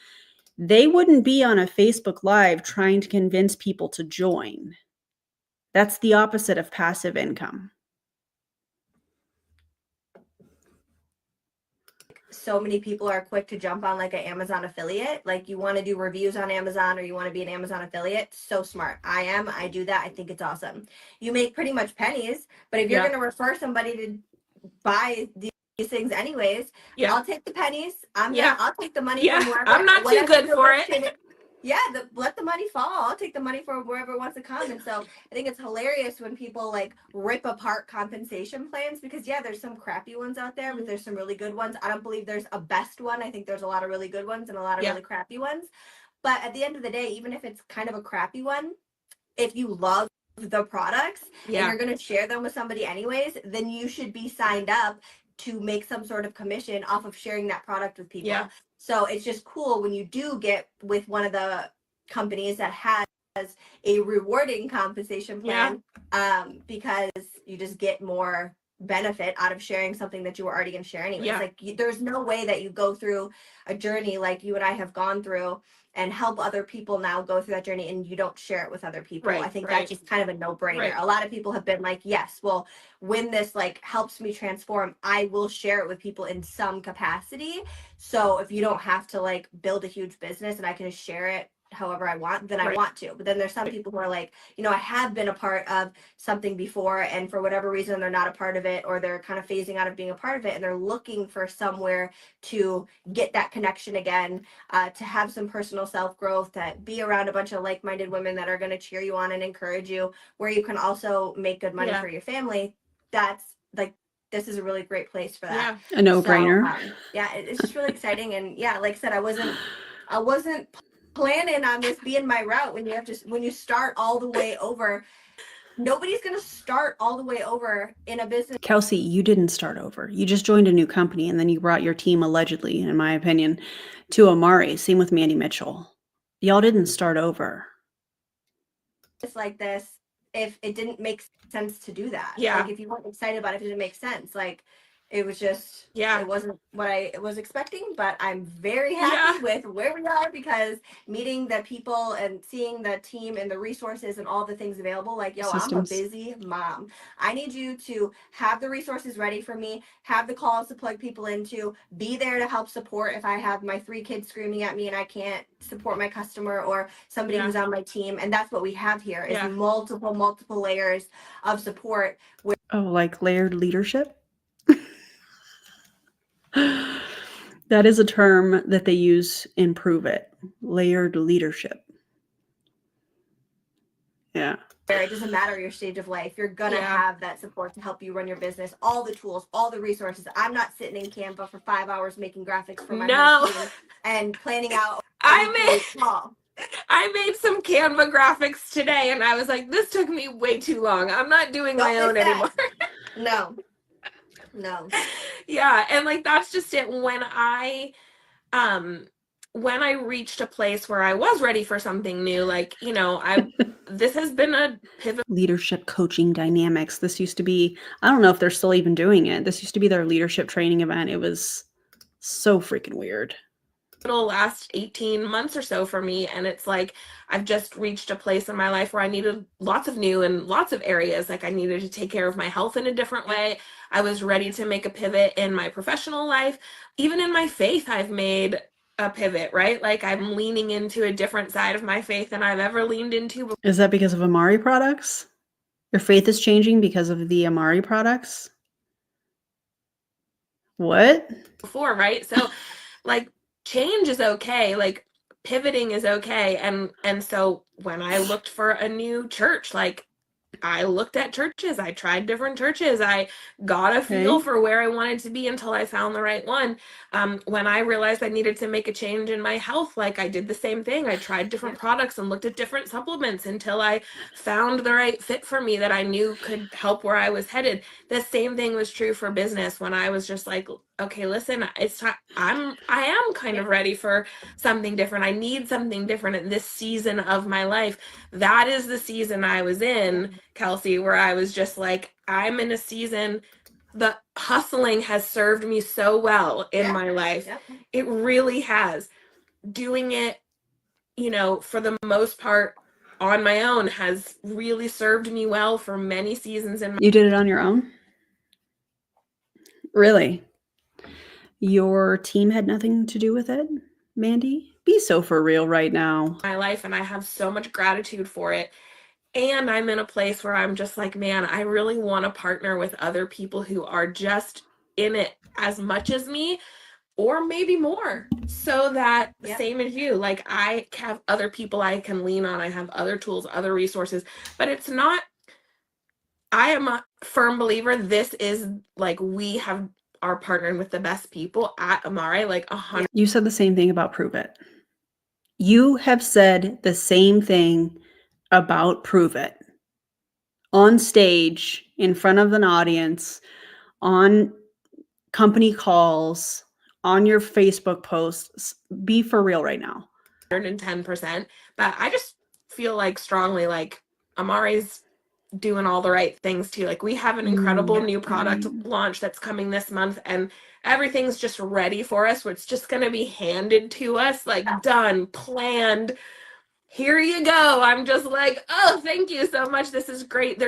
Speaker 1: they wouldn't be on a Facebook Live trying to convince people to join. That's the opposite of passive income.
Speaker 2: So many people are quick to jump on like an Amazon affiliate. Like you want to do reviews on Amazon or you want to be an Amazon affiliate. So smart. I do that. I think it's awesome. You make pretty much pennies, but if you're going to refer somebody to buy these things anyways, I'll take the pennies. I'll take the money from wherever.
Speaker 3: I'm not too good for it.
Speaker 2: Let the money fall. I'll take the money from wherever it wants to come. And so I think it's hilarious when people like rip apart compensation plans because there's some crappy ones out there, but there's some really good ones. I don't believe there's a best one. I think there's a lot of really good ones and a lot of really crappy ones. But at the end of the day, even if it's kind of a crappy one, if you love the products and you're going to share them with somebody anyways, then you should be signed up to make some sort of commission off of sharing that product with people. So it's just cool when you do get with one of the companies that has a rewarding compensation plan, because you just get more benefit out of sharing something that you were already going to share anyways. Like there's no way that you go through a journey like you and I have gone through and help other people now go through that journey and you don't share it with other people. I think that's just kind of a no-brainer. A lot of people have been like, yes, well, when this like helps me transform, I will share it with people in some capacity. So if you don't have to like build a huge business and I can just share it however I want, then I want to. But then there's some people who are like, I have been a part of something before and for whatever reason they're not a part of it, or they're kind of phasing out of being a part of it and they're looking for somewhere to get that connection again, to have some personal self-growth, to be around a bunch of like-minded women that are going to cheer you on and encourage you, where you can also make good money for your family. That's like, this is a really great place for that.
Speaker 1: A no-brainer.
Speaker 2: So, it's just really exciting. And like I said, I wasn't planning on this being my route. When you start all the way over, nobody's going to start all the way over in a business.
Speaker 1: Kelsi, you didn't start over. You just joined a new company and then you brought your team, allegedly, in my opinion, to Amare. Same with Mandy Mitchell. Y'all didn't start over.
Speaker 2: It's like this, if it didn't make sense to do that. Like if you weren't excited about it, if it didn't make sense, like it was just, it wasn't what I was expecting, but I'm very happy with where we are because meeting the people and seeing the team and the resources and all the things available, like, I'm a busy mom. I need you to have the resources ready for me, have the calls to plug people into, be there to help support if I have my 3 kids screaming at me and I can't support my customer or somebody who's on my team. And that's what we have here is multiple layers of support.
Speaker 1: Like layered leadership? That is a term that they use in Prove It. Layered leadership. Yeah.
Speaker 2: It doesn't matter your stage of life. You're going to have that support to help you run your business. All the tools, all the resources. I'm not sitting in Canva for 5 hours making graphics for my whole team and planning out.
Speaker 3: I made some Canva graphics today, and I was like, this took me way too long. I'm not doing my own anymore.
Speaker 2: No.
Speaker 3: Yeah, and like that's just it. When I reached a place where I was ready for something new, like, you know, this has been a pivot.
Speaker 1: Leadership coaching dynamics. This used to be, I don't know if they're still even doing it. This used to be their leadership training event. It was so freaking weird.
Speaker 3: Last 18 months or so for me, and it's like I've just reached a place in my life where I needed lots of new and lots of areas. Like I needed to take care of my health in a different way. I was ready to make a pivot in my professional life. Even in my faith, I've made a pivot, right? Like I'm leaning into a different side of my faith than I've ever leaned into before.
Speaker 1: Is that because of Amare products? Your faith is changing because of the Amare products? What?
Speaker 3: Right? So like change is okay, like pivoting is okay. And so when I looked for a new church, like I looked at churches, I tried different churches, I got a feel for where I wanted to be until I found the right one. When I realized I needed to make a change in my health, like I did the same thing. I tried different products and looked at different supplements until I found the right fit for me that I knew could help where I was headed. The same thing was true for business when I was just like, okay, listen, it's time. I am kind of ready for something different. I need something different in this season of my life. That is the season I was in, Kelsi, where I was just like, I'm in a season, the hustling has served me so well in my life. It really has. Doing it, you know, for the most part on my own has really served me well for many seasons in my
Speaker 1: You did it on your own? Really? Your team had nothing to do with it, Mandy? Be so for real right now.
Speaker 3: life, and I have so much gratitude for it. And I'm in a place where I'm just like, man, I really want to partner with other people who are just in it as much as me, or maybe more, so that same as you, like I have other people I can lean on. I have other tools, other resources, but it's not, I am a firm believer. This is like, we are partnering with the best people at Amare, like 100%.
Speaker 1: You said the same thing about Prove It. You have said the same thing about Prove It on stage, in front of an audience, on company calls, on your Facebook posts. Be for real right now.
Speaker 3: 110%. But I just feel like strongly like Amare's doing all the right things too. Like we have an incredible new product launch that's coming this month, and everything's just ready for us. Where it's just going to be handed to us, like done, planned. Here you go. I'm just like, oh, thank you so much. This is great.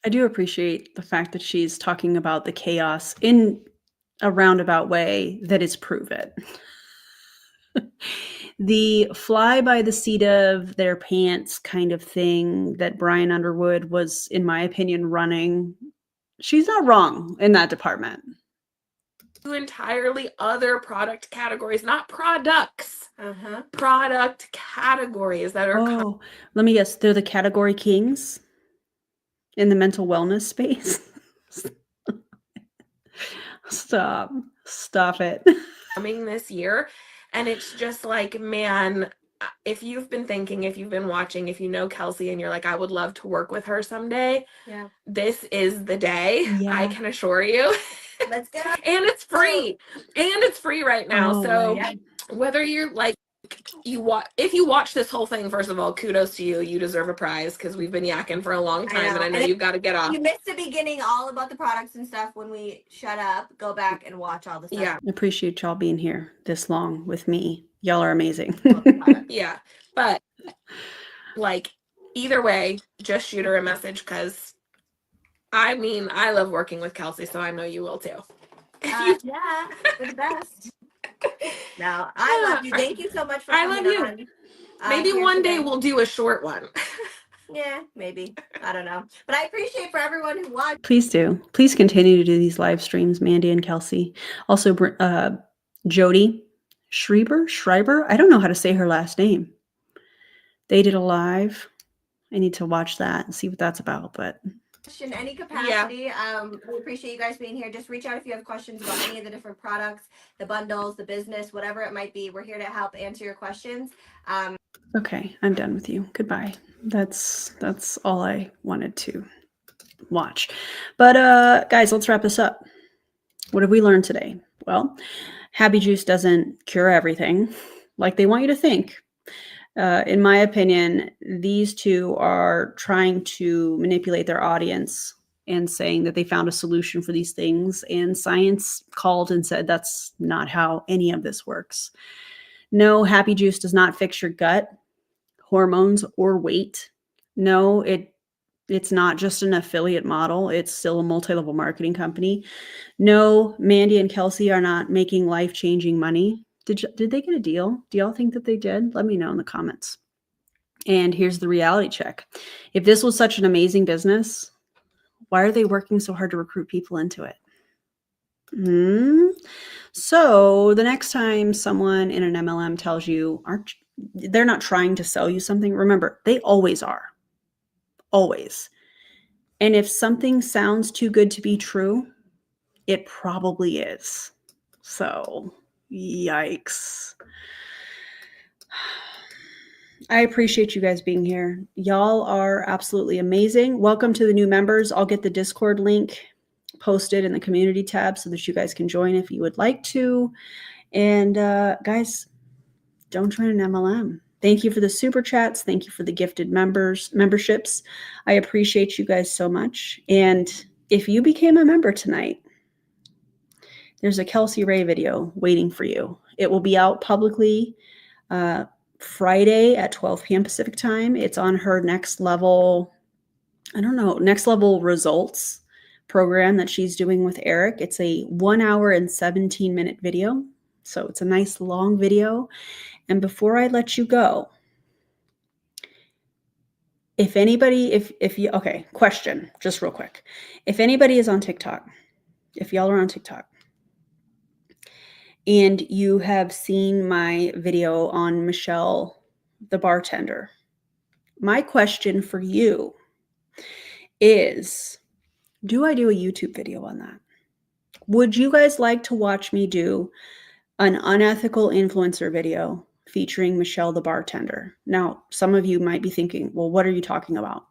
Speaker 1: I do appreciate the fact that she's talking about the chaos in a roundabout way that is Prove It. The fly by the seat of their pants kind of thing that Brian Underwood was, in my opinion, running. She's not wrong in that department.
Speaker 3: Two entirely other product categories, not products. Product categories that are.
Speaker 1: Oh, let me guess. They're the category kings in the mental wellness space. Stop it.
Speaker 3: Coming this year. And it's just like, man, if you've been thinking, if you've been watching, if you know Kelsi and you're like, I would love to work with her someday, this is the day. I can assure you.
Speaker 2: Let's go.
Speaker 3: And it's free. And it's free right now. Whether you're like, if you watch this whole thing, first of all, kudos to you. You deserve a prize because we've been yakking for a long time, and I know you've got to get off.
Speaker 2: You missed the beginning all about the products and stuff when we shut up. Go back and watch all the stuff.
Speaker 1: I appreciate y'all being here this long with me. Y'all are amazing.
Speaker 3: Yeah, but like either way, just shoot her a message because I mean, I love working with Kelsi, so I know you will too.
Speaker 2: Yeah, you're the best. No, I love you. Thank you so much for coming
Speaker 3: love you.
Speaker 2: on.
Speaker 3: Maybe one day we'll do a short one.
Speaker 2: Yeah, maybe. I don't know. But I appreciate for everyone who watched.
Speaker 1: Please do. Please continue to do these live streams, Mandy and Kelsi. Also, Jody Schreiber. I don't know how to say her last name. They did a live. I need to watch that and see what that's about. But
Speaker 2: in any capacity. We appreciate you guys being here. Just reach out if you have questions about any of the different products, the bundles, the business, whatever it might be. We're here to help answer your questions.
Speaker 1: Okay, I'm done with you. Goodbye. That's all I wanted to watch. But guys, let's wrap this up. What have we learned today? Well, Happy Juice doesn't cure everything like they want you to think. In my opinion, these two are trying to manipulate their audience and saying that they found a solution for these things. And science called and said that's not how any of this works. No, Happy Juice does not fix your gut, hormones, or weight. No, it's not just an affiliate model. It's still a multi-level marketing company. No, Mandy and Kelsi are not making life-changing money. Did they get a deal? Do y'all think that they did? Let me know in the comments. And here's the reality check. If this was such an amazing business, why are they working so hard to recruit people into it? So the next time someone in an MLM tells you they're not trying to sell you something, remember, they always are. Always. And if something sounds too good to be true, it probably is. So, yikes. I appreciate you guys being here. Y'all are absolutely amazing. Welcome to the new members. I'll get the Discord link posted in the community tab so that you guys can join if you would like to. And guys, don't join an MLM. Thank you for the super chats. Thank you for the gifted memberships. I appreciate you guys so much. And if you became a member tonight, there's a Kelsi Ray video waiting for you. It will be out publicly Friday at 12 p.m. Pacific time. It's on her next level results program that she's doing with Eric. It's a 1 hour and 17-minute video. So it's a nice long video. And before I let you go, question, just real quick. If anybody is on TikTok, if y'all are on TikTok, and you have seen my video on Michelle, the bartender, my question for you is, do I do a YouTube video on that? Would you guys like to watch me do an unethical influencer video featuring Michelle, the bartender? Now, some of you might be thinking, well, what are you talking about?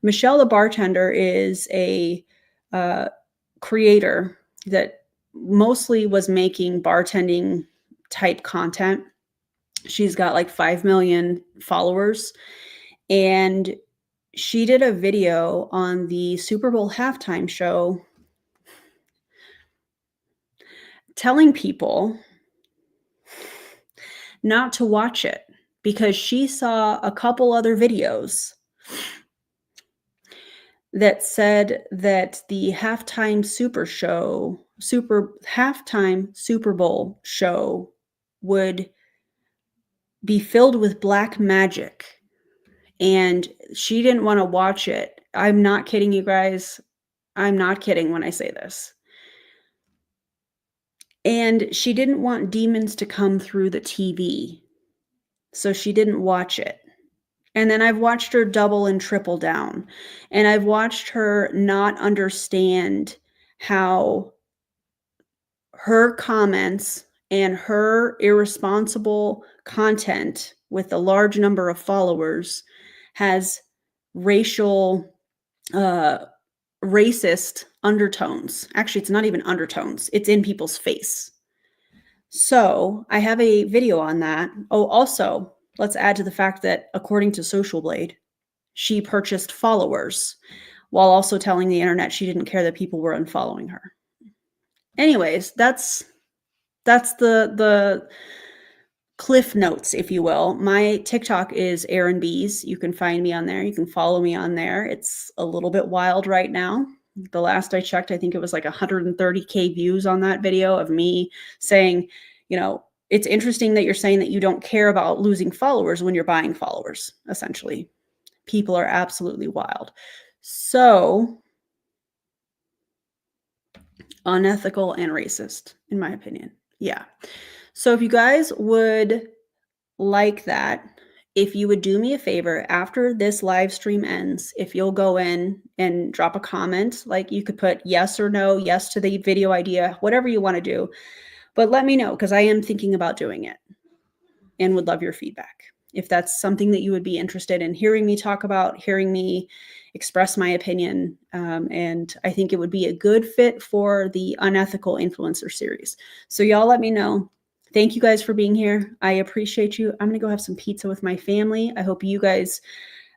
Speaker 1: Michelle, the bartender, is a creator that mostly was making bartending type content. She's got like 5 million followers, and she did a video on the Super Bowl halftime show telling people not to watch it because she saw a couple other videos that said that the halftime Super Bowl show would be filled with black magic, and she didn't want to watch it. I'm not kidding you guys. I'm not kidding when I say this. And she didn't want demons to come through the TV, so she didn't watch it. And then I've watched her double and triple down. And I've watched her not understand how her comments and her irresponsible content with a large number of followers has racist undertones. Actually, it's not even undertones. It's in people's face. So I have a video on that. Oh, also, let's add to the fact that according to Social Blade, she purchased followers while also telling the internet she didn't care that people were unfollowing her. Anyways, that's the cliff notes, if you will. My TikTok is Erin Bees. You can find me on there. You can follow me on there. It's a little bit wild right now. The last I checked, I think it was like 130K views on that video of me saying, it's interesting that you're saying that you don't care about losing followers when you're buying followers, essentially. People are absolutely wild. So unethical and racist, in my opinion. Yeah. So if you guys would like that, if you would do me a favor after this live stream ends, if you'll go in and drop a comment, like you could put yes or no, yes to the video idea, whatever you want to do, but let me know, because I am thinking about doing it and would love your feedback. If that's something that you would be interested in hearing me talk about, hearing me express my opinion. And I think it would be a good fit for the Unethical Influencer series. So y'all let me know. Thank you guys for being here. I appreciate you. I'm going to go have some pizza with my family. I hope you guys,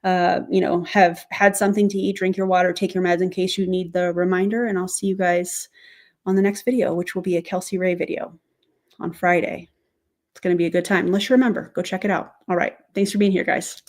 Speaker 1: have had something to eat, drink your water, take your meds in case you need the reminder. And I'll see you guys on the next video, which will be a Kelsi Ray video on Friday. It's going to be a good time. Unless you remember, go check it out. All right. Thanks for being here, guys.